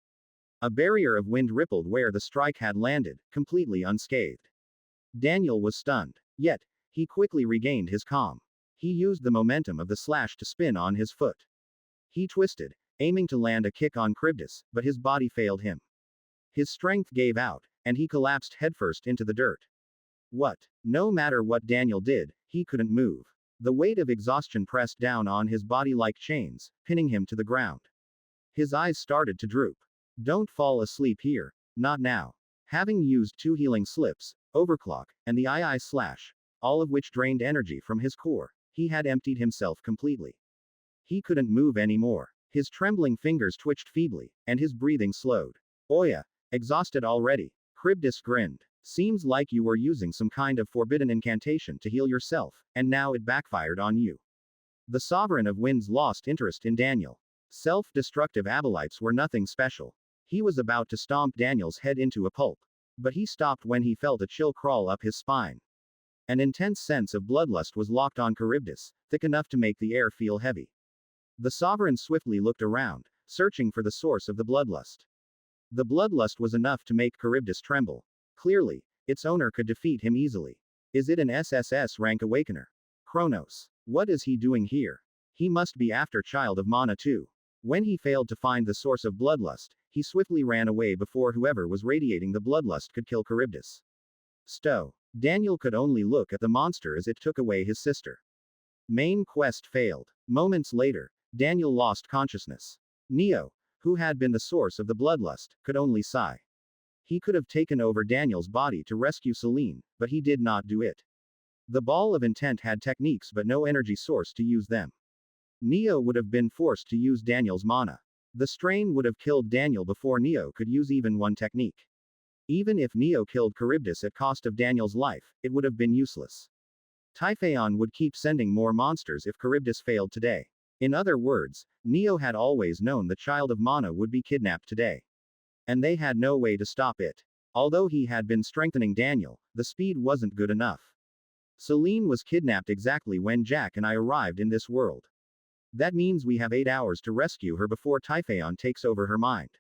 A barrier of wind rippled where the strike had landed, completely unscathed. Daniel was stunned. Yet, he quickly regained his calm. He used the momentum of the slash to spin on his foot. He twisted, aiming to land a kick on Charybdis, but his body failed him. His strength gave out, and he collapsed headfirst into the dirt. What? No matter what Daniel did, he couldn't move. The weight of exhaustion pressed down on his body like chains, pinning him to the ground. His eyes started to droop. Don't fall asleep here. Not now. Having used 2 healing slips, overclock, and the II slash, all of which drained energy from his core, he had emptied himself completely. He couldn't move anymore. His trembling fingers twitched feebly, and his breathing slowed. Oya, exhausted already. Charybdis grinned. Seems like you were using some kind of forbidden incantation to heal yourself, and now it backfired on you. The Sovereign of Winds lost interest in Daniel. Self-destructive Abelites were nothing special. He was about to stomp Daniel's head into a pulp. But he stopped when he felt a chill crawl up his spine. An intense sense of bloodlust was locked on Charybdis, thick enough to make the air feel heavy. The Sovereign swiftly looked around, searching for the source of the bloodlust. The bloodlust was enough to make Charybdis tremble. Clearly, its owner could defeat him easily. Is it an SSS rank awakener? Kronos. What is he doing here? He must be after Child of Mana too. When he failed to find the source of bloodlust, he swiftly ran away before whoever was radiating the bloodlust could kill Charybdis. Stow. Daniel could only look at the monster as it took away his sister. Main quest failed. Moments later, Daniel lost consciousness. Neo, who had been the source of the bloodlust, could only sigh. He could have taken over Daniel's body to rescue Selene, but he did not do it. The ball of intent had techniques but no energy source to use them. Neo would have been forced to use Daniel's mana. The strain would have killed Daniel before Neo could use even one technique. Even if Neo killed Charybdis at cost of Daniel's life, it would have been useless. Tyon would keep sending more monsters if Charybdis failed today. In other words, Neo had always known the Child of Mana would be kidnapped today. And they had no way to stop it. Although he had been strengthening Daniel, the speed wasn't good enough. Selene was kidnapped exactly when Jack and I arrived in this world. That means we have 8 hours to rescue her before Typhaon takes over her mind.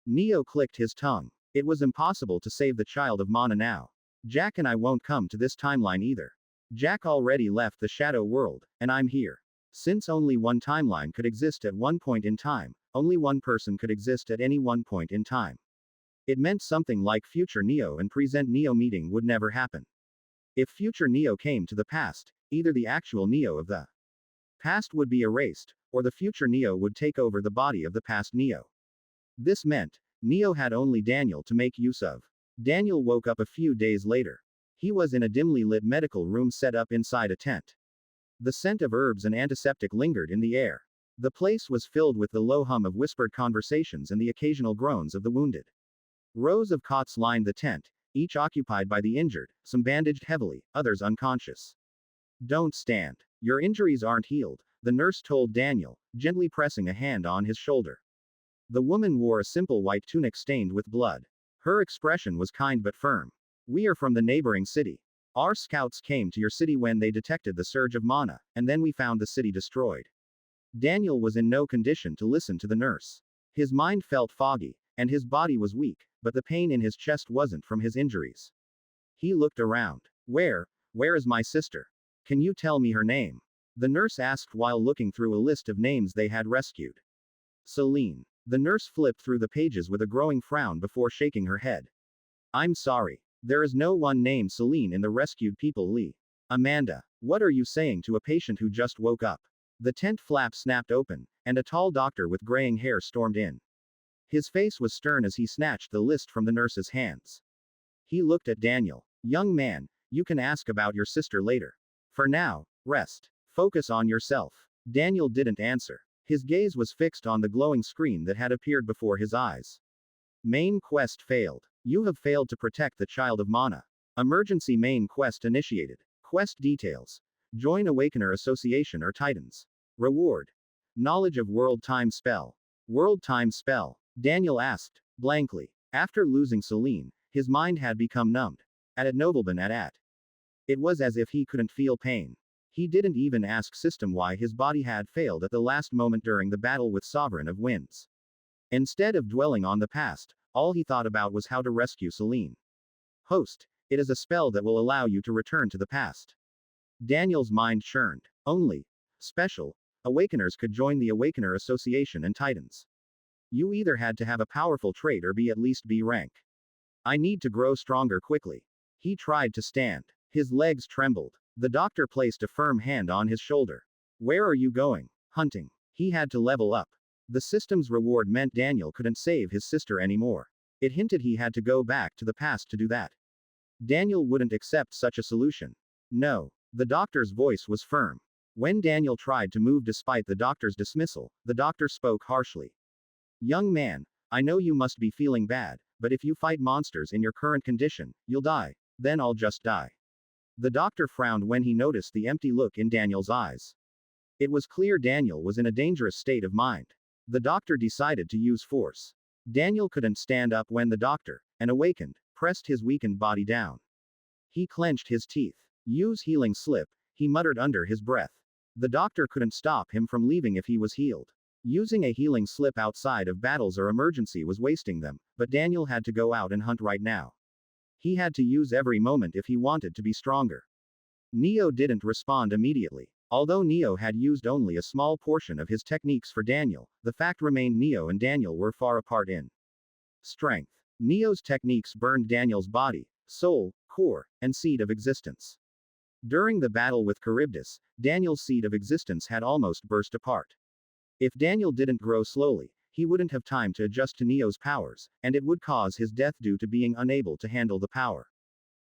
Neo clicked his tongue. It was impossible to save the Child of Mana now. Jack and I won't come to this timeline either. Jack already left the Shadow World, and I'm here. Since only one timeline could exist at one point in time, only one person could exist at any one point in time. It meant something like future Neo and present Neo meeting would never happen. If future Neo came to the past, either the actual Neo of the past would be erased, or the future Neo would take over the body of the past Neo. This meant, Neo had only Daniel to make use of. Daniel woke up a few days later. He was in a dimly lit medical room set up inside a tent. The scent of herbs and antiseptic lingered in the air. The place was filled with the low hum of whispered conversations and the occasional groans of the wounded. Rows of cots lined the tent, each occupied by the injured, some bandaged heavily, others unconscious. Don't stand. Your injuries aren't healed, the nurse told Daniel, gently pressing a hand on his shoulder. The woman wore a simple white tunic stained with blood. Her expression was kind but firm. We are from the neighboring city. Our scouts came to your city when they detected the surge of mana, and then we found the city destroyed. Daniel was in no condition to listen to the nurse. His mind felt foggy, and his body was weak, but the pain in his chest wasn't from his injuries. He looked around. Where is my sister? Can you tell me her name? The nurse asked while looking through a list of names they had rescued. Selene. The nurse flipped through the pages with a growing frown before shaking her head. I'm sorry. There is no one named Selene in the rescued people. Lee. Amanda. What are you saying to a patient who just woke up? The tent flap snapped open, and a tall doctor with graying hair stormed in. His face was stern as he snatched the list from the nurse's hands. He looked at Daniel. Young man, you can ask about your sister later. For now, rest. Focus on yourself. Daniel didn't answer. His gaze was fixed on the glowing screen that had appeared before his eyes. Main quest failed. You have failed to protect the Child of Mana. Emergency main quest initiated. Quest details. Join Awakener Association or Titans. Reward. Knowledge of World Time Spell. World Time Spell. Daniel asked, blankly. After losing Selene, his mind had become numbed. At Nobleman at. It was as if he couldn't feel pain. He didn't even ask System why his body had failed at the last moment during the battle with Sovereign of Winds. Instead of dwelling on the past, all he thought about was how to rescue Selene. Host, it is a spell that will allow you to return to the past. Daniel's mind churned. Only special awakeners could join the Awakener Association and Titans. You either had to have a powerful trait or be at least B rank. I need to grow stronger quickly. He tried to stand. His legs trembled. The doctor placed a firm hand on his shoulder. Where are you going? Hunting. He had to level up. The system's reward meant Daniel couldn't save his sister anymore. It hinted he had to go back to the past to do that. Daniel wouldn't accept such a solution. No. The doctor's voice was firm. When Daniel tried to move despite the doctor's dismissal, the doctor spoke harshly. Young man, I know you must be feeling bad, but if you fight monsters in your current condition, you'll die. Then I'll just die. The doctor frowned when he noticed the empty look in Daniel's eyes. It was clear Daniel was in a dangerous state of mind. The doctor decided to use force. Daniel couldn't stand up when the doctor, an awakened, pressed his weakened body down. He clenched his teeth. Use healing slip, he muttered under his breath. The doctor couldn't stop him from leaving if he was healed. Using a healing slip outside of battles or emergency was wasting them, but Daniel had to go out and hunt right now. He had to use every moment if he wanted to be stronger. Neo didn't respond immediately. Although Neo had used only a small portion of his techniques for Daniel, the fact remained Neo and Daniel were far apart in strength. Neo's techniques burned Daniel's body, soul, core, and seed of existence. During the battle with Charybdis, Daniel's seed of existence had almost burst apart. If Daniel didn't grow slowly, he wouldn't have time to adjust to Neo's powers, and it would cause his death due to being unable to handle the power.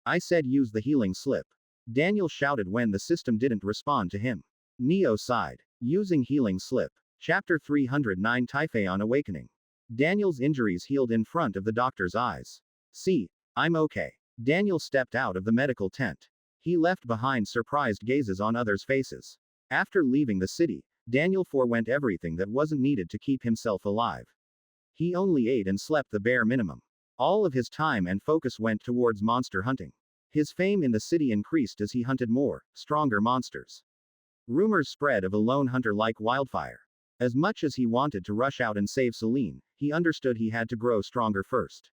I said use the healing slip. Daniel shouted when the system didn't respond to him. Neo sighed. Using healing slip. Chapter 309 Tyon Awakening. Daniel's injuries healed in front of the doctor's eyes. See, I'm okay. Daniel stepped out of the medical tent. He left behind surprised gazes on others' faces. After leaving the city, Daniel forewent everything that wasn't needed to keep himself alive. He only ate and slept the bare minimum. All of his time and focus went towards monster hunting. His fame in the city increased as he hunted more, stronger monsters. Rumors spread of a lone hunter like wildfire. As much as he wanted to rush out and save Selene, he understood he had to grow stronger first.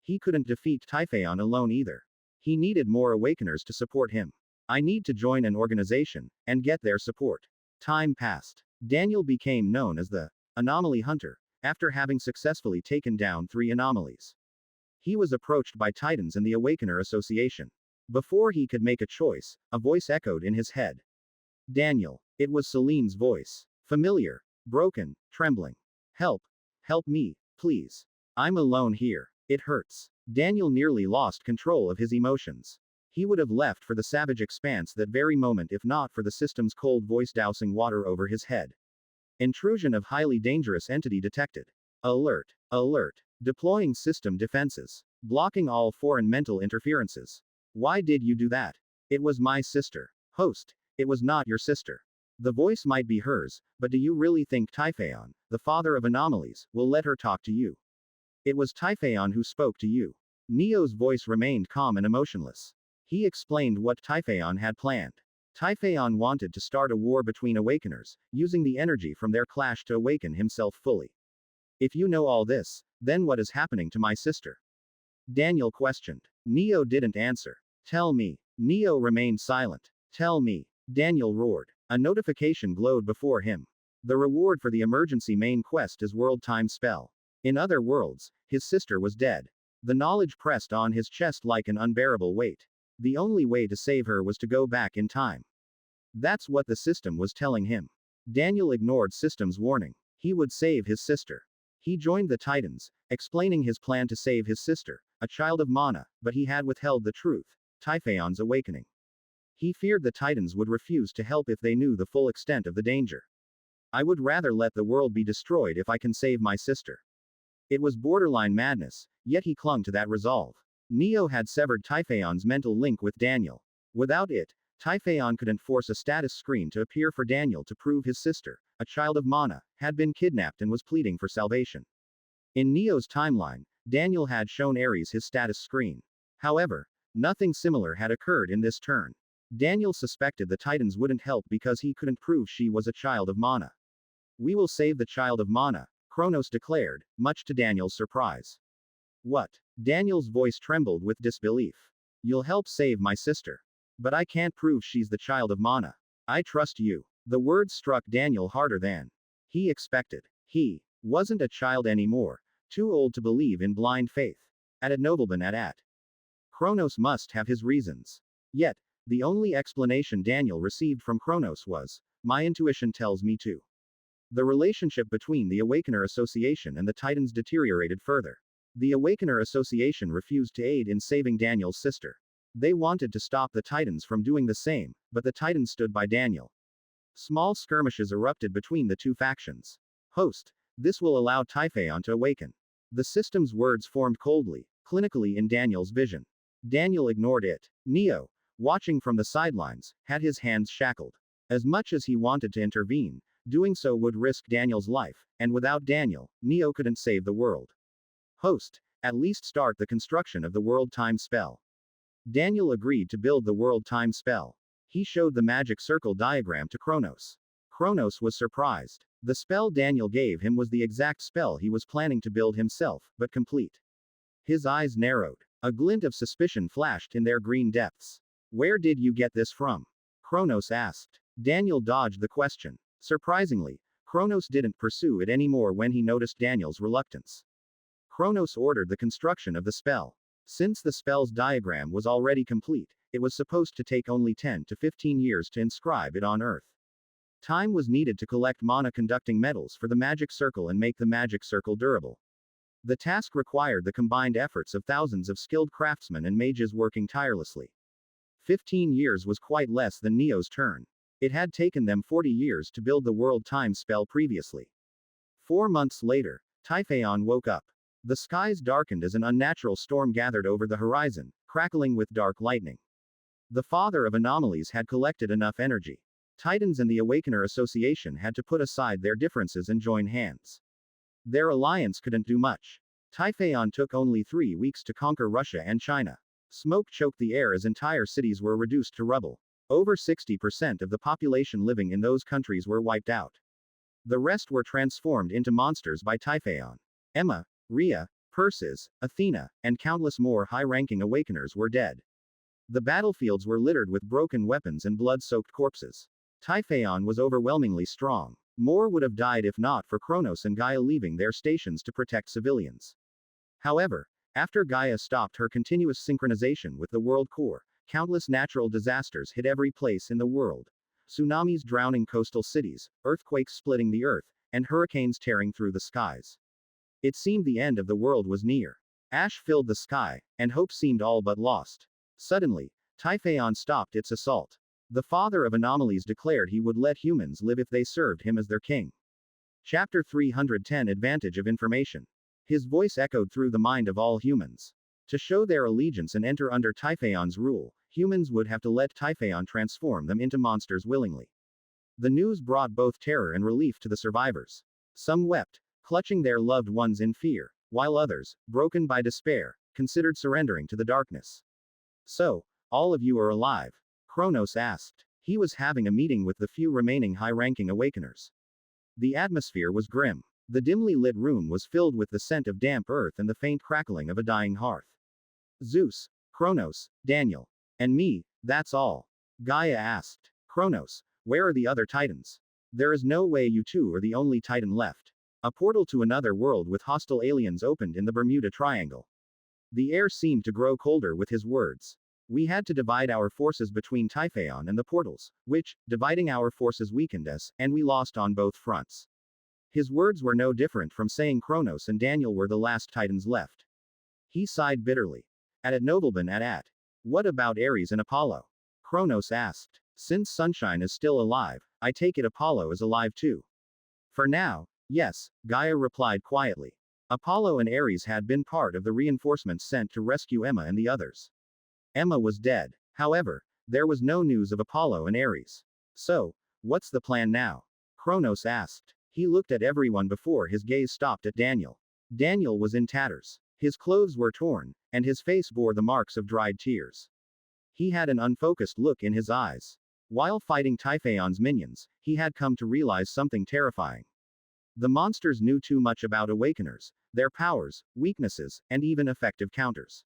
He couldn't defeat Tyon alone either. He needed more awakeners to support him. I need to join an organization, and get their support. Time passed. Daniel became known as the Anomaly Hunter, after having successfully taken down 3 anomalies. He was approached by Titans and the Awakener Association. Before he could make a choice, a voice echoed in his head. Daniel. It was Selene's voice. Familiar, broken, trembling. Help. Help me, please. I'm alone here. It hurts. Daniel nearly lost control of his emotions. He would have left for the savage expanse that very moment if not for the system's cold voice dousing water over his head. Intrusion of highly dangerous entity detected. Alert. Alert. Deploying system defenses. Blocking all foreign mental interferences. Why did you do that? It was my sister. Host. It was not your sister. The voice might be hers, but do you really think Tyon, the father of anomalies, will let her talk to you? It was Tyon who spoke to you. Neo's voice remained calm and emotionless. He explained what Tyon had planned. Tyon wanted to start a war between awakeners, using the energy from their clash to awaken himself fully. If you know all this, then what is happening to my sister? Daniel questioned. Neo didn't answer. Tell me. Neo remained silent. Tell me. Daniel roared. A notification glowed before him. The reward for the emergency main quest is World Time Spell. In other worlds, his sister was dead. The knowledge pressed on his chest like an unbearable weight. The only way to save her was to go back in time. That's what the system was telling him. Daniel ignored system's warning. He would save his sister. He joined the Titans, explaining his plan to save his sister, a child of Mana, but he had withheld the truth, Typhon's awakening. He feared the Titans would refuse to help if they knew the full extent of the danger. I would rather let the world be destroyed if I can save my sister. It was borderline madness, yet he clung to that resolve. Neo had severed Typhon's mental link with Daniel. Without it, Typhon couldn't force a status screen to appear for Daniel to prove his sister, a child of Mana, had been kidnapped and was pleading for salvation. In Neo's timeline, Daniel had shown Ares his status screen. However, nothing similar had occurred in this turn. Daniel suspected the Titans wouldn't help because he couldn't prove she was a child of Mana. We will save the child of Mana, Kronos declared, much to Daniel's surprise. What? Daniel's voice trembled with disbelief. You'll help save my sister. But I can't prove she's the child of Mana. I trust you. The words struck Daniel harder than he expected. He wasn't a child anymore, too old to believe in blind faith. At nobleman at. Kronos must have his reasons. Yet, the only explanation Daniel received from Kronos was, my intuition tells me to. The relationship between the Awakener Association and the Titans deteriorated further. The Awakener Association refused to aid in saving Daniel's sister. They wanted to stop the Titans from doing the same, but the Titans stood by Daniel. Small skirmishes erupted between the two factions. Host, this will allow Tyon to awaken. The system's words formed coldly, clinically in Daniel's vision. Daniel ignored it. Neo, watching from the sidelines, had his hands shackled. As much as he wanted to intervene, doing so would risk Daniel's life, and without Daniel, Neo couldn't save the world. Host, at least start the construction of the world time spell. Daniel agreed to build the world time spell. He showed the magic circle diagram to Kronos. Kronos was surprised. The spell Daniel gave him was the exact spell he was planning to build himself, but complete. His eyes narrowed. A glint of suspicion flashed in their green depths. Where did you get this from? Kronos asked. Daniel dodged the question. Surprisingly, Kronos didn't pursue it anymore when he noticed Daniel's reluctance. Kronos ordered the construction of the spell. Since the spell's diagram was already complete, it was supposed to take only 10 to 15 years to inscribe it on Earth. Time was needed to collect mana-conducting metals for the magic circle and make the magic circle durable. The task required the combined efforts of thousands of skilled craftsmen and mages working tirelessly. 15 years was quite less than Neo's turn. It had taken them 40 years to build the world time spell previously. 4 months later, Tyon woke up. The skies darkened as an unnatural storm gathered over the horizon, crackling with dark lightning. The Father of Anomalies had collected enough energy. Titans and the Awakener Association had to put aside their differences and join hands. Their alliance couldn't do much. Tyon took only 3 weeks to conquer Russia and China. Smoke choked the air as entire cities were reduced to rubble. Over 60% of the population living in those countries were wiped out. The rest were transformed into monsters by Tyon. Emma, Rhea, Persis, Athena, and countless more high-ranking Awakeners were dead. The battlefields were littered with broken weapons and blood-soaked corpses. Tyon was overwhelmingly strong. More would have died if not for Kronos and Gaia leaving their stations to protect civilians. However, after Gaia stopped her continuous synchronization with the world core, countless natural disasters hit every place in the world. Tsunamis drowning coastal cities, earthquakes splitting the earth, and hurricanes tearing through the skies. It seemed the end of the world was near. Ash filled the sky, and hope seemed all but lost. Suddenly, Tyon stopped its assault. The Father of Anomalies declared he would let humans live if they served him as their king. Chapter 310 Advantage of Information. His voice echoed through the mind of all humans. To show their allegiance and enter under Typhon's rule, humans would have to let Typhon transform them into monsters willingly. The news brought both terror and relief to the survivors. Some wept, clutching their loved ones in fear, while others, broken by despair, considered surrendering to the darkness. So, all of you are alive? Kronos asked. He was having a meeting with the few remaining high-ranking Awakeners. The atmosphere was grim. The dimly lit room was filled with the scent of damp earth and the faint crackling of a dying hearth. Zeus, Kronos, Daniel, and me, that's all. Gaia asked. Kronos, where are the other Titans? There is no way you two are the only Titan left. A portal to another world with hostile aliens opened in the Bermuda Triangle. The air seemed to grow colder with his words. We had to divide our forces between Typhon and the portals, which, dividing our forces weakened us, and we lost on both fronts. His words were no different from saying Kronos and Daniel were the last Titans left. He sighed bitterly. At nobleman at. What about Ares and Apollo? Kronos asked. Since Sunshine is still alive, I take it Apollo is alive too. For now, yes, Gaia replied quietly. Apollo and Ares had been part of the reinforcements sent to rescue Emma and the others. Emma was dead. However, there was no news of Apollo and Ares. So, what's the plan now? Kronos asked. He looked at everyone before his gaze stopped at Daniel. Daniel was in tatters. His clothes were torn, and his face bore the marks of dried tears. He had an unfocused look in his eyes. While fighting Typhon's minions, he had come to realize something terrifying. The monsters knew too much about awakeners, their powers, weaknesses, and even effective counters.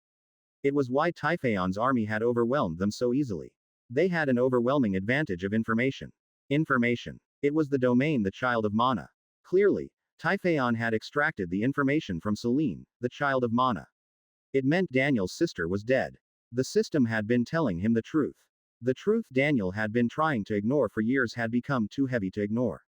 It was why Typhon's army had overwhelmed them so easily. They had an overwhelming advantage of information. Information. It was the domain the child of Mana. Clearly, Typhon had extracted the information from Selene, the child of Mana. It meant Daniel's sister was dead. The system had been telling him the truth. The truth Daniel had been trying to ignore for years had become too heavy to ignore.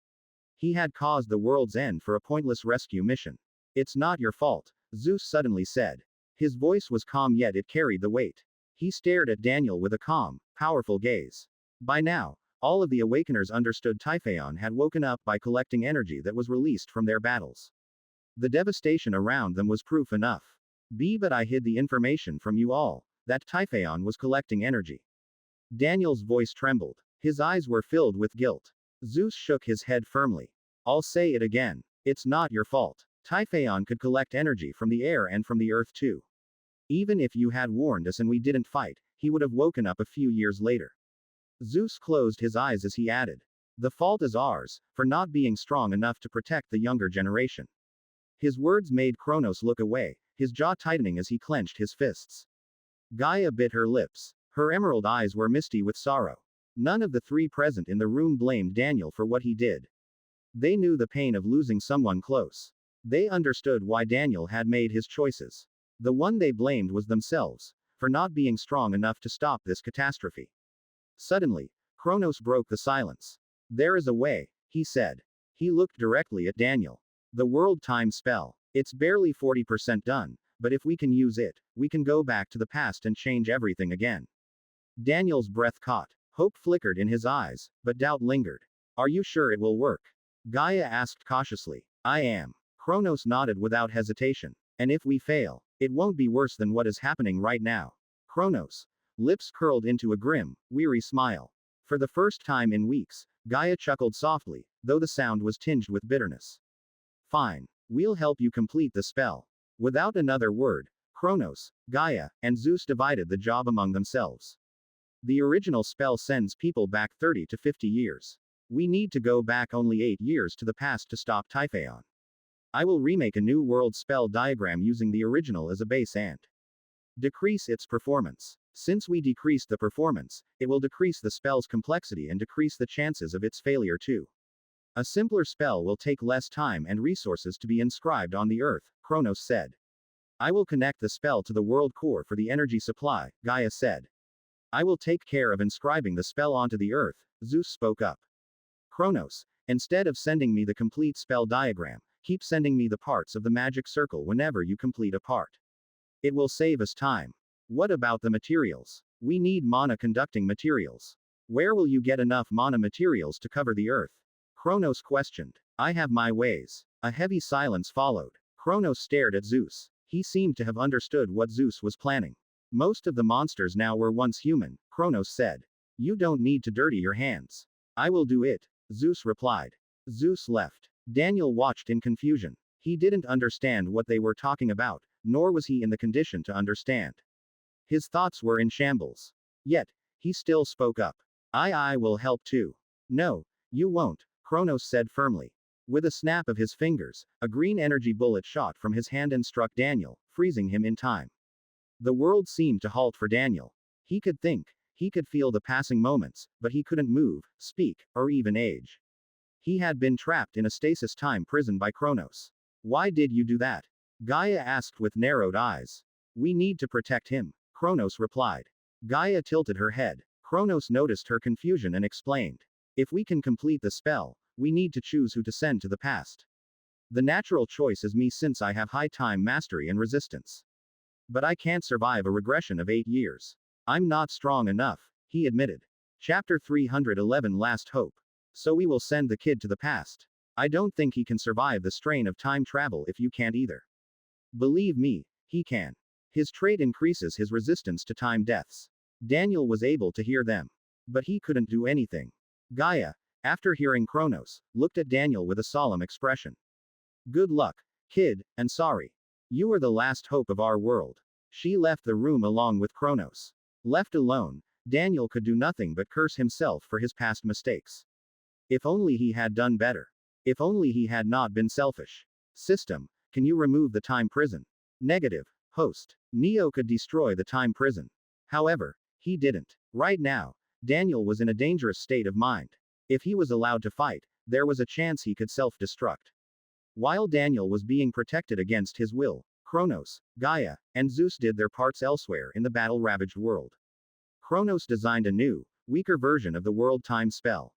He had caused the world's end for a pointless rescue mission. It's not your fault, Zeus suddenly said. His voice was calm yet it carried the weight. He stared at Daniel with a calm, powerful gaze. By now, all of the Awakeners understood Typhon had woken up by collecting energy that was released from their battles. The devastation around them was proof enough. But I hid the information from you all, that Typhon was collecting energy. Daniel's voice trembled. His eyes were filled with guilt. Zeus shook his head firmly. I'll say it again. It's not your fault. Typhon could collect energy from the air and from the earth too. Even if you had warned us and we didn't fight, he would have woken up a few years later. Zeus closed his eyes as he added. The fault is ours, for not being strong enough to protect the younger generation. His words made Kronos look away, his jaw tightening as he clenched his fists. Gaia bit her lips. Her emerald eyes were misty with sorrow. None of the three present in the room blamed Daniel for what he did. They knew the pain of losing someone close. They understood why Daniel had made his choices. The one they blamed was themselves, for not being strong enough to stop this catastrophe. Suddenly, Kronos broke the silence. There is a way, he said. He looked directly at Daniel. The world time spell. It's barely 40% done, but if we can use it, we can go back to the past and change everything again. Daniel's breath caught. Hope flickered in his eyes, but doubt lingered. Are you sure it will work? Gaia asked cautiously. I am. Kronos nodded without hesitation. And if we fail, it won't be worse than what is happening right now. Kronos' lips curled into a grim, weary smile. For the first time in weeks, Gaia chuckled softly, though the sound was tinged with bitterness. Fine. We'll help you complete the spell. Without another word, Kronos, Gaia, and Zeus divided the job among themselves. The original spell sends people back 30 to 50 years. We need to go back only 8 years to the past to stop Typhon. I will remake a new world spell diagram using the original as a base and decrease its performance. Since we decreased the performance, it will decrease the spell's complexity and decrease the chances of its failure too. A simpler spell will take less time and resources to be inscribed on the earth, Kronos said. I will connect the spell to the world core for the energy supply, Gaia said. I will take care of inscribing the spell onto the earth, Zeus spoke up. Kronos, instead of sending me the complete spell diagram, keep sending me the parts of the magic circle whenever you complete a part. It will save us time. What about the materials? We need mana conducting materials. Where will you get enough mana materials to cover the earth? Kronos questioned. I have my ways. A heavy silence followed. Kronos stared at Zeus. He seemed to have understood what Zeus was planning. Most of the monsters now were once human, Kronos said. You don't need to dirty your hands. I will do it, Zeus replied. Zeus left. Daniel watched in confusion. He didn't understand what they were talking about, nor was he in the condition to understand. His thoughts were in shambles. Yet, he still spoke up. I will help too. No, you won't, Kronos said firmly. With a snap of his fingers, a green energy bullet shot from his hand and struck Daniel, freezing him in time. The world seemed to halt for Daniel. He could think, he could feel the passing moments, but he couldn't move, speak, or even age. He had been trapped in a stasis time prison by Kronos. Why did you do that? Gaia asked with narrowed eyes. We need to protect him, Kronos replied. Gaia tilted her head. Kronos noticed her confusion and explained. If we can complete the spell, we need to choose who to send to the past. The natural choice is me since I have high time mastery and resistance. But I can't survive a regression of 8 years. I'm not strong enough, he admitted. Chapter 311 Last Hope. So we will send the kid to the past. I don't think he can survive the strain of time travel if you can't either. Believe me, he can. His trait increases his resistance to time deaths. Daniel was able to hear them. But he couldn't do anything. Gaia, after hearing Kronos, looked at Daniel with a solemn expression. Good luck, kid, and sorry. You are the last hope of our world. She left the room along with Kronos. Left alone, Daniel could do nothing but curse himself for his past mistakes. If only he had done better. If only he had not been selfish. System, can you remove the time prison? Negative. Host, Neo could destroy the time prison. However, he didn't. Right now, Daniel was in a dangerous state of mind. If he was allowed to fight, there was a chance he could self-destruct. While Daniel was being protected against his will, Kronos, Gaia, and Zeus did their parts elsewhere in the battle-ravaged world. Kronos designed a new, weaker version of the world time spell.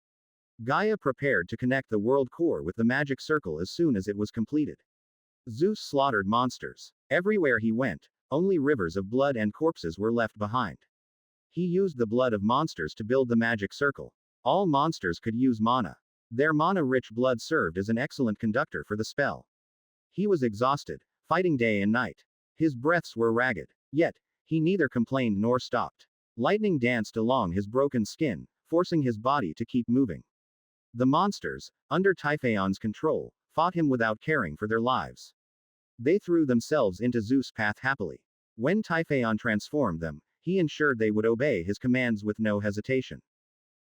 Gaia prepared to connect the world core with the magic circle as soon as it was completed. Zeus slaughtered monsters. Everywhere he went, only rivers of blood and corpses were left behind. He used the blood of monsters to build the magic circle. All monsters could use mana. Their mana-rich blood served as an excellent conductor for the spell. He was exhausted, fighting day and night. His breaths were ragged. Yet, he neither complained nor stopped. Lightning danced along his broken skin, forcing his body to keep moving. The monsters, under Typhon's control, fought him without caring for their lives. They threw themselves into Zeus' path happily. When Typhon transformed them, he ensured they would obey his commands with no hesitation.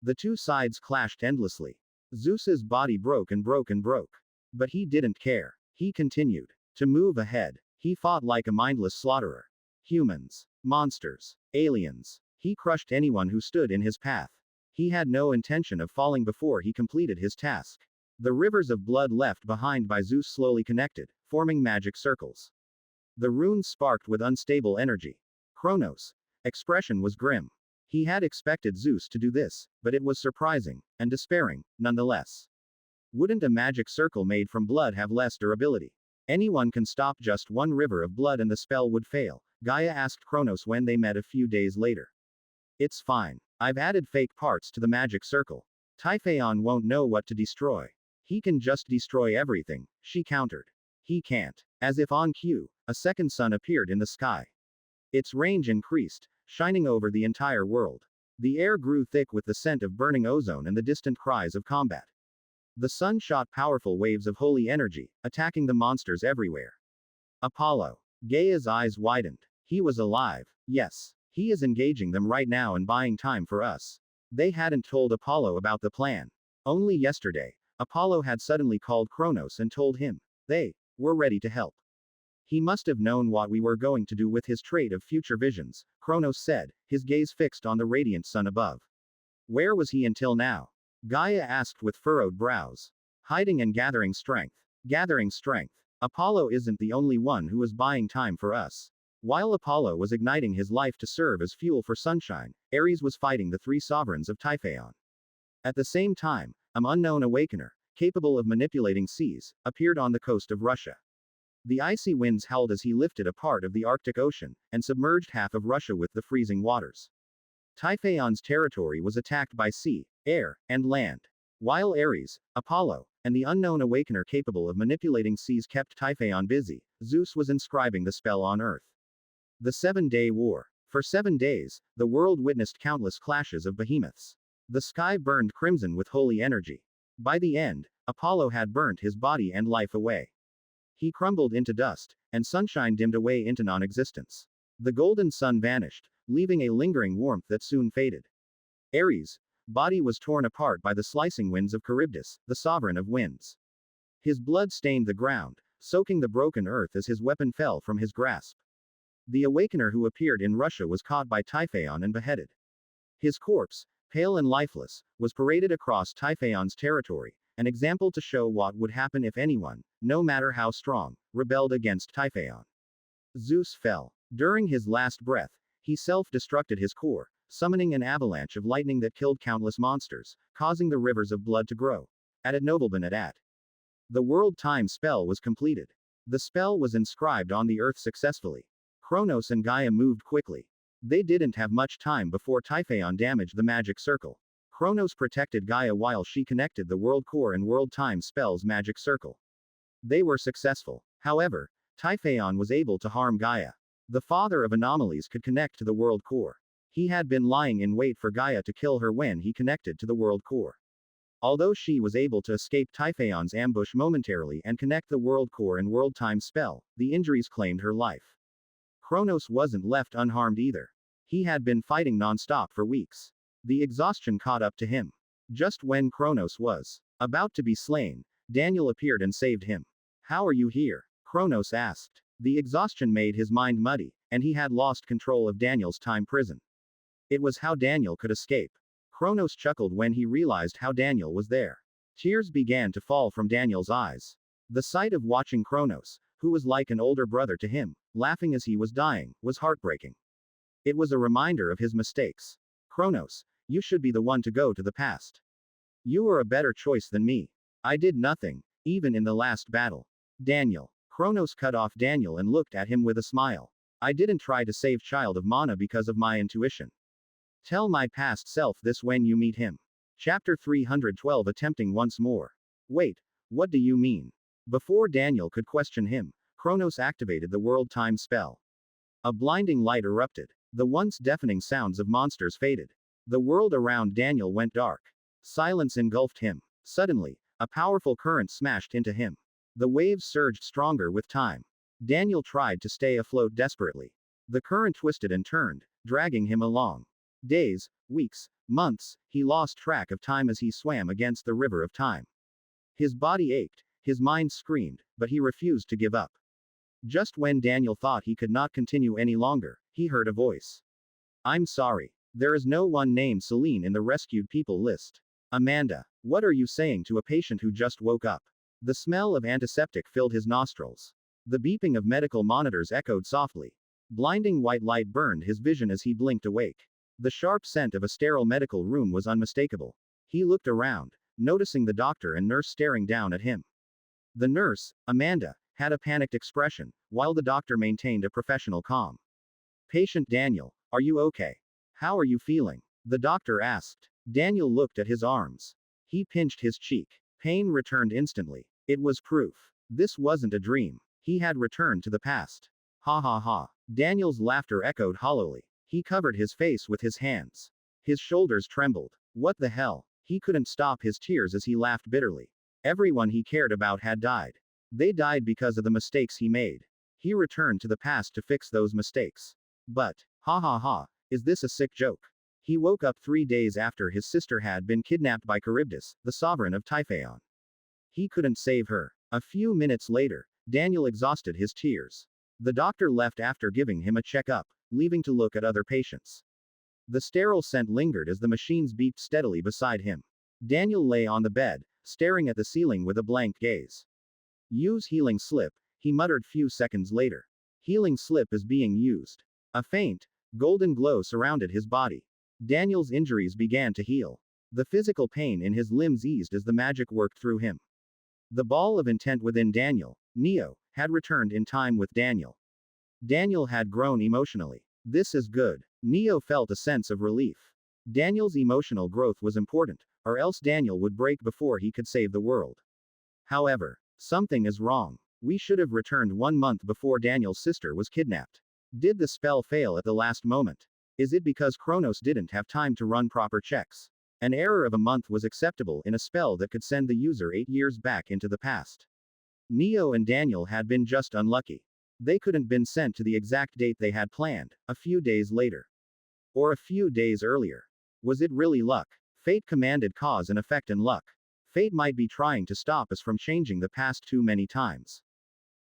The two sides clashed endlessly. Zeus's body broke and broke and broke. But he didn't care. He continued to move ahead. He fought like a mindless slaughterer. Humans, monsters, aliens. He crushed anyone who stood in his path. He had no intention of falling before he completed his task. The rivers of blood left behind by Zeus slowly connected, forming magic circles. The runes sparked with unstable energy. Kronos' expression was grim. He had expected Zeus to do this, but it was surprising, and despairing, nonetheless. Wouldn't a magic circle made from blood have less durability? Anyone can stop just one river of blood and the spell would fail, Gaia asked Kronos when they met a few days later. It's fine. I've added fake parts to the magic circle. Typhon won't know what to destroy. He can just destroy everything, she countered. He can't. As if on cue, a second sun appeared in the sky. Its range increased, shining over the entire world. The air grew thick with the scent of burning ozone and the distant cries of combat. The sun shot powerful waves of holy energy, attacking the monsters everywhere. Apollo. Gaia's eyes widened. He was alive. Yes. He is engaging them right now and buying time for us. They hadn't told Apollo about the plan. Only yesterday, Apollo had suddenly called Kronos and told him they were ready to help. He must have known what we were going to do with his trait of future visions, Kronos said, his gaze fixed on the radiant sun above. Where was he until now? Gaia asked with furrowed brows. Hiding and gathering strength. Gathering strength. Apollo isn't the only one who was buying time for us. While Apollo was igniting his life to serve as fuel for sunshine, Ares was fighting the three sovereigns of Typhon. At the same time, an unknown awakener, capable of manipulating seas, appeared on the coast of Russia. The icy winds howled as he lifted a part of the Arctic Ocean, and submerged half of Russia with the freezing waters. Typhon's territory was attacked by sea, air, and land. While Ares, Apollo, and the unknown awakener capable of manipulating seas kept Typhon busy, Zeus was inscribing the spell on Earth. The 7-Day War. For 7 days, the world witnessed countless clashes of behemoths. The sky burned crimson with holy energy. By the end, Apollo had burnt his body and life away. He crumbled into dust, and sunshine dimmed away into non-existence. The golden sun vanished, leaving a lingering warmth that soon faded. Ares' body was torn apart by the slicing winds of Charybdis, the sovereign of winds. His blood stained the ground, soaking the broken earth as his weapon fell from his grasp. The awakener who appeared in Russia was caught by Typhon and beheaded. His corpse, pale and lifeless, was paraded across Typhon's territory, an example to show what would happen if anyone, no matter how strong, rebelled against Typhon. Zeus fell. During his last breath, he self-destructed his core, summoning an avalanche of lightning that killed countless monsters, causing the rivers of blood to grow. At Nobleman at. The world time spell was completed. The spell was inscribed on the earth successfully. Kronos and Gaia moved quickly. They didn't have much time before Typhon damaged the magic circle. Kronos protected Gaia while she connected the world core and world time spell's magic circle. They were successful. However, Typhon was able to harm Gaia. The father of anomalies could connect to the world core. He had been lying in wait for Gaia to kill her when he connected to the world core. Although she was able to escape Typhon's ambush momentarily and connect the world core and world time spell, the injuries claimed her life. Kronos wasn't left unharmed either. He had been fighting non-stop for weeks. The exhaustion caught up to him. Just when Kronos was about to be slain, Daniel appeared and saved him. How are you here? Kronos asked. The exhaustion made his mind muddy, and he had lost control of Daniel's time prison. It was how Daniel could escape. Kronos chuckled when he realized how Daniel was there. Tears began to fall from Daniel's eyes. The sight of watching Kronos, who was like an older brother to him, laughing as he was dying, was heartbreaking. It was a reminder of his mistakes. Kronos, you should be the one to go to the past. You were a better choice than me. I did nothing, even in the last battle. Daniel. Kronos cut off Daniel and looked at him with a smile. I didn't try to save Child of Mana because of my intuition. Tell my past self this when you meet him. Chapter 312 Attempting once more. Wait, what do you mean? Before Daniel could question him, Kronos activated the world time spell. A blinding light erupted. The once deafening sounds of monsters faded. The world around Daniel went dark. Silence engulfed him. Suddenly, a powerful current smashed into him. The waves surged stronger with time. Daniel tried to stay afloat desperately. The current twisted and turned, dragging him along. Days, weeks, months, he lost track of time as he swam against the river of time. His body ached, his mind screamed, but he refused to give up. Just when Daniel thought he could not continue any longer, he heard a voice. I'm sorry. There is no one named Celine in the rescued people list. Amanda, what are you saying to a patient who just woke up? The smell of antiseptic filled his nostrils. The beeping of medical monitors echoed softly. Blinding white light burned his vision as he blinked awake. The sharp scent of a sterile medical room was unmistakable. He looked around, noticing the doctor and nurse staring down at him. The nurse, Amanda, had a panicked expression, while the doctor maintained a professional calm. Patient Daniel, are you okay? How are you feeling? The doctor asked. Daniel looked at his arms. He pinched his cheek. Pain returned instantly. It was proof. This wasn't a dream. He had returned to the past. Ha ha ha. Daniel's laughter echoed hollowly. He covered his face with his hands. His shoulders trembled. What the hell? He couldn't stop his tears as he laughed bitterly. Everyone he cared about had died. They died because of the mistakes he made. He returned to the past to fix those mistakes. But, ha ha ha, is this a sick joke? He woke up 3 days after his sister had been kidnapped by Charybdis, the sovereign of Typhaon. He couldn't save her. A few minutes later, Daniel exhausted his tears. The doctor left after giving him a checkup, leaving to look at other patients. The sterile scent lingered as the machines beeped steadily beside him. Daniel lay on the bed, staring at the ceiling with a blank gaze. Use healing slip, he muttered few seconds later. Healing slip is being used. A faint, golden glow surrounded his body. Daniel's injuries began to heal. The physical pain in his limbs eased as the magic worked through him. The ball of intent within Daniel, Neo, had returned in time with Daniel. Daniel had grown emotionally. This is good. Neo felt a sense of relief. Daniel's emotional growth was important, or else Daniel would break before he could save the world. However, something is wrong. We should have returned 1 month before Daniel's sister was kidnapped. Did the spell fail at the last moment? Is it because Kronos didn't have time to run proper checks? An error of a month was acceptable in a spell that could send the user 8 years back into the past. Neo and Daniel had been just unlucky. They couldn't been sent to the exact date they had planned, a few days later. Or a few days earlier. Was it really luck? Fate commanded cause and effect and luck. Fate might be trying to stop us from changing the past too many times.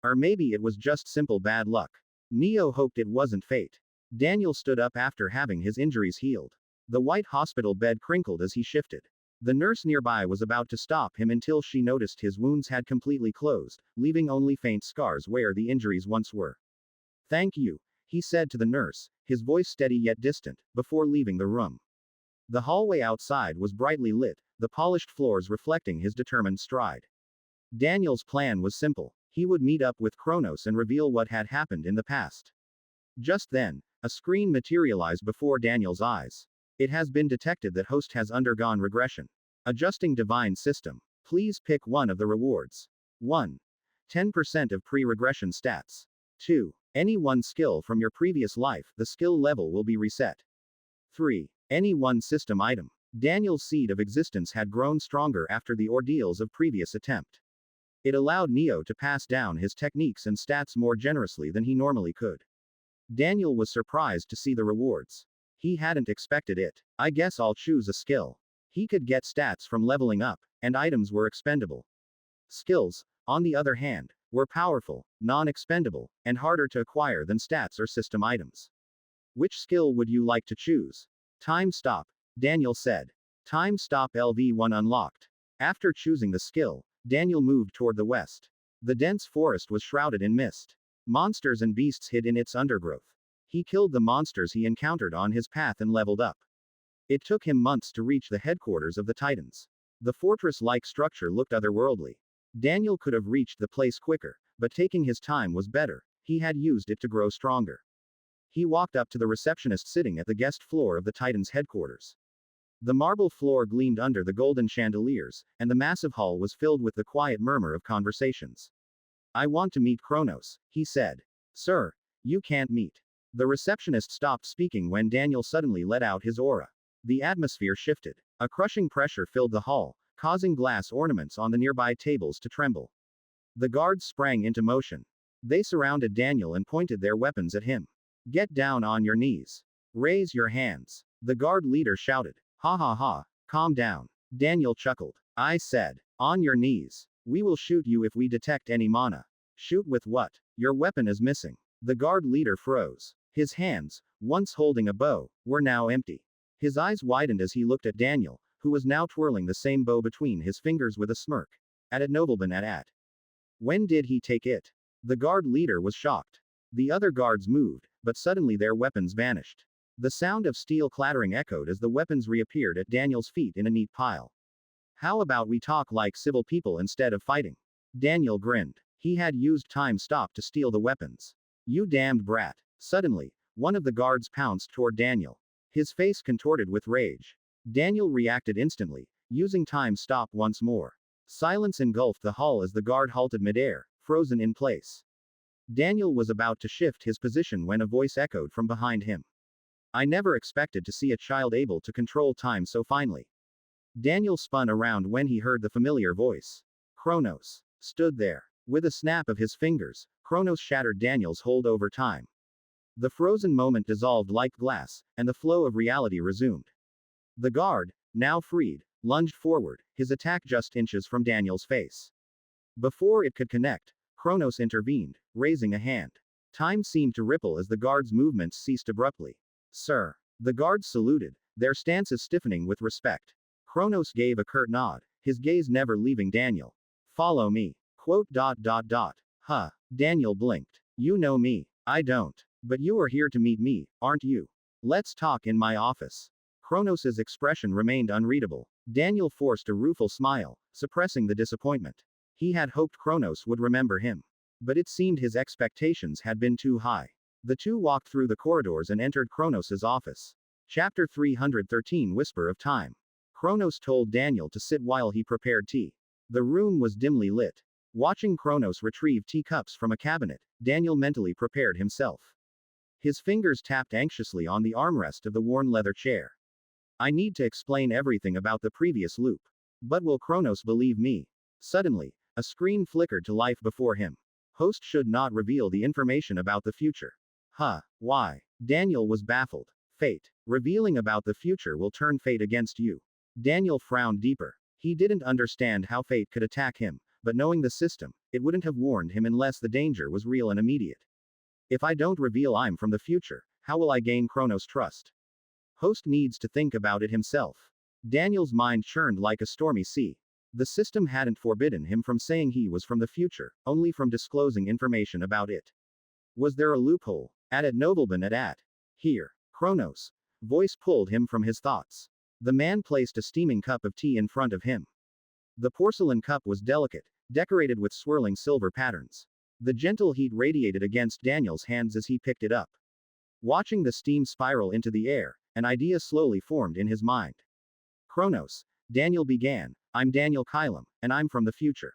Or maybe it was just simple bad luck. Neo hoped it wasn't fate. Daniel stood up after having his injuries healed. The white hospital bed crinkled as he shifted. The nurse nearby was about to stop him until she noticed his wounds had completely closed, leaving only faint scars where the injuries once were. Thank you, he said to the nurse, his voice steady yet distant, before leaving the room. The hallway outside was brightly lit, the polished floors reflecting his determined stride. Daniel's plan was simple. He would meet up with Kronos and reveal what had happened in the past. Just then, a screen materialized before Daniel's eyes. It has been detected that host has undergone regression. Adjusting divine system. Please pick one of the rewards. 1. 10% of pre-regression stats. 2. Any one skill from your previous life, the skill level will be reset. 3. Any one system item. Daniel's seed of existence had grown stronger after the ordeals of previous attempt. It allowed Neo to pass down his techniques and stats more generously than he normally could. Daniel was surprised to see the rewards. He hadn't expected it. I guess I'll choose a skill. He could get stats from leveling up, and items were expendable. Skills, on the other hand, were powerful, non-expendable, and harder to acquire than stats or system items. Which skill would you like to choose? Time stop, Daniel said. Time stop LV1 unlocked. After choosing the skill, Daniel moved toward the west. The dense forest was shrouded in mist. Monsters and beasts hid in its undergrowth. He killed the monsters he encountered on his path and leveled up. It took him months to reach the headquarters of the Titans. The fortress-like structure looked otherworldly. Daniel could have reached the place quicker, but taking his time was better. He had used it to grow stronger. He walked up to the receptionist sitting at the guest floor of the Titans' headquarters. The marble floor gleamed under the golden chandeliers, and the massive hall was filled with the quiet murmur of conversations. I want to meet Kronos, he said. Sir, you can't meet. The receptionist stopped speaking when Daniel suddenly let out his aura. The atmosphere shifted. A crushing pressure filled the hall, causing glass ornaments on the nearby tables to tremble. The guards sprang into motion. They surrounded Daniel and pointed their weapons at him. Get down on your knees. Raise your hands. The guard leader shouted. Ha ha ha, calm down. Daniel chuckled. I said, on your knees. We will shoot you if we detect any mana. Shoot with what? Your weapon is missing. The guard leader froze. His hands, once holding a bow, were now empty. His eyes widened as he looked at Daniel, who was now twirling the same bow between his fingers with a smirk. At nobleman at. When did he take it? The guard leader was shocked. The other guards moved, but suddenly their weapons vanished. The sound of steel clattering echoed as the weapons reappeared at Daniel's feet in a neat pile. How about we talk like civil people instead of fighting? Daniel grinned. He had used time stop to steal the weapons. You damned brat. Suddenly, one of the guards pounced toward Daniel. His face contorted with rage. Daniel reacted instantly, using time stop once more. Silence engulfed the hall as the guard halted midair, frozen in place. Daniel was about to shift his position when a voice echoed from behind him. I never expected to see a child able to control time so finely. Daniel spun around when he heard the familiar voice. Kronos stood there. With a snap of his fingers, Kronos shattered Daniel's hold over time. The frozen moment dissolved like glass, and the flow of reality resumed. The guard, now freed, lunged forward, his attack just inches from Daniel's face. Before it could connect, Kronos intervened, raising a hand. Time seemed to ripple as the guard's movements ceased abruptly. Sir. The guards saluted, their stances stiffening with respect. Kronos gave a curt nod, his gaze never leaving Daniel. Follow me. Quote. Huh. Daniel blinked. You know me. I don't. But you are here to meet me, aren't you? Let's talk in my office. Kronos' expression remained unreadable. Daniel forced a rueful smile, suppressing the disappointment. He had hoped Kronos would remember him. But it seemed his expectations had been too high. The two walked through the corridors and entered Kronos' office. Chapter 313 Whisper of Time. Kronos told Daniel to sit while he prepared tea. The room was dimly lit. Watching Kronos retrieve teacups from a cabinet, Daniel mentally prepared himself. His fingers tapped anxiously on the armrest of the worn leather chair. I need to explain everything about the previous loop. But will Kronos believe me? Suddenly, a screen flickered to life before him. Host should not reveal the information about the future. Huh, why? Daniel was baffled. Fate. Revealing about the future will turn fate against you. Daniel frowned deeper. He didn't understand how fate could attack him, but knowing the system, it wouldn't have warned him unless the danger was real and immediate. If I don't reveal I'm from the future, how will I gain Kronos' trust? Host needs to think about it himself. Daniel's mind churned like a stormy sea. The system hadn't forbidden him from saying he was from the future, only from disclosing information about it. Was there a loophole? At nobleman at. Here. Kronos. Voice pulled him from his thoughts. The man placed a steaming cup of tea in front of him. The porcelain cup was delicate, decorated with swirling silver patterns. The gentle heat radiated against Daniel's hands as he picked it up. Watching the steam spiral into the air, an idea slowly formed in his mind. Kronos, Daniel began, I'm Daniel Kylum, and I'm from the future.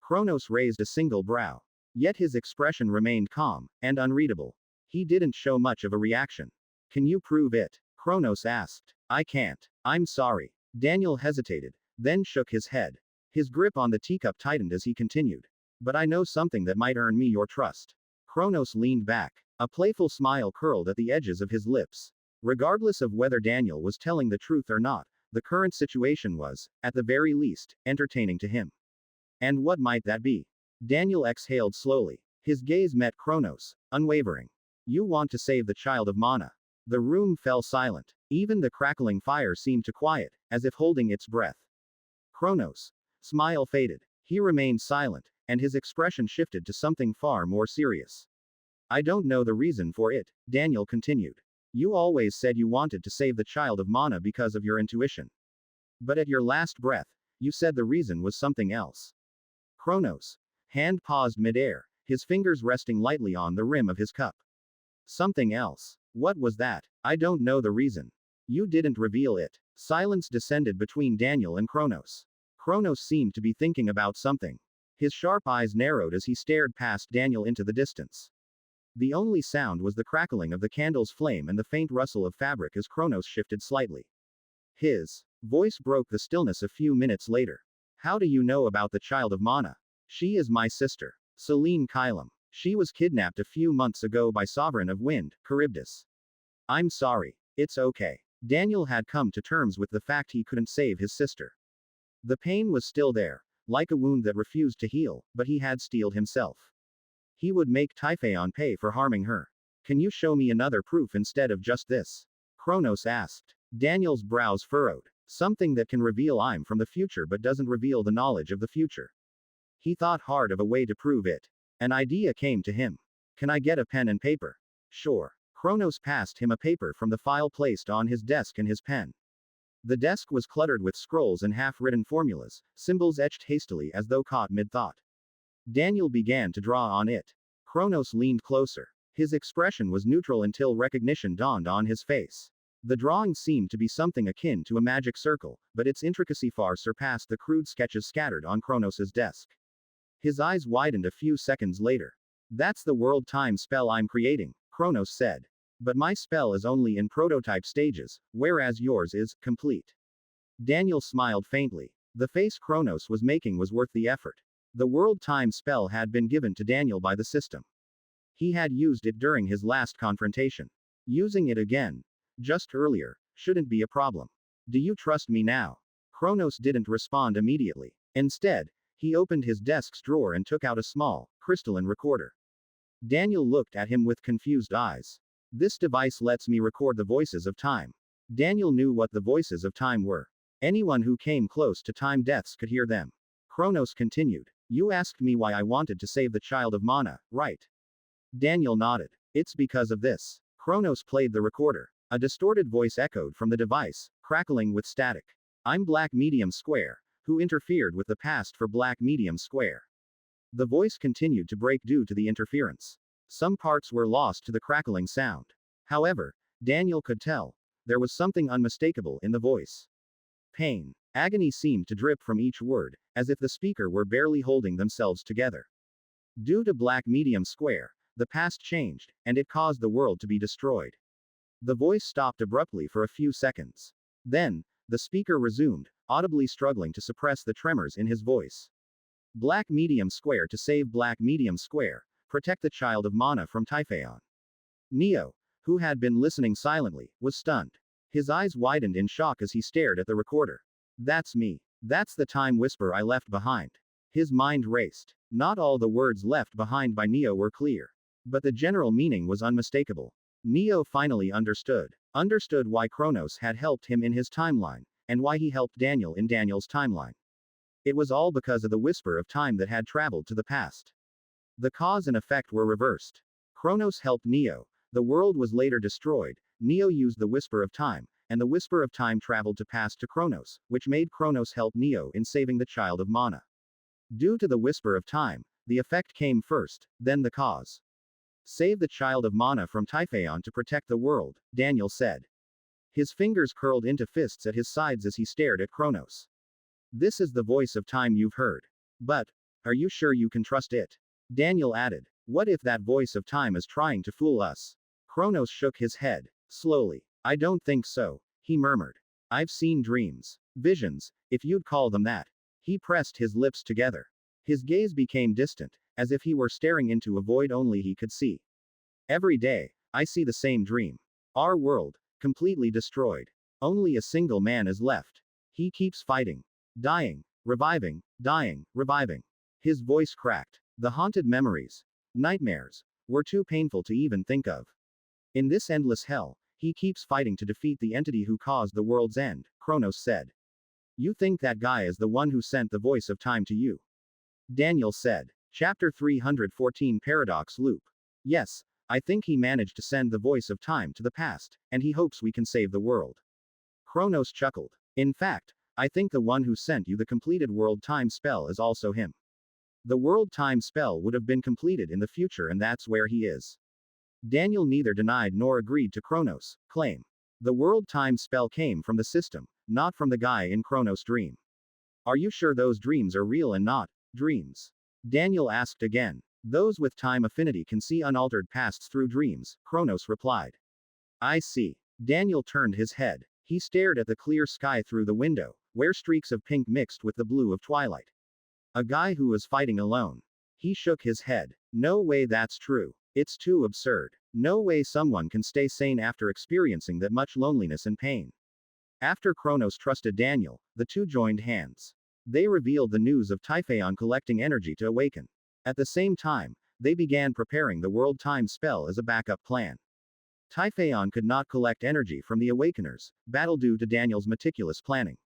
Kronos raised a single brow. Yet his expression remained calm, and unreadable. He didn't show much of a reaction. Can you prove it? Kronos asked. I can't. I'm sorry. Daniel hesitated, then shook his head. His grip on the teacup tightened as he continued. But I know something that might earn me your trust. Kronos leaned back. A playful smile curled at the edges of his lips. Regardless of whether Daniel was telling the truth or not, the current situation was, at the very least, entertaining to him. And what might that be? Daniel exhaled slowly. His gaze met Kronos, unwavering. You want to save the child of Mana. The room fell silent. Even the crackling fire seemed to quiet, as if holding its breath. Kronos' smile faded. He remained silent, and his expression shifted to something far more serious. I don't know the reason for it, Daniel continued. You always said you wanted to save the child of Mana because of your intuition. But at your last breath, you said the reason was something else. Kronos' hand paused midair, his fingers resting lightly on the rim of his cup. Something else. What was that? I don't know the reason. You didn't reveal it. Silence descended between Daniel and Kronos. Kronos seemed to be thinking about something. His sharp eyes narrowed as he stared past Daniel into the distance. The only sound was the crackling of the candle's flame and the faint rustle of fabric as Kronos shifted slightly. His voice broke the stillness a few minutes later. How do you know about the child of Mana? She is my sister, Selene Kylum. She was kidnapped a few months ago by Sovereign of Wind, Charybdis. I'm sorry. It's okay. Daniel had come to terms with the fact he couldn't save his sister. The pain was still there, like a wound that refused to heal, but he had steeled himself. He would make Typhaon pay for harming her. Can you show me another proof instead of just this? Kronos asked. Daniel's brows furrowed. Something that can reveal I'm from the future but doesn't reveal the knowledge of the future. He thought hard of a way to prove it. An idea came to him. Can I get a pen and paper? Sure. Kronos passed him a paper from the file placed on his desk and his pen. The desk was cluttered with scrolls and half-written formulas, symbols etched hastily as though caught mid-thought. Daniel began to draw on it. Kronos leaned closer. His expression was neutral until recognition dawned on his face. The drawing seemed to be something akin to a magic circle, but its intricacy far surpassed the crude sketches scattered on Kronos' desk. His eyes widened a few seconds later. That's the world time spell I'm creating, Kronos said. But my spell is only in prototype stages, whereas yours is complete. Daniel smiled faintly. The face Kronos was making was worth the effort. The world time spell had been given to Daniel by the system. He had used it during his last confrontation. Using it again, just earlier, shouldn't be a problem. Do you trust me now? Kronos didn't respond immediately. Instead, he opened his desk's drawer and took out a small, crystalline recorder. Daniel looked at him with confused eyes. This device lets me record the voices of time. Daniel knew what the voices of time were. Anyone who came close to time deaths could hear them. Kronos continued. You asked me why I wanted to save the child of Mana, right? Daniel nodded. It's because of this. Kronos played the recorder. A distorted voice echoed from the device, crackling with static. I'm Black Medium Square, who interfered with the past for Black Medium Square. The voice continued to break due to the interference. Some parts were lost to the crackling sound. However, Daniel could tell, there was something unmistakable in the voice. Pain. Agony seemed to drip from each word, as if the speaker were barely holding themselves together. Due to Black Medium Square, the past changed, and it caused the world to be destroyed. The voice stopped abruptly for a few seconds. Then, the speaker resumed, audibly struggling to suppress the tremors in his voice. Black Medium Square to save Black Medium Square, protect the child of Mana from Typhaon. Neo, who had been listening silently, was stunned. His eyes widened in shock as he stared at the recorder. That's me. That's the time whisper I left behind. His mind raced. Not all the words left behind by Neo were clear. But the general meaning was unmistakable. Neo finally understood. Understood why Kronos had helped him in his timeline, and why he helped Daniel in Daniel's timeline. It was all because of the whisper of time that had traveled to the past. The cause and effect were reversed. Kronos helped Neo. The world was later destroyed. Neo used the whisper of time, and the whisper of time traveled to past to Kronos, which made Kronos help Neo in saving the child of Mana. Due to the whisper of time, the effect came first, then the cause. Save the child of Mana from Typhaon to protect the world, Daniel said. His fingers curled into fists at his sides as he stared at Kronos. This is the voice of time you've heard. But, are you sure you can trust it? Daniel added. What if that voice of time is trying to fool us? Kronos shook his head, slowly. I don't think so, he murmured. I've seen dreams. Visions, if you'd call them that. He pressed his lips together. His gaze became distant, as if he were staring into a void only he could see. Every day, I see the same dream. Our world, completely destroyed. Only a single man is left. He keeps fighting. Dying, reviving, dying, reviving. His voice cracked. The haunted memories, nightmares, were too painful to even think of. In this endless hell, he keeps fighting to defeat the entity who caused the world's end, Kronos said. You think that guy is the one who sent the voice of time to you? Daniel said. Chapter 314 Paradox Loop. Yes, I think he managed to send the voice of time to the past, and he hopes we can save the world. Kronos chuckled. In fact, I think the one who sent you the completed world time spell is also him. The world time spell would have been completed in the future, and that's where he is. Daniel neither denied nor agreed to Kronos' claim. The world time spell came from the system, not from the guy in Kronos' dream. Are you sure those dreams are real and not dreams? Daniel asked again. Those with time affinity can see unaltered pasts through dreams, Kronos replied. I see. Daniel turned his head. He stared at the clear sky through the window, where streaks of pink mixed with the blue of twilight. A guy who was fighting alone. He shook his head. No way that's true. It's too absurd. No way someone can stay sane after experiencing that much loneliness and pain. After Kronos trusted Daniel, the two joined hands. They revealed the news of Tyon collecting energy to awaken. At the same time, they began preparing the world time spell as a backup plan. Tyon could not collect energy from the Awakeners, battle due to Daniel's meticulous planning.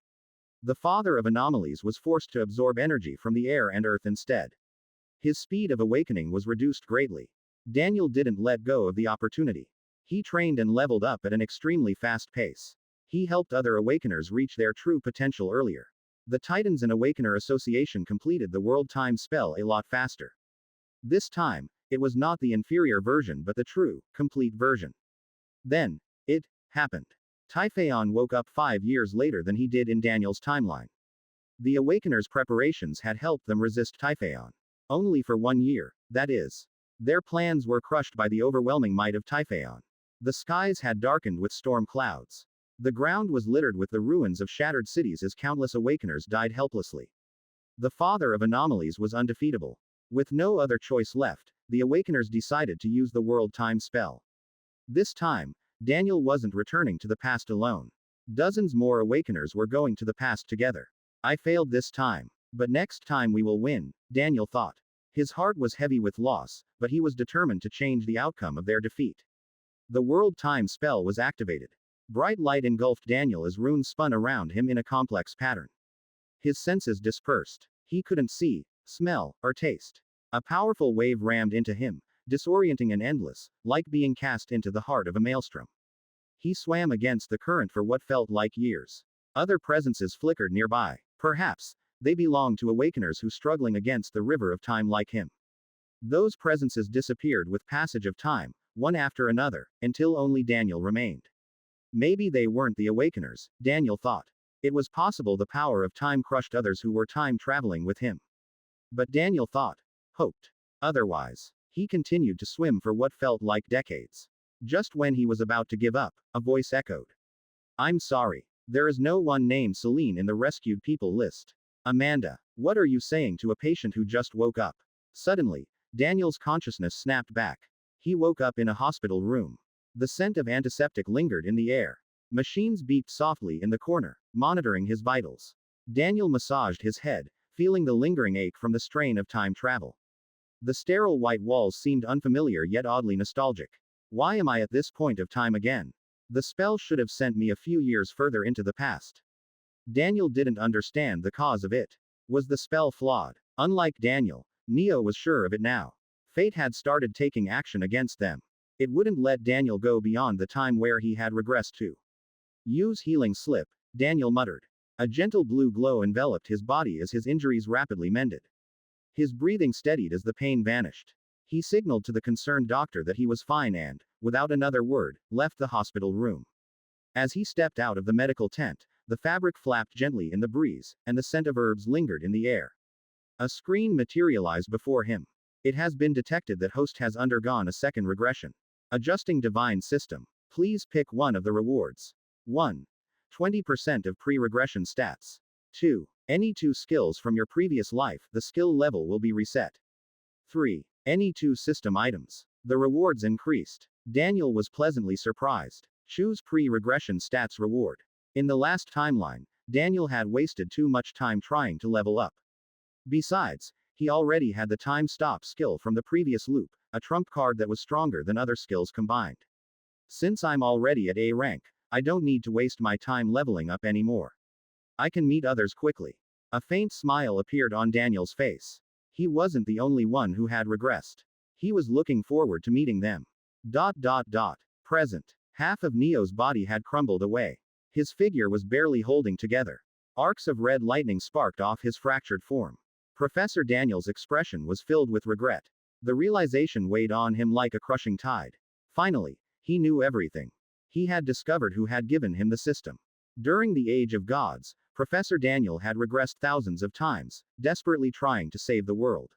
The father of anomalies was forced to absorb energy from the air and earth instead. His speed of awakening was reduced greatly. Daniel didn't let go of the opportunity. He trained and leveled up at an extremely fast pace. He helped other Awakeners reach their true potential earlier. The Titans and Awakener Association completed the world time spell a lot faster. This time, it was not the inferior version but the true, complete version. Then, it happened. Tyon woke up 5 years later than he did in Daniel's timeline. The Awakeners' preparations had helped them resist Tyon. Only for 1 year, that is. Their plans were crushed by the overwhelming might of Tyon. The skies had darkened with storm clouds. The ground was littered with the ruins of shattered cities as countless Awakeners died helplessly. The father of anomalies was undefeatable. With no other choice left, the Awakeners decided to use the world time spell. This time, Daniel wasn't returning to the past alone. Dozens more Awakeners were going to the past together. I failed this time. But next time we will win, Daniel thought. His heart was heavy with loss, but he was determined to change the outcome of their defeat. The world time spell was activated. Bright light engulfed Daniel as runes spun around him in a complex pattern. His senses dispersed. He couldn't see, smell, or taste. A powerful wave rammed into him, disorienting and endless, like being cast into the heart of a maelstrom. He swam against the current for what felt like years. Other presences flickered nearby. Perhaps, they belonged to Awakeners who struggling against the river of time like him. Those presences disappeared with passage of time, one after another, until only Daniel remained. Maybe they weren't the Awakeners, Daniel thought. It was possible the power of time crushed others who were time traveling with him. But Daniel hoped. Otherwise. He continued to swim for what felt like decades. Just when he was about to give up, a voice echoed. I'm sorry. There is no one named Celine in the rescued people list. Amanda, what are you saying to a patient who just woke up? Suddenly, Daniel's consciousness snapped back. He woke up in a hospital room. The scent of antiseptic lingered in the air. Machines beeped softly in the corner, monitoring his vitals. Daniel massaged his head, feeling the lingering ache from the strain of time travel. The sterile white walls seemed unfamiliar yet oddly nostalgic. Why am I at this point of time again? The spell should have sent me a few years further into the past. Daniel didn't understand the cause of it. Was the spell flawed? Unlike Daniel, Neo was sure of it now. Fate had started taking action against them. It wouldn't let Daniel go beyond the time where he had regressed to. Use healing slip, Daniel muttered. A gentle blue glow enveloped his body as his injuries rapidly mended. His breathing steadied as the pain vanished. He signaled to the concerned doctor that he was fine and, without another word, left the hospital room. As he stepped out of the medical tent, the fabric flapped gently in the breeze, and the scent of herbs lingered in the air. A screen materialized before him. It has been detected that host has undergone a second regression. Adjusting divine system. Please pick one of the rewards. 1. 20% of pre-regression stats. 2. Any 2 skills from your previous life, the skill level will be reset. 3. Any 2 system items. The rewards increased. Daniel was pleasantly surprised. Choose pre-regression stats reward. In the last timeline, Daniel had wasted too much time trying to level up. Besides, he already had the time stop skill from the previous loop, a trump card that was stronger than other skills combined. Since I'm already at A rank, I don't need to waste my time leveling up anymore. I can meet others quickly. A faint smile appeared on Daniel's face. He wasn't the only one who had regressed. He was looking forward to meeting them. Present. Half of Neo's body had crumbled away. His figure was barely holding together. Arcs of red lightning sparked off his fractured form. Professor Daniel's expression was filled with regret. The realization weighed on him like a crushing tide. Finally, he knew everything. He had discovered who had given him the system. During the Age of Gods, Professor Daniel had regressed thousands of times, desperately trying to save the world.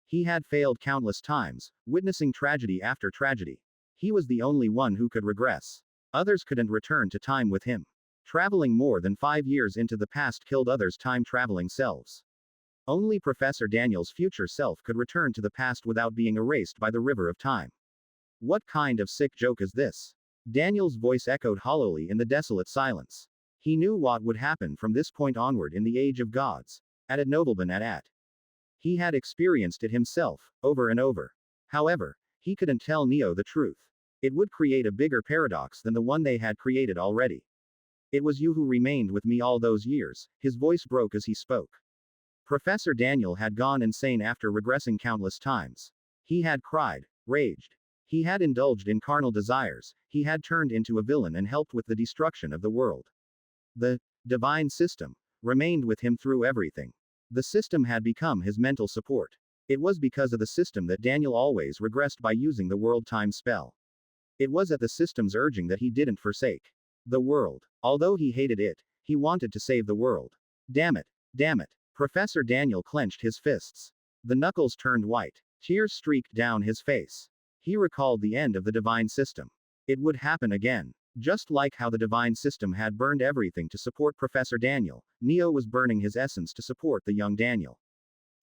He had failed countless times, witnessing tragedy after tragedy. He was the only one who could regress. Others couldn't return to time with him. Traveling more than 5 years into the past killed others' time-traveling selves. Only Professor Daniel's future self could return to the past without being erased by the river of time. What kind of sick joke is this? Daniel's voice echoed hollowly in the desolate silence. He knew what would happen from this point onward in the Age of Gods. At nobleman at. He had experienced it himself, over and over. However, he couldn't tell Neo the truth. It would create a bigger paradox than the one they had created already. It was you who remained with me all those years, his voice broke as he spoke. Professor Daniel had gone insane after regressing countless times. He had cried, raged. He had indulged in carnal desires, he had turned into a villain and helped with the destruction of the world. The divine system remained with him through everything. The system had become his mental support. It was because of the system that Daniel always regressed by using the world time spell. It was at the system's urging that he didn't forsake the world. Although he hated it, he wanted to save the world. Damn it. Damn it. Professor Daniel clenched his fists. The knuckles turned white. Tears streaked down his face. He recalled the end of the divine system. It would happen again. Just like how the divine system had burned everything to support Professor Daniel, Neo was burning his essence to support the young Daniel.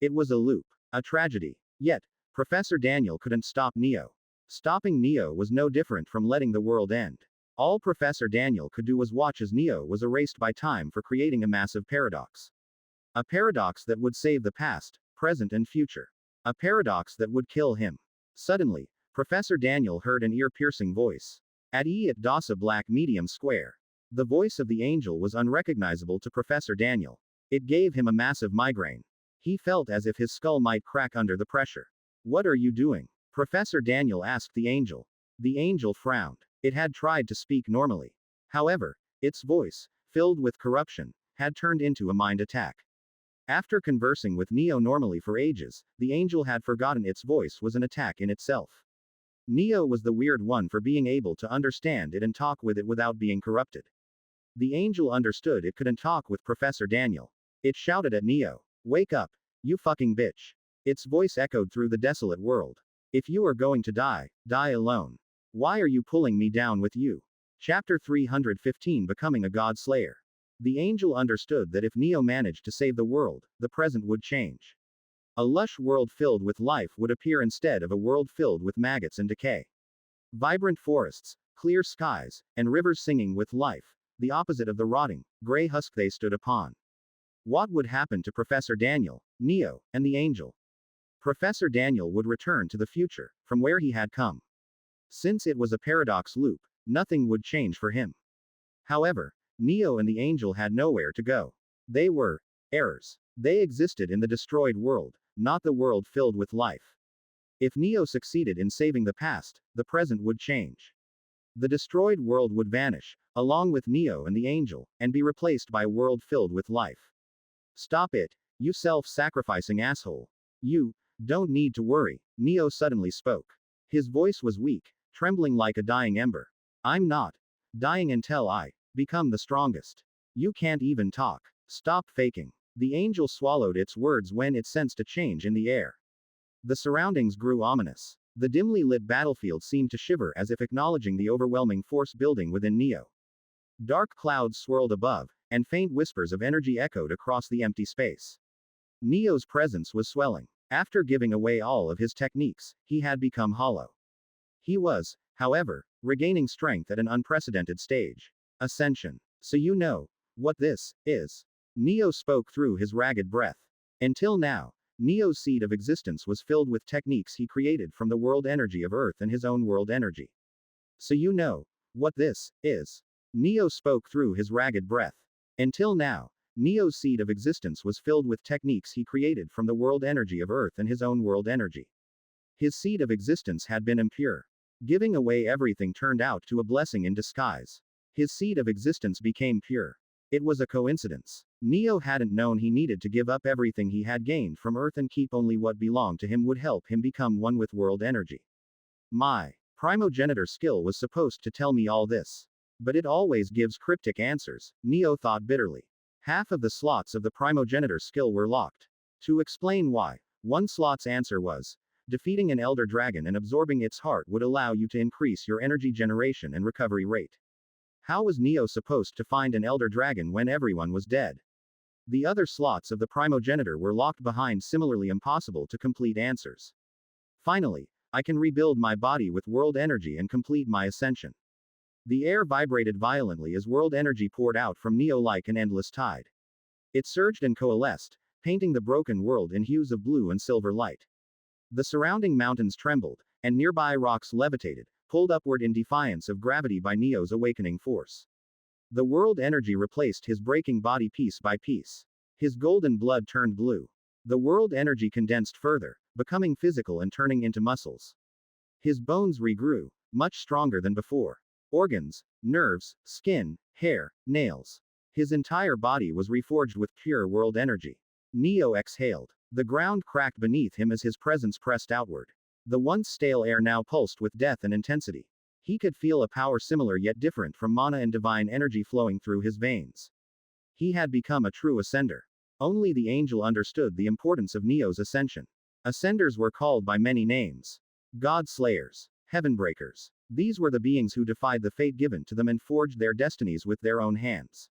It was a loop. A tragedy. Yet, Professor Daniel couldn't stop Neo. Stopping Neo was no different from letting the world end. All Professor Daniel could do was watch as Neo was erased by time for creating a massive paradox. A paradox that would save the past, present and future. A paradox that would kill him. Suddenly, Professor Daniel heard an ear-piercing voice. At Dosa Black Medium Square. The voice of the angel was unrecognizable to Professor Daniel. It gave him a massive migraine. He felt as if his skull might crack under the pressure. What are you doing? Professor Daniel asked the angel. The angel frowned. It had tried to speak normally. However, its voice, filled with corruption, had turned into a mind attack. After conversing with Neo normally for ages, the angel had forgotten its voice was an attack in itself. Neo was the weird one for being able to understand it and talk with it without being corrupted. The angel understood it couldn't talk with Professor Daniel. It shouted at Neo. Wake up, you fucking bitch. Its voice echoed through the desolate world. If you are going to die, die alone. Why are you pulling me down with you? Chapter 315 Becoming a Godslayer. The angel understood that if Neo managed to save the world, the present would change. A lush world filled with life would appear instead of a world filled with maggots and decay. Vibrant forests, clear skies, and rivers singing with life, the opposite of the rotting, gray husk they stood upon. What would happen to Professor Daniel, Neo, and the angel? Professor Daniel would return to the future, from where he had come. Since it was a paradox loop, nothing would change for him. However, Neo and the angel had nowhere to go. They were errors. They existed in the destroyed world, not the world filled with life. If Neo succeeded in saving the past, the present would change. The destroyed world would vanish, along with Neo and the angel, and be replaced by a world filled with life. Stop it, you self-sacrificing asshole. You don't need to worry, Neo suddenly spoke. His voice was weak, trembling like a dying ember. I'm not dying until I become the strongest. You can't even talk. Stop faking. The angel swallowed its words when it sensed a change in the air. The surroundings grew ominous. The dimly lit battlefield seemed to shiver as if acknowledging the overwhelming force building within Neo. Dark clouds swirled above, and faint whispers of energy echoed across the empty space. Neo's presence was swelling. After giving away all of his techniques, he had become hollow. He was, however, regaining strength at an unprecedented stage. Ascension. So you know what this is. Neo spoke through his ragged breath. Until now, Neo's seed of existence was filled with techniques he created from the world energy of Earth and his own world energy. So you know what this is. Neo spoke through his ragged breath. Until now, Neo's seed of existence was filled with techniques he created from the world energy of Earth and his own world energy. His seed of existence had been impure. Giving away everything turned out to a blessing in disguise. His seed of existence became pure. It was a coincidence. Neo hadn't known he needed to give up everything he had gained from Earth and keep only what belonged to him would help him become one with world energy. My primogenitor skill was supposed to tell me all this. But it always gives cryptic answers, Neo thought bitterly. Half of the slots of the primogenitor skill were locked. To explain why, one slot's answer was, defeating an elder dragon and absorbing its heart would allow you to increase your energy generation and recovery rate. How was Neo supposed to find an elder dragon when everyone was dead? The other slots of the primogenitor were locked behind similarly impossible to complete answers. Finally, I can rebuild my body with world energy and complete my ascension. The air vibrated violently as world energy poured out from Neo like an endless tide. It surged and coalesced, painting the broken world in hues of blue and silver light. The surrounding mountains trembled, and nearby rocks levitated, pulled upward in defiance of gravity by Neo's awakening force. The world energy replaced his breaking body piece by piece. His golden blood turned blue. The world energy condensed further, becoming physical and turning into muscles. His bones regrew, much stronger than before. Organs, nerves, skin, hair, nails. His entire body was reforged with pure world energy. Neo exhaled. The ground cracked beneath him as his presence pressed outward. The once stale air now pulsed with death and intensity. He could feel a power similar yet different from mana and divine energy flowing through his veins. He had become a true ascender. Only the angel understood the importance of Neo's ascension. Ascenders were called by many names. Godslayers. Heavenbreakers. These were the beings who defied the fate given to them and forged their destinies with their own hands.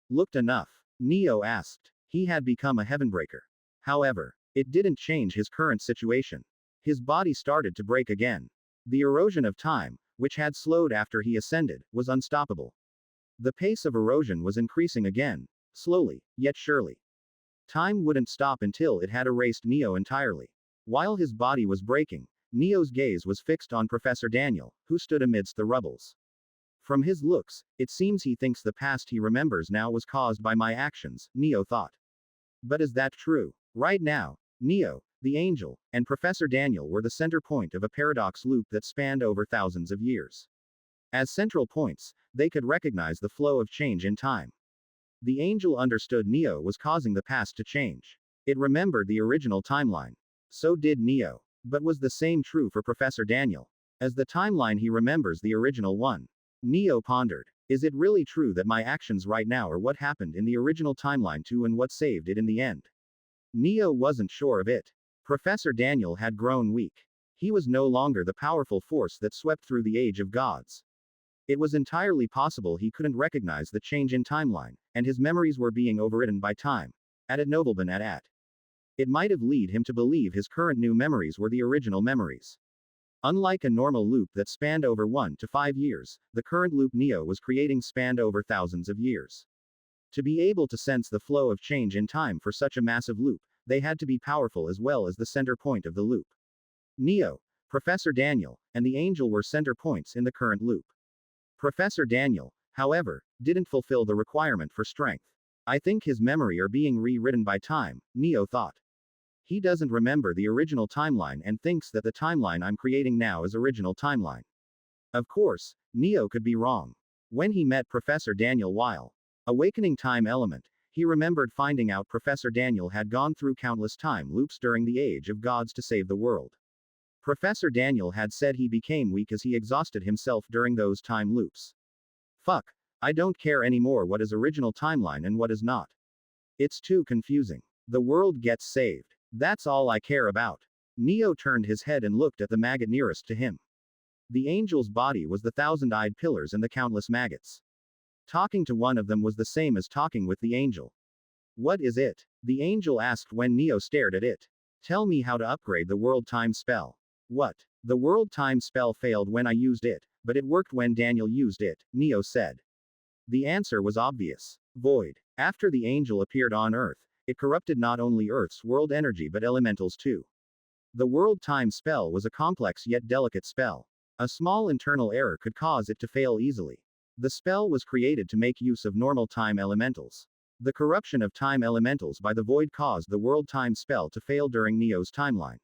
Looked enough? Neo asked. He had become a heavenbreaker. However, it didn't change his current situation. His body started to break again. The erosion of time, which had slowed after he ascended, was unstoppable. The pace of erosion was increasing again, slowly, yet surely. Time wouldn't stop until it had erased Neo entirely. While his body was breaking, Neo's gaze was fixed on Professor Daniel, who stood amidst the rubbles. From his looks, it seems he thinks the past he remembers now was caused by my actions, Neo thought. But is that true? Right now, Neo, the angel, and Professor Daniel were the center point of a paradox loop that spanned over thousands of years. As central points, they could recognize the flow of change in time. The angel understood Neo was causing the past to change. It remembered the original timeline. So did Neo. But was the same true for Professor Daniel? As the timeline he remembers the original one. Neo pondered. Is it really true that my actions right now are what happened in the original timeline too and what saved it in the end? Neo wasn't sure of it. Professor Daniel had grown weak. He was no longer the powerful force that swept through the age of gods. It was entirely possible he couldn't recognize the change in timeline, and his memories were being overridden by time. At Nobleman at. It might have led him to believe his current new memories were the original memories. Unlike a normal loop that spanned over 1 to 5 years, the current loop Neo was creating spanned over thousands of years. To be able to sense the flow of change in time for such a massive loop, they had to be powerful as well as the center point of the loop. Neo, Professor Daniel, and the angel were center points in the current loop. Professor Daniel, however, didn't fulfill the requirement for strength. I think his memory are being rewritten by time, Neo thought. He doesn't remember the original timeline and thinks that the timeline I'm creating now is original timeline. Of course, Neo could be wrong. When he met Professor Daniel while awakening time element, he remembered finding out Professor Daniel had gone through countless time loops during the age of gods to save the world. Professor Daniel had said he became weak as he exhausted himself during those time loops. Fuck, I don't care anymore what is original timeline and what is not. It's too confusing. The world gets saved. That's all I care about. Neo turned his head and looked at the maggot nearest to him. The angel's body was the thousand-eyed pillars and the countless maggots. Talking to one of them was the same as talking with the angel. What is it? The angel asked when Neo stared at it. Tell me how to upgrade the world time spell. What? The world time spell failed when I used it, but it worked when Daniel used it, Neo said. The answer was obvious. Void. After the angel appeared on Earth, it corrupted not only Earth's world energy but elementals too. The world time spell was a complex yet delicate spell. A small internal error could cause it to fail easily. The spell was created to make use of normal time elementals. The corruption of time elementals by the void caused the world time spell to fail during Neo's timeline.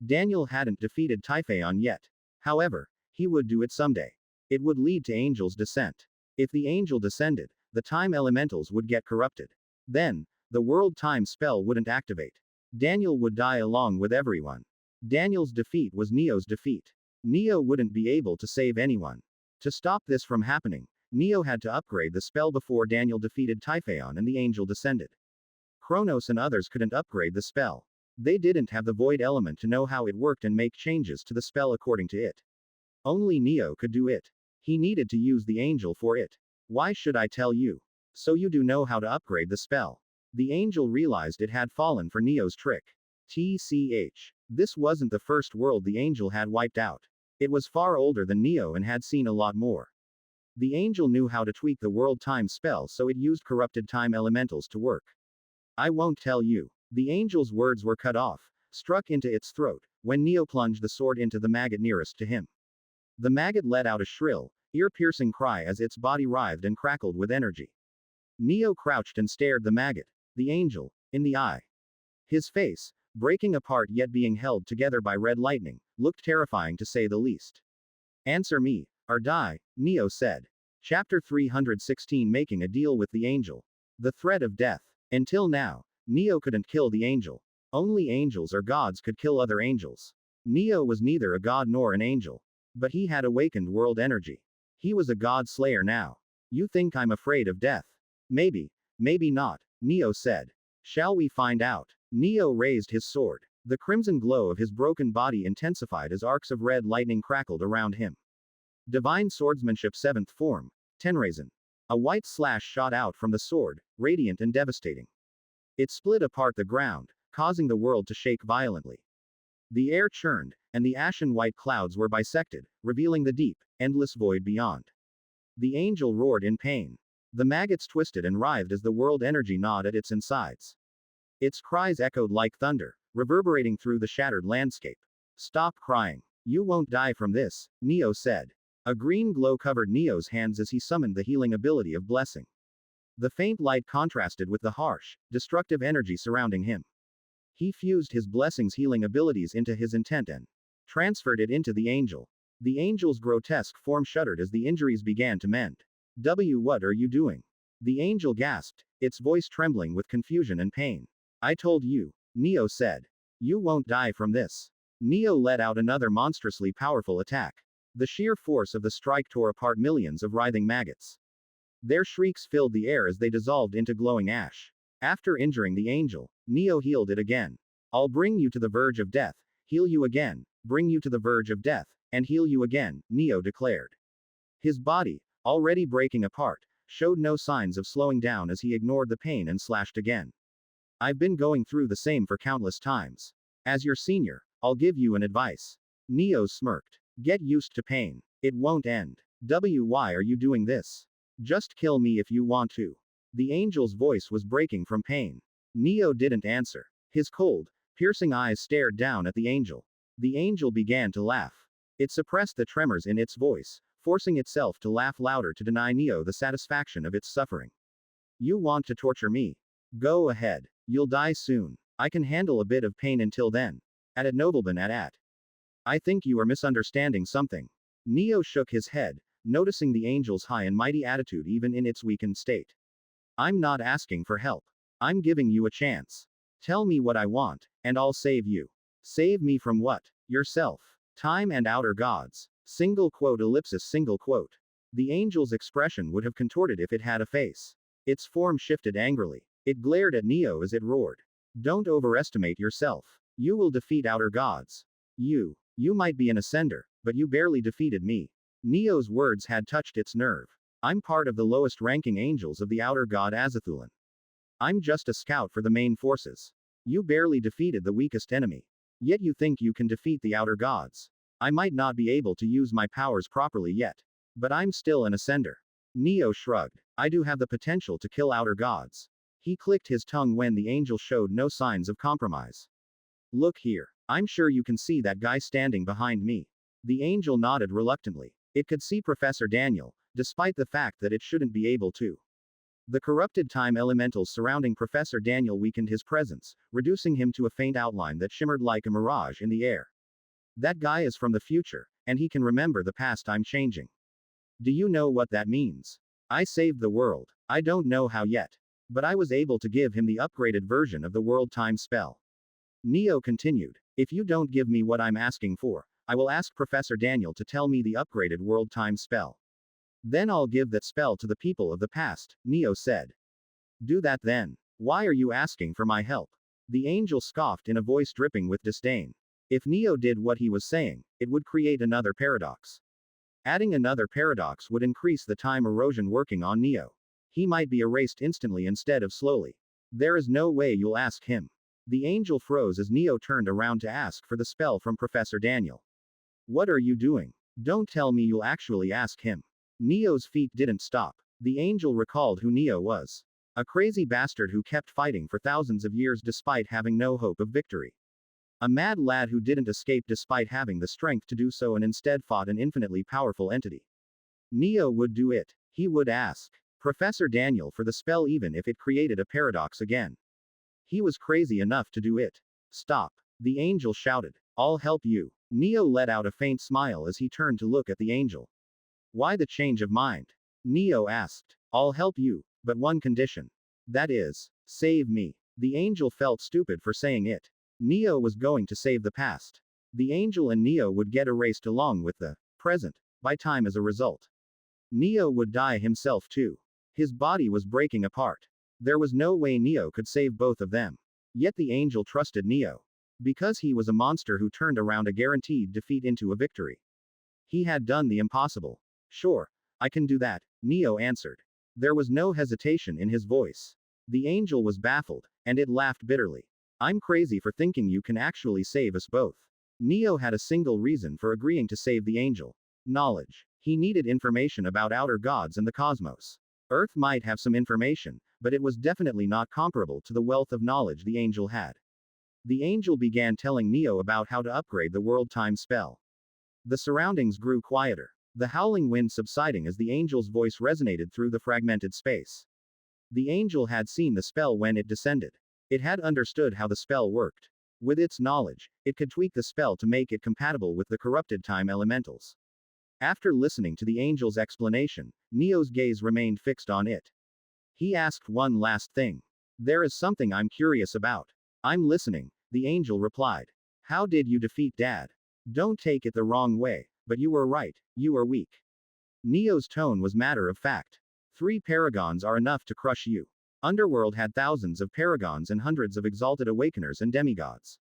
Daniel hadn't defeated Typhaon yet. However, he would do it someday. It would lead to Angel's descent. If the Angel descended, the time elementals would get corrupted. Then, the world time spell wouldn't activate. Daniel would die along with everyone. Daniel's defeat was Neo's defeat. Neo wouldn't be able to save anyone. To stop this from happening, Neo had to upgrade the spell before Daniel defeated Typhaon and the Angel descended. Kronos and others couldn't upgrade the spell. They didn't have the void element to know how it worked and make changes to the spell according to it. Only Neo could do it. He needed to use the Angel for it. Why should I tell you? So you do know how to upgrade the spell. The Angel realized it had fallen for Neo's trick. TCH. This wasn't the first world the Angel had wiped out. It was far older than Neo and had seen a lot more. The Angel knew how to tweak the world time spell, so it used corrupted time elementals to work. I won't tell you. The Angel's words were cut off, struck into its throat, when Neo plunged the sword into the maggot nearest to him. The maggot let out a shrill, ear-piercing cry as its body writhed and crackled with energy. Neo crouched and stared the maggot, the Angel, in the eye. His face, breaking apart yet being held together by red lightning, looked terrifying to say the least. Answer me, or die, Neo said. Chapter 316 Making a Deal with the Angel. The Threat of Death. Until now, Neo couldn't kill the Angel. Only angels or gods could kill other angels. Neo was neither a god nor an angel. But he had awakened world energy. He was a godslayer now. You think I'm afraid of death? Maybe, maybe not, Neo said. Shall we find out? Neo raised his sword. The crimson glow of his broken body intensified as arcs of red lightning crackled around him. Divine Swordsmanship 7th Form, Tenraisen. A white slash shot out from the sword, radiant and devastating. It split apart the ground, causing the world to shake violently. The air churned, and the ashen white clouds were bisected, revealing the deep, endless void beyond. The Angel roared in pain. The maggots twisted and writhed as the world energy gnawed at its insides. Its cries echoed like thunder, reverberating through the shattered landscape. Stop crying. You won't die from this, Neo said. A green glow covered Neo's hands as he summoned the healing ability of blessing. The faint light contrasted with the harsh, destructive energy surrounding him. He fused his blessing's healing abilities into his intent and transferred it into the Angel. The Angel's grotesque form shuddered as the injuries began to mend. What are you doing? The Angel gasped, its voice trembling with confusion and pain. I told you, Neo said. You won't die from this. Neo let out another monstrously powerful attack. The sheer force of the strike tore apart millions of writhing maggots. Their shrieks filled the air as they dissolved into glowing ash. After injuring the Angel, Neo healed it again. I'll bring you to the verge of death, heal you again, bring you to the verge of death, and heal you again, Neo declared. His body, already breaking apart, showed no signs of slowing down as he ignored the pain and slashed again. I've been going through the same for countless times. As your senior, I'll give you an advice. Neo smirked. Get used to pain. It won't end. Why are you doing this? Just kill me if you want to. The Angel's voice was breaking from pain. Neo didn't answer. His cold, piercing eyes stared down at the Angel. The Angel began to laugh. It suppressed the tremors in its voice, forcing itself to laugh louder to deny Neo the satisfaction of its suffering. You want to torture me? Go ahead. You'll die soon. I can handle a bit of pain until then. At Nobleman at. I think you are misunderstanding something. Neo shook his head, noticing the Angel's high and mighty attitude even in its weakened state. I'm not asking for help. I'm giving you a chance. Tell me what I want, and I'll save you. Save me from what? Yourself. Time and outer gods. Single quote ellipsis single quote. The Angel's expression would have contorted if it had a face. Its form shifted angrily. It glared at Neo as it roared. Don't overestimate yourself. You will defeat outer gods. You might be an ascender, but you barely defeated me. Neo's words had touched its nerve. I'm part of the lowest ranking angels of the outer god Azathulan. I'm just a scout for the main forces. You barely defeated the weakest enemy. Yet you think you can defeat the outer gods. I might not be able to use my powers properly yet. But I'm still an ascender. Neo shrugged. I do have the potential to kill outer gods. He clicked his tongue when the angel showed no signs of compromise. Look here. I'm sure you can see that guy standing behind me. The angel nodded reluctantly. It could see Professor Daniel, despite the fact that it shouldn't be able to. The corrupted time elementals surrounding Professor Daniel weakened his presence, reducing him to a faint outline that shimmered like a mirage in the air. That guy is from the future, and he can remember the past I'm changing. Do you know what that means? I saved the world. I don't know how yet. But I was able to give him the upgraded version of the world time spell. Neo continued. If you don't give me what I'm asking for, I will ask Professor Daniel to tell me the upgraded world time spell. Then I'll give that spell to the people of the past, Neo said. Do that then. Why are you asking for my help? The angel scoffed in a voice dripping with disdain. If Neo did what he was saying, it would create another paradox. Adding another paradox would increase the time erosion working on Neo. He might be erased instantly instead of slowly. There is no way you'll ask him. The angel froze as Neo turned around to ask for the spell from Professor Daniel. What are you doing? Don't tell me you'll actually ask him. Neo's feet didn't stop. The angel recalled who Neo was. A crazy bastard who kept fighting for thousands of years despite having no hope of victory. A mad lad who didn't escape despite having the strength to do so and instead fought an infinitely powerful entity. Neo would do it. He would ask Professor Daniel for the spell even if it created a paradox again. He was crazy enough to do it. Stop. The angel shouted. I'll help you. Neo let out a faint smile as he turned to look at the angel. Why the change of mind? Neo asked. I'll help you, but one condition. That is, save me. The angel felt stupid for saying it. Neo was going to save the past. The angel and Neo would get erased along with the present by time as a result. Neo would die himself too. His body was breaking apart. There was no way Neo could save both of them. Yet the angel trusted Neo. Because he was a monster who turned around a guaranteed defeat into a victory. He had done the impossible. Sure, I can do that, Neo answered. There was no hesitation in his voice. The angel was baffled, and it laughed bitterly. I'm crazy for thinking you can actually save us both. Neo had a single reason for agreeing to save the angel. Knowledge. He needed information about outer gods and the cosmos. Earth might have some information, but it was definitely not comparable to the wealth of knowledge the angel had. The angel began telling Neo about how to upgrade the world time spell. The surroundings grew quieter, the howling wind subsiding as the angel's voice resonated through the fragmented space. The angel had seen the spell when it descended. It had understood how the spell worked. With its knowledge, it could tweak the spell to make it compatible with the corrupted time elementals. After listening to the angel's explanation, Neo's gaze remained fixed on it. He asked one last thing. There is something I'm curious about. I'm listening, the angel replied. How did you defeat Dad? Don't take it the wrong way, but you were right, you are weak. Neo's tone was matter of fact. 3 paragons are enough to crush you. Underworld had thousands of paragons and hundreds of exalted awakeners and demigods.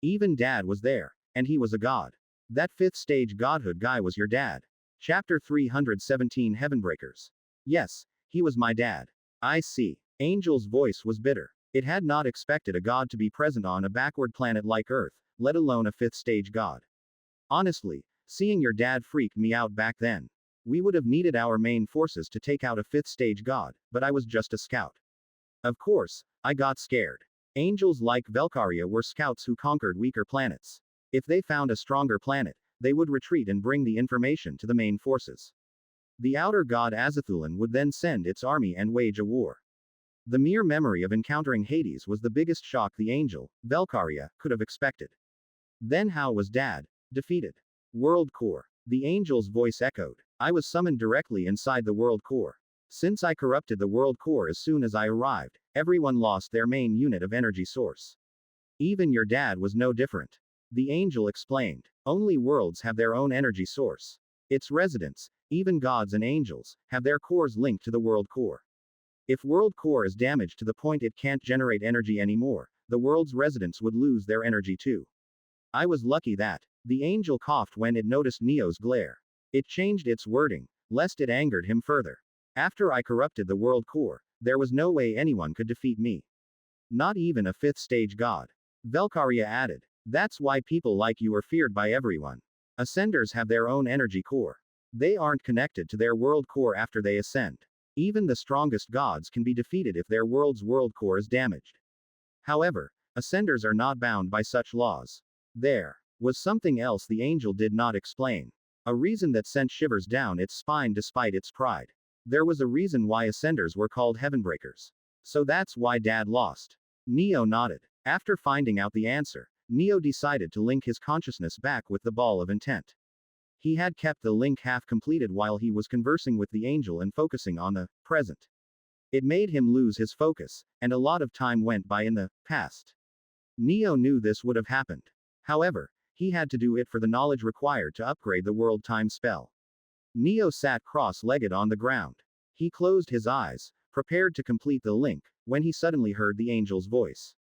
Even Dad was there, and he was a god. That 5th stage godhood guy was your dad. Chapter 317 Heavenbreakers. Yes, he was my dad. I see. Angel's voice was bitter. It had not expected a god to be present on a backward planet like Earth, let alone a 5th stage god. Honestly, seeing your dad freaked me out back then. We would have needed our main forces to take out a 5th stage god, but I was just a scout. Of course, I got scared. Angels like Valkyria were scouts who conquered weaker planets. If they found a stronger planet, they would retreat and bring the information to the main forces. The outer god Azathulan would then send its army and wage a war. The mere memory of encountering Hades was the biggest shock the angel, Valkyria, could have expected. Then how was Dad defeated? World Core. The angel's voice echoed. I was summoned directly inside the World Core. Since I corrupted the World Core as soon as I arrived, everyone lost their main unit of energy source. Even your dad was no different. The angel explained. Only worlds have their own energy source. Its residents, even gods and angels, have their cores linked to the World Core. If World Core is damaged to the point it can't generate energy anymore, the world's residents would lose their energy too. I was lucky that. The angel coughed when it noticed Neo's glare. It changed its wording, lest it angered him further. After I corrupted the World Core, there was no way anyone could defeat me. Not even a 5th stage god. Valkyria added. That's why people like you are feared by everyone. Ascenders have their own energy core. They aren't connected to their World Core after they ascend. Even the strongest gods can be defeated if their world's world core is damaged. However, ascenders are not bound by such laws. There was something else the angel did not explain. A reason that sent shivers down its spine despite its pride. There was a reason why ascenders were called heavenbreakers. So that's why Dad lost. Neo nodded. After finding out the answer, Neo decided to link his consciousness back with the ball of intent. He had kept the link half completed while he was conversing with the angel and focusing on the present. It made him lose his focus, and a lot of time went by in the past. Neo knew this would have happened. However, he had to do it for the knowledge required to upgrade the world time spell. Neo sat cross-legged on the ground. He closed his eyes, prepared to complete the link, when he suddenly heard the angel's voice.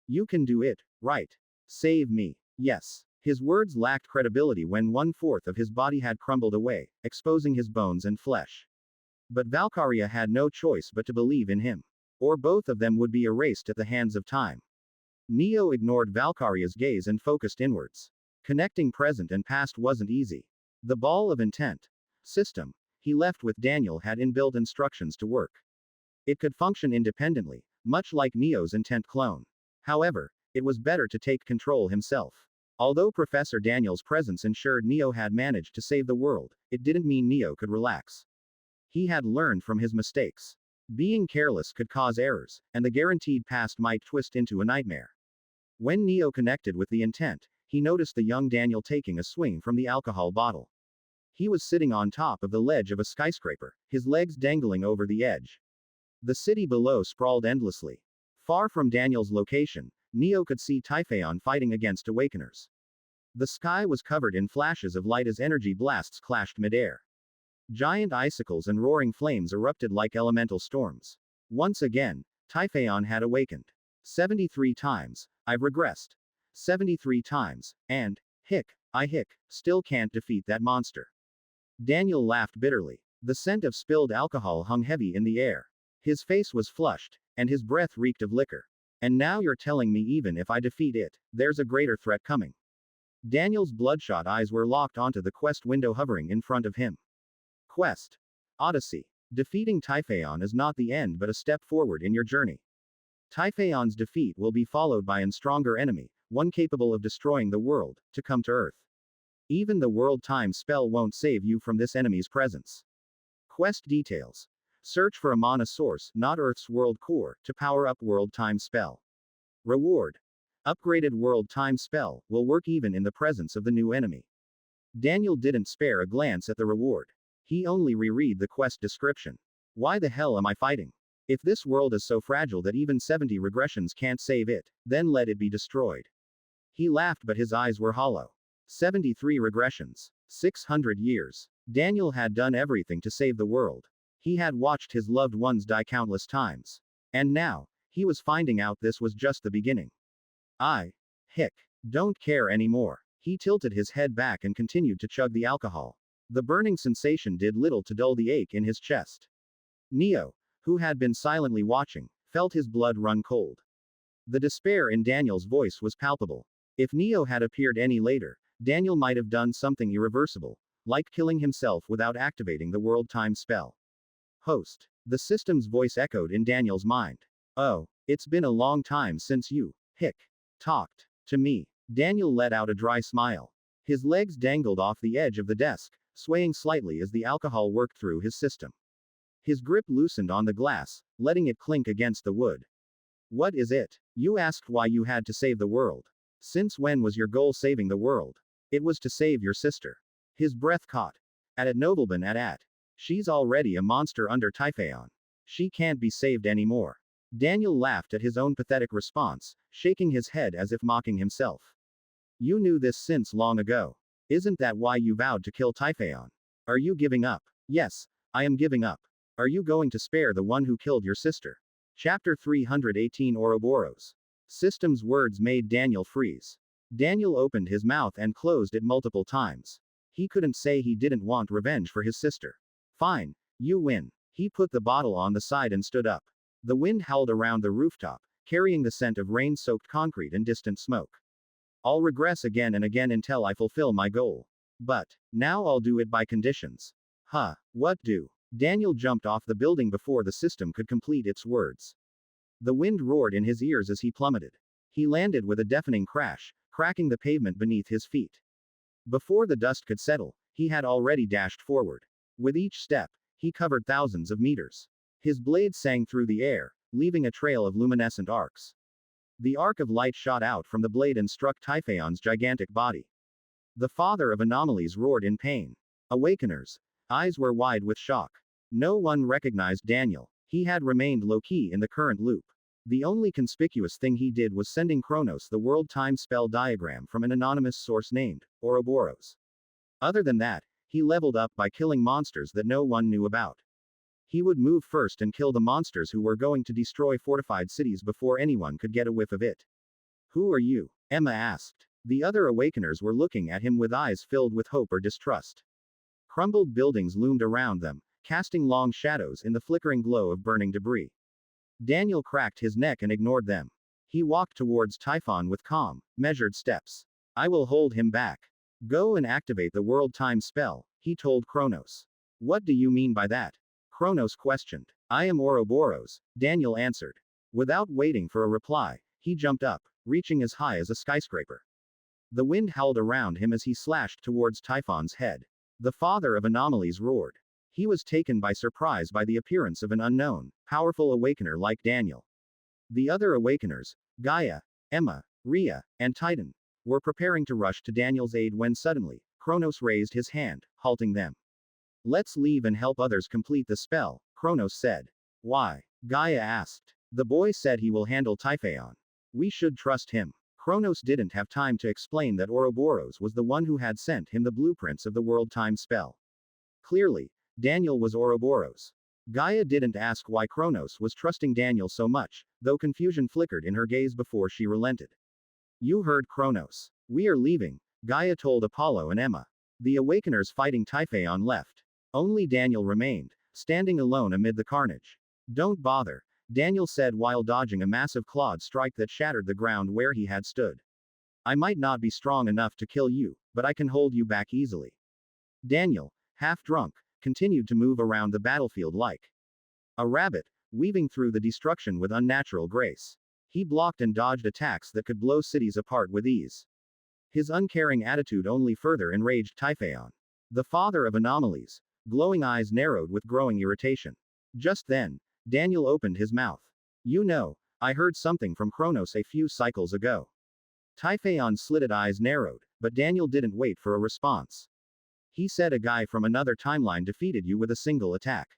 You can do it, right? Save me. Yes. His words lacked credibility when 1/4 of his body had crumbled away, exposing his bones and flesh. But Valkyria had no choice but to believe in him. Or both of them would be erased at the hands of time. Neo ignored Valkyria's gaze and focused inwards. Connecting present and past wasn't easy. The ball of intent system he left with Daniel had inbuilt instructions to work. It could function independently, much like Neo's intent clone. However, it was better to take control himself. Although Professor Daniel's presence ensured Neo had managed to save the world, it didn't mean Neo could relax. He had learned from his mistakes. Being careless could cause errors, and the guaranteed past might twist into a nightmare. When Neo connected with the intent, he noticed the young Daniel taking a swing from the alcohol bottle. He was sitting on top of the ledge of a skyscraper, his legs dangling over the edge. The city below sprawled endlessly. Far from Daniel's location, Neo could see Tyon fighting against awakeners. The sky was covered in flashes of light as energy blasts clashed midair. Giant icicles and roaring flames erupted like elemental storms. Once again, Tyon had awakened. 73 times, I've regressed. 73 times, and, I still can't defeat that monster. Daniel laughed bitterly. The scent of spilled alcohol hung heavy in the air. His face was flushed, and his breath reeked of liquor. And now you're telling me even if I defeat it, there's a greater threat coming. Daniel's bloodshot eyes were locked onto the quest window hovering in front of him. Quest. Odyssey. Defeating Typhaon is not the end but a step forward in your journey. Typhaon's defeat will be followed by a stronger enemy, one capable of destroying the world, to come to Earth. Even the world time spell won't save you from this enemy's presence. Quest details. Search for a mana source, not Earth's world core, to power up world time spell. Reward. Upgraded world time spell will work even in the presence of the new enemy. Daniel didn't spare a glance at the reward. He only reread the quest description. Why the hell am I fighting? If this world is so fragile that even 70 regressions can't save it, then let it be destroyed. He laughed but his eyes were hollow. 73 regressions. 600 years. Daniel had done everything to save the world. He had watched his loved ones die countless times. And now, he was finding out this was just the beginning. Don't care anymore. He tilted his head back and continued to chug the alcohol. The burning sensation did little to dull the ache in his chest. Neo, who had been silently watching, felt his blood run cold. The despair in Daniel's voice was palpable. If Neo had appeared any later, Daniel might have done something irreversible, like killing himself without activating the world time spell. Host. The system's voice echoed in Daniel's mind. Oh, it's been a long time since you, talked to me. Daniel let out a dry smile. His legs dangled off the edge of the desk, swaying slightly as the alcohol worked through his system. His grip loosened on the glass, letting it clink against the wood. What is it? You asked why you had to save the world. Since when was your goal saving the world? It was to save your sister. His breath caught. At Nobleman at. She's already a monster under Typhaon. She can't be saved anymore. Daniel laughed at his own pathetic response, shaking his head as if mocking himself. You knew this since long ago. Isn't that why you vowed to kill Typhaon? Are you giving up? Yes, I am giving up. Are you going to spare the one who killed your sister? Chapter 318 Ouroboros. System's words made Daniel freeze. Daniel opened his mouth and closed it multiple times. He couldn't say he didn't want revenge for his sister. Fine, you win. He put the bottle on the side and stood up. The wind howled around the rooftop, carrying the scent of rain-soaked concrete and distant smoke. I'll regress again and again until I fulfill my goal. But now I'll do it by conditions. What do? Daniel jumped off the building before the system could complete its words. The wind roared in his ears as he plummeted. He landed with a deafening crash, cracking the pavement beneath his feet. Before the dust could settle, he had already dashed forward. With each step, he covered thousands of meters. His blade sang through the air, leaving a trail of luminescent arcs. The arc of light shot out from the blade and struck Typhon's gigantic body. The father of anomalies roared in pain. Awakeners. Eyes were wide with shock. No one recognized Daniel. He had remained low-key in the current loop. The only conspicuous thing he did was sending Kronos the world time spell diagram from an anonymous source named Ouroboros. Other than that, he leveled up by killing monsters that no one knew about. He would move first and kill the monsters who were going to destroy fortified cities before anyone could get a whiff of it. Who are you? Emma asked. The other awakeners were looking at him with eyes filled with hope or distrust. Crumbled buildings loomed around them, casting long shadows in the flickering glow of burning debris. Daniel cracked his neck and ignored them. He walked towards Typhon with calm, measured steps. I will hold him back. Go and activate the world time spell, he told Kronos. What do you mean by that? Kronos questioned. I am Ouroboros, Daniel answered. Without waiting for a reply, he jumped up, reaching as high as a skyscraper. The wind howled around him as he slashed towards Typhon's head. The father of anomalies roared. He was taken by surprise by the appearance of an unknown, powerful awakener like Daniel. The other awakeners, Gaia, Emma, Rhea, and Titan, were preparing to rush to Daniel's aid when suddenly, Kronos raised his hand, halting them. Let's leave and help others complete the spell, Kronos said. Why? Gaia asked. The boy said he will handle Typhon. We should trust him. Kronos didn't have time to explain that Ouroboros was the one who had sent him the blueprints of the world time spell. Clearly, Daniel was Ouroboros. Gaia didn't ask why Kronos was trusting Daniel so much, though confusion flickered in her gaze before she relented. You heard Kronos. We are leaving, Gaia told Apollo and Emma. The awakeners fighting Typhon left. Only Daniel remained, standing alone amid the carnage. Don't bother, Daniel said while dodging a massive clawed strike that shattered the ground where he had stood. I might not be strong enough to kill you, but I can hold you back easily. Daniel, half drunk, continued to move around the battlefield like a rabbit, weaving through the destruction with unnatural grace. He blocked and dodged attacks that could blow cities apart with ease. His uncaring attitude only further enraged Typhon. The father of anomalies, glowing eyes narrowed with growing irritation. Just then, Daniel opened his mouth. You know, I heard something from Kronos a few cycles ago. Typhon's slitted eyes narrowed, but Daniel didn't wait for a response. He said a guy from another timeline defeated you with a single attack.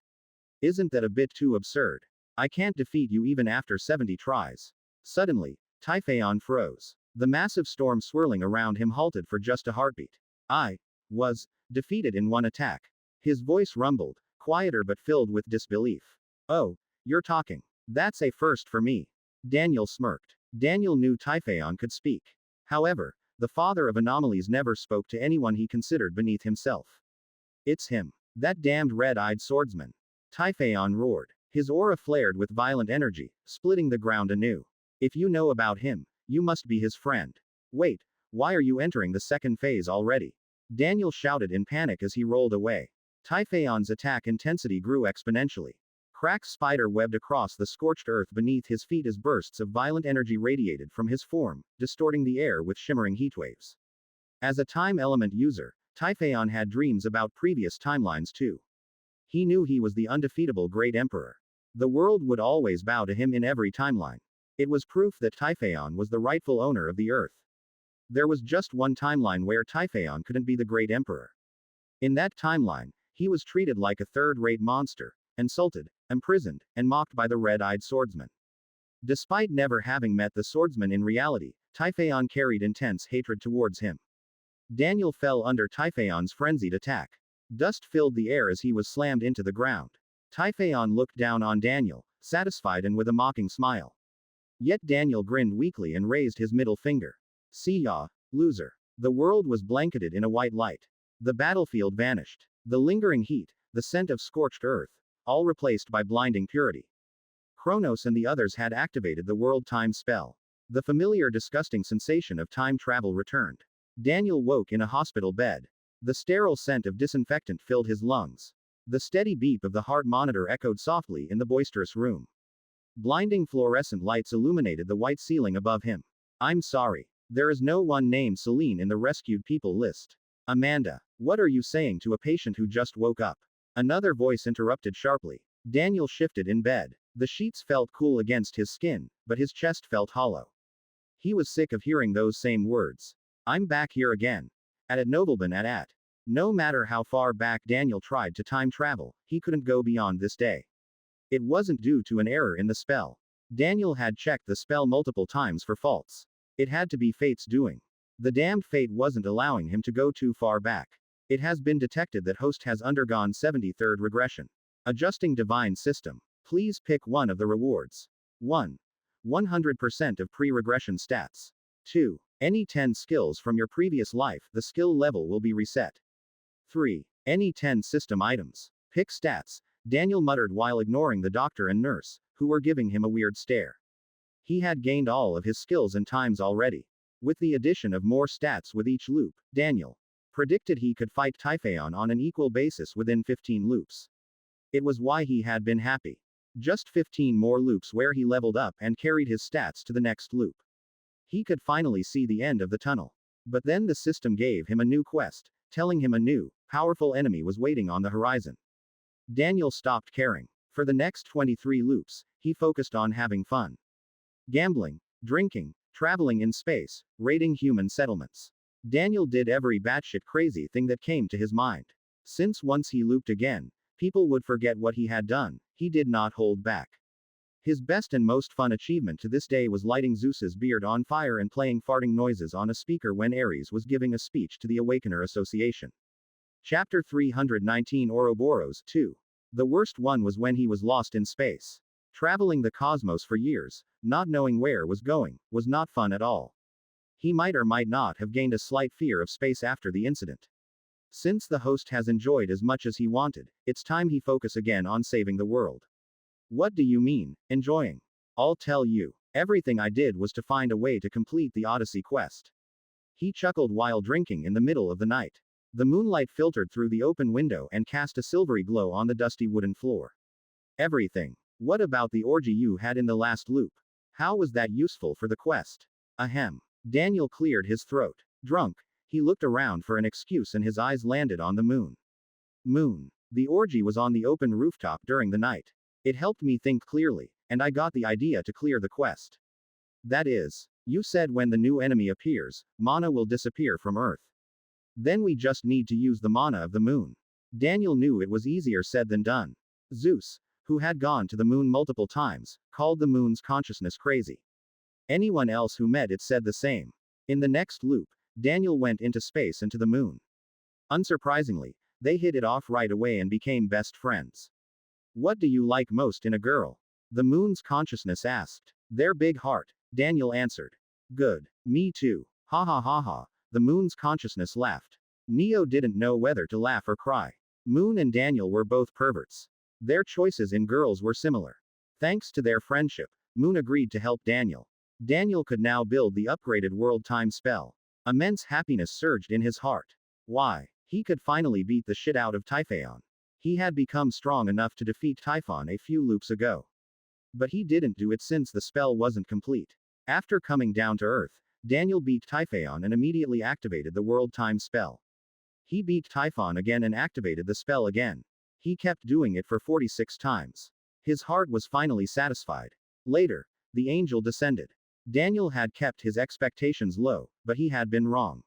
Isn't that a bit too absurd? I can't defeat you even after 70 tries. Suddenly, Typhon froze. The massive storm swirling around him halted for just a heartbeat. I was defeated in one attack. His voice rumbled, quieter but filled with disbelief. Oh, you're talking. That's a first for me. Daniel smirked. Daniel knew Typhon could speak. However, the father of anomalies never spoke to anyone he considered beneath himself. It's him. That damned red-eyed swordsman. Typhon roared. His aura flared with violent energy, splitting the ground anew. If you know about him, you must be his friend. Wait, why are you entering the second phase already? Daniel shouted in panic as he rolled away. Typhon's attack intensity grew exponentially. Cracks spider-webbed across the scorched earth beneath his feet as bursts of violent energy radiated from his form, distorting the air with shimmering heatwaves. As a time element user, Typhon had dreams about previous timelines too. He knew he was the undefeatable Great Emperor. The world would always bow to him in every timeline. It was proof that Typhon was the rightful owner of the Earth. There was just one timeline where Typhon couldn't be the Great Emperor. In that timeline, he was treated like a third-rate monster, insulted, imprisoned, and mocked by the red-eyed swordsman. Despite never having met the swordsman in reality, Typhon carried intense hatred towards him. Daniel fell under Typhon's frenzied attack. Dust filled the air as he was slammed into the ground. Typhon looked down on Daniel, satisfied and with a mocking smile. Yet Daniel grinned weakly and raised his middle finger. See ya, loser. The world was blanketed in a white light. The battlefield vanished. The lingering heat, the scent of scorched earth, all replaced by blinding purity. Kronos and the others had activated the world time spell. The familiar disgusting sensation of time travel returned. Daniel woke in a hospital bed. The sterile scent of disinfectant filled his lungs. The steady beep of the heart monitor echoed softly in the boisterous room. Blinding fluorescent lights illuminated the white ceiling above him. I'm sorry. There is no one named Celine in the rescued people list. Amanda, what are you saying to a patient who just woke up? Another voice interrupted sharply. Daniel shifted in bed. The sheets felt cool against his skin, but his chest felt hollow. He was sick of hearing those same words. I'm back here again. At Nobleman at. No matter how far back Daniel tried to time travel, he couldn't go beyond this day. It wasn't due to an error in the spell. Daniel had checked the spell multiple times for faults. It had to be fate's doing. The damned fate wasn't allowing him to go too far back. It has been detected that host has undergone 73rd regression. Adjusting divine system. Please pick one of the rewards. 1. 100% of pre-regression stats. 2. Any 10 skills from your previous life, the skill level will be reset. 3. Any 10 system items. Pick stats, Daniel muttered while ignoring the doctor and nurse, who were giving him a weird stare. He had gained all of his skills and times already. With the addition of more stats with each loop, Daniel predicted he could fight Tyon on an equal basis within 15 loops. It was why he had been happy. Just 15 more loops where he leveled up and carried his stats to the next loop. He could finally see the end of the tunnel. But then the system gave him a new quest, telling him a new, powerful enemy was waiting on the horizon. Daniel stopped caring. For the next 23 loops, he focused on having fun. Gambling, drinking, traveling in space, raiding human settlements. Daniel did every batshit crazy thing that came to his mind. Since once he looped again, people would forget what he had done, he did not hold back. His best and most fun achievement to this day was lighting Zeus's beard on fire and playing farting noises on a speaker when Ares was giving a speech to the Awakener Association. Chapter 319 Ouroboros 2. The worst one was when he was lost in space. Traveling the cosmos for years, not knowing where was going, was not fun at all. He might or might not have gained a slight fear of space after the incident. Since the host has enjoyed as much as he wanted, it's time he focus again on saving the world. What do you mean, enjoying? I'll tell you. Everything I did was to find a way to complete the Odyssey quest. He chuckled while drinking in the middle of the night. The moonlight filtered through the open window and cast a silvery glow on the dusty wooden floor. Everything. What about the orgy you had in the last loop? How was that useful for the quest? Ahem. Daniel cleared his throat. Drunk, he looked around for an excuse and his eyes landed on the moon. Moon. The orgy was on the open rooftop during the night. It helped me think clearly, and I got the idea to clear the quest. That is, you said when the new enemy appears, mana will disappear from Earth. Then we just need to use the mana of the moon. Daniel knew it was easier said than done. Zeus, who had gone to the moon multiple times, called the moon's consciousness crazy. Anyone else who met it said the same. In the next loop, Daniel went into space and to the moon. Unsurprisingly, they hit it off right away and became best friends. What do you like most in a girl? The moon's consciousness asked. Their big heart, Daniel answered. Good. Me too. Ha ha ha ha. The moon's consciousness laughed. Neo didn't know whether to laugh or cry. Moon and Daniel were both perverts. Their choices in girls were similar. Thanks to their friendship, Moon agreed to help Daniel. Daniel could now build the upgraded world time spell. Immense happiness surged in his heart. Why? He could finally beat the shit out of Typhon. He had become strong enough to defeat Typhon a few loops ago. But he didn't do it since the spell wasn't complete. After coming down to Earth, Daniel beat Typhon and immediately activated the world time spell. He beat Typhon again and activated the spell again. He kept doing it for 46 times. His heart was finally satisfied. Later, the angel descended. Daniel had kept his expectations low, but he had been wrong.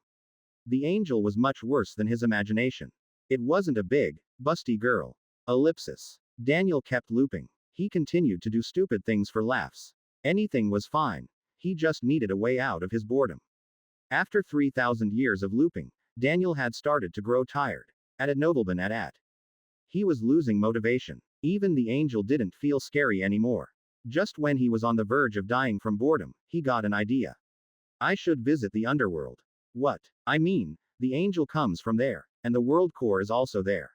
The angel was much worse than his imagination. It wasn't a big, busty girl. Ellipsis. Daniel kept looping. He continued to do stupid things for laughs. Anything was fine. He just needed a way out of his boredom. After 3,000 years of looping, Daniel had started to grow tired. At a nobleman at. He was losing motivation. Even the angel didn't feel scary anymore. Just when he was on the verge of dying from boredom, he got an idea. I should visit the underworld. What? I mean, the angel comes from there, and the world core is also there.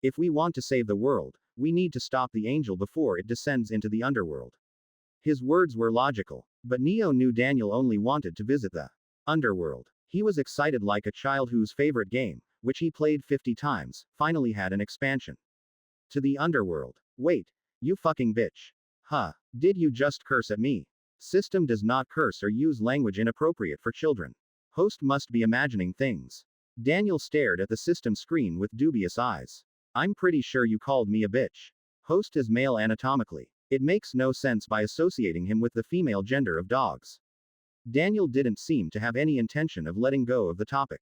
If we want to save the world, we need to stop the angel before it descends into the underworld. His words were logical, but Neo knew Daniel only wanted to visit the underworld. He was excited like a child whose favorite game, which he played 50 times, finally had an expansion. To the underworld. Wait. You fucking bitch. Huh. Did you just curse at me? System does not curse or use language inappropriate for children. Host must be imagining things. Daniel stared at the system screen with dubious eyes. I'm pretty sure you called me a bitch. Host is male anatomically. It makes no sense by associating him with the female gender of dogs. Daniel didn't seem to have any intention of letting go of the topic.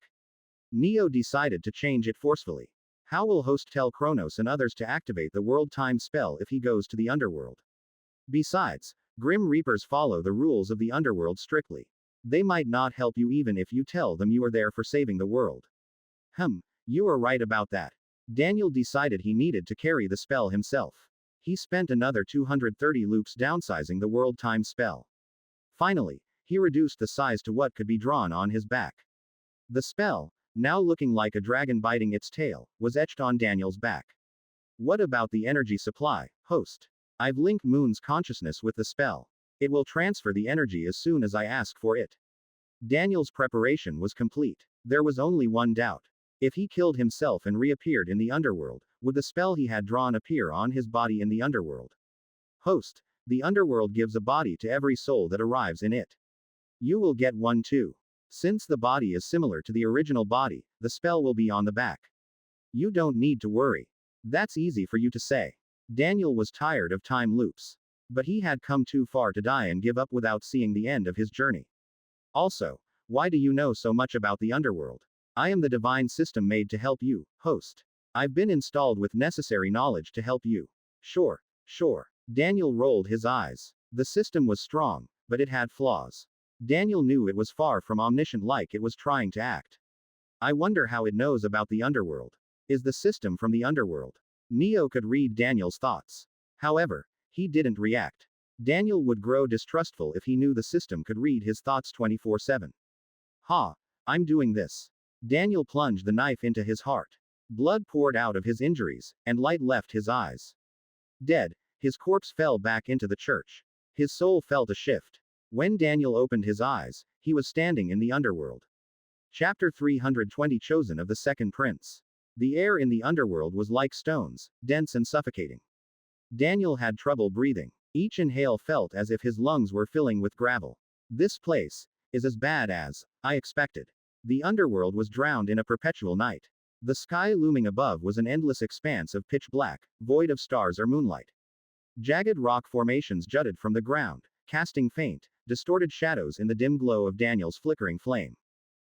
Neo decided to change it forcefully. How will Host tell Kronos and others to activate the world time spell if he goes to the underworld? Besides, Grim Reapers follow the rules of the underworld strictly. They might not help you even if you tell them you are there for saving the world. You are right about that. Daniel decided he needed to carry the spell himself. He spent another 230 loops downsizing the world time spell. Finally, he reduced the size to what could be drawn on his back. The spell, now looking like a dragon biting its tail, was etched on Daniel's back. What about the energy supply, Host? I've linked Moon's consciousness with the spell. It will transfer the energy as soon as I ask for it. Daniel's preparation was complete. There was only one doubt. If he killed himself and reappeared in the underworld, would the spell he had drawn appear on his body in the underworld? Host, the underworld gives a body to every soul that arrives in it. You will get one too. Since the body is similar to the original body, the spell will be on the back. You don't need to worry. That's easy for you to say. Daniel was tired of time loops. But he had come too far to die and give up without seeing the end of his journey. Also, why do you know so much about the underworld? I am the divine system made to help you, Host. I've been installed with necessary knowledge to help you. Sure. Daniel rolled his eyes. The system was strong, but it had flaws. Daniel knew it was far from omniscient like it was trying to act. I wonder how it knows about the underworld. Is the system from the underworld? Neo could read Daniel's thoughts. However, he didn't react. Daniel would grow distrustful if he knew the system could read his thoughts 24/7. I'm doing this. Daniel plunged the knife into his heart. Blood poured out of his injuries, and light left his eyes. Dead, his corpse fell back into the church. His soul felt a shift. When Daniel opened his eyes, he was standing in the underworld. Chapter 320 Chosen of the Second Prince. The air in the underworld was like stones, dense and suffocating. Daniel had trouble breathing. Each inhale felt as if his lungs were filling with gravel. This place is as bad as I expected. The underworld was drowned in a perpetual night. The sky looming above was an endless expanse of pitch black, void of stars or moonlight. Jagged rock formations jutted from the ground, casting faint, distorted shadows in the dim glow of Daniel's flickering flame.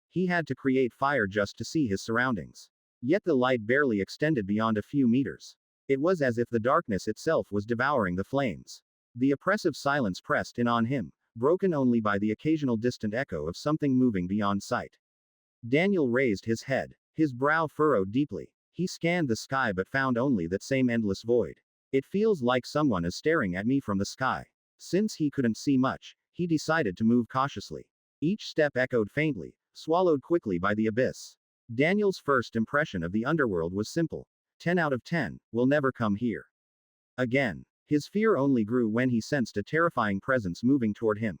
He had to create fire just to see his surroundings. Yet the light barely extended beyond a few meters. It was as if the darkness itself was devouring the flames. The oppressive silence pressed in on him, broken only by the occasional distant echo of something moving beyond sight. Daniel raised his head, his brow furrowed deeply. He scanned the sky but found only that same endless void. It feels like someone is staring at me from the sky. Since he couldn't see much, he decided to move cautiously. Each step echoed faintly, swallowed quickly by the abyss. Daniel's first impression of the underworld was simple. 10 out of 10, will never come here again. His fear only grew when he sensed a terrifying presence moving toward him.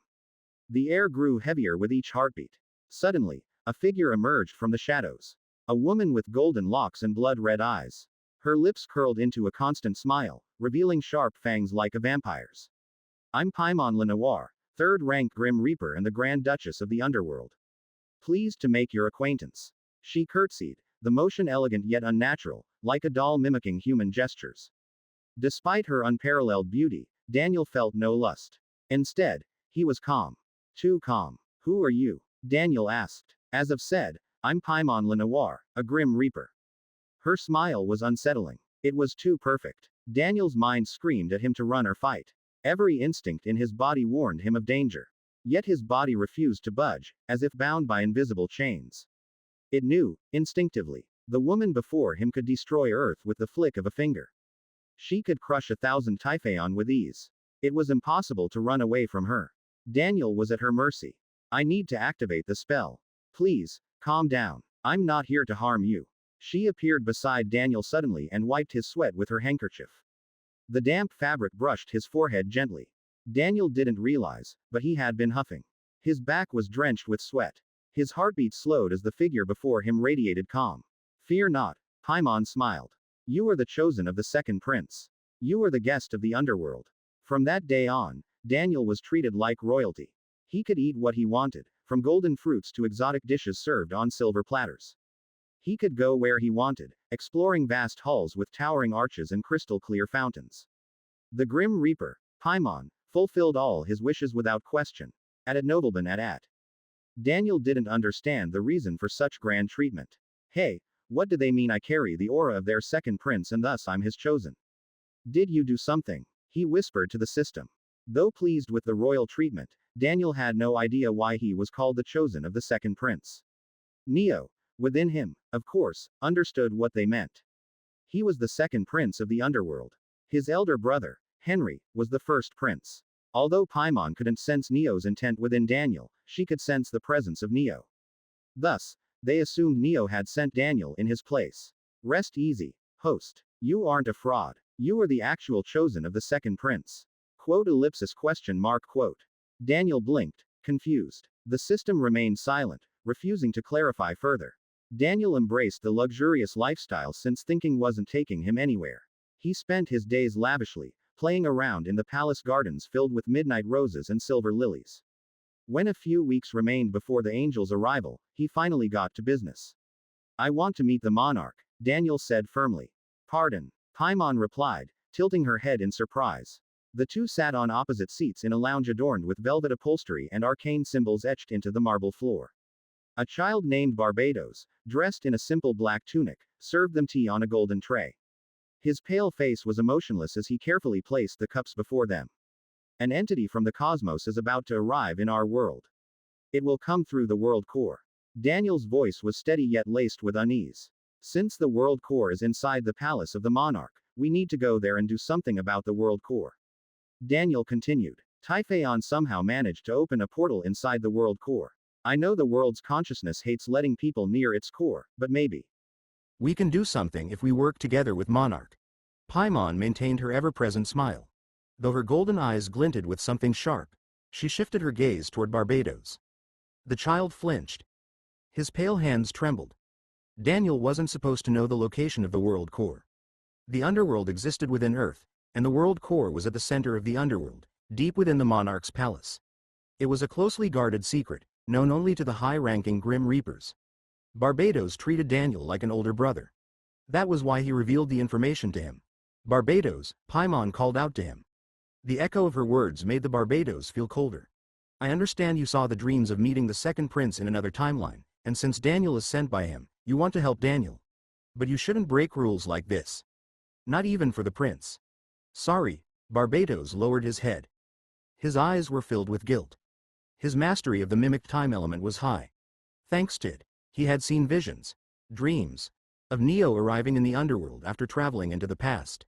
The air grew heavier with each heartbeat. Suddenly, a figure emerged from the shadows. A woman with golden locks and blood-red eyes. Her lips curled into a constant smile, revealing sharp fangs like a vampire's. I'm Paimon Lenoir, third-ranked Grim Reaper and the Grand Duchess of the Underworld. Pleased to make your acquaintance. She curtsied, the motion elegant yet unnatural, like a doll mimicking human gestures. Despite her unparalleled beauty, Daniel felt no lust. Instead, he was calm. Too calm. Who are you? Daniel asked. As I've said, I'm Paimon Lenoir, a Grim Reaper. Her smile was unsettling. It was too perfect. Daniel's mind screamed at him to run or fight. Every instinct in his body warned him of danger. Yet his body refused to budge, as if bound by invisible chains. It knew, instinctively, the woman before him could destroy Earth with the flick of a finger. She could crush 1,000 Typhaon with ease. It was impossible to run away from her. Daniel was at her mercy. I need to activate the spell. Please, calm down. I'm not here to harm you. She appeared beside Daniel suddenly and wiped his sweat with her handkerchief. The damp fabric brushed his forehead gently. Daniel didn't realize, but he had been huffing. His back was drenched with sweat. His heartbeat slowed as the figure before him radiated calm. Fear not, Paimon smiled. You are the chosen of the second prince. You are the guest of the underworld. From that day on, Daniel was treated like royalty. He could eat what he wanted, from golden fruits to exotic dishes served on silver platters. He could go where he wanted, exploring vast halls with towering arches and crystal-clear fountains. The Grim Reaper, Paimon, fulfilled all his wishes without question. At a nobleman at. Daniel didn't understand the reason for such grand treatment. Hey, what do they mean I carry the aura of their second prince and thus I'm his chosen? Did you do something? He whispered to the system. Though pleased with the royal treatment, Daniel had no idea why he was called the chosen of the second prince. Neo, within him, of course, understood what they meant. He was the second prince of the underworld. His elder brother, Henry, was the first prince. Although Paimon couldn't sense Neo's intent within Daniel, she could sense the presence of Neo. Thus, they assumed Neo had sent Daniel in his place. Rest easy, host. You aren't a fraud. You are the actual chosen of the second prince. Quote ellipsis question mark quote. Daniel blinked, confused. The system remained silent, refusing to clarify further. Daniel embraced the luxurious lifestyle since thinking wasn't taking him anywhere. He spent his days lavishly, playing around in the palace gardens filled with midnight roses and silver lilies. When a few weeks remained before the angel's arrival, he finally got to business. I want to meet the monarch, Daniel said firmly. Pardon, Paimon replied, tilting her head in surprise. The two sat on opposite seats in a lounge adorned with velvet upholstery and arcane symbols etched into the marble floor. A child named Barbados, dressed in a simple black tunic, served them tea on a golden tray. His pale face was emotionless as he carefully placed the cups before them. An entity from the cosmos is about to arrive in our world. It will come through the world core. Daniel's voice was steady yet laced with unease. Since the world core is inside the palace of the monarch, we need to go there and do something about the world core. Daniel continued. Typhaon somehow managed to open a portal inside the world core. I know the world's consciousness hates letting people near its core, but maybe we can do something if we work together with Monarch. Paimon maintained her ever-present smile. Though her golden eyes glinted with something sharp, she shifted her gaze toward Barbados. The child flinched. His pale hands trembled. Daniel wasn't supposed to know the location of the world core. The underworld existed within Earth, and the world core was at the center of the underworld, deep within the monarch's palace. It was a closely guarded secret, known only to the high-ranking Grim Reapers. Barbados treated Daniel like an older brother. That was why he revealed the information to him. Barbados, Paimon called out to him. The echo of her words made the Barbados feel colder. I understand you saw the dreams of meeting the second prince in another timeline, and since Daniel is sent by him, you want to help Daniel. But you shouldn't break rules like this. Not even for the prince. Sorry, Barbados lowered his head. His eyes were filled with guilt. His mastery of the mimic time element was high. Thanks to it, he had seen visions, dreams, of Neo arriving in the underworld after traveling into the past.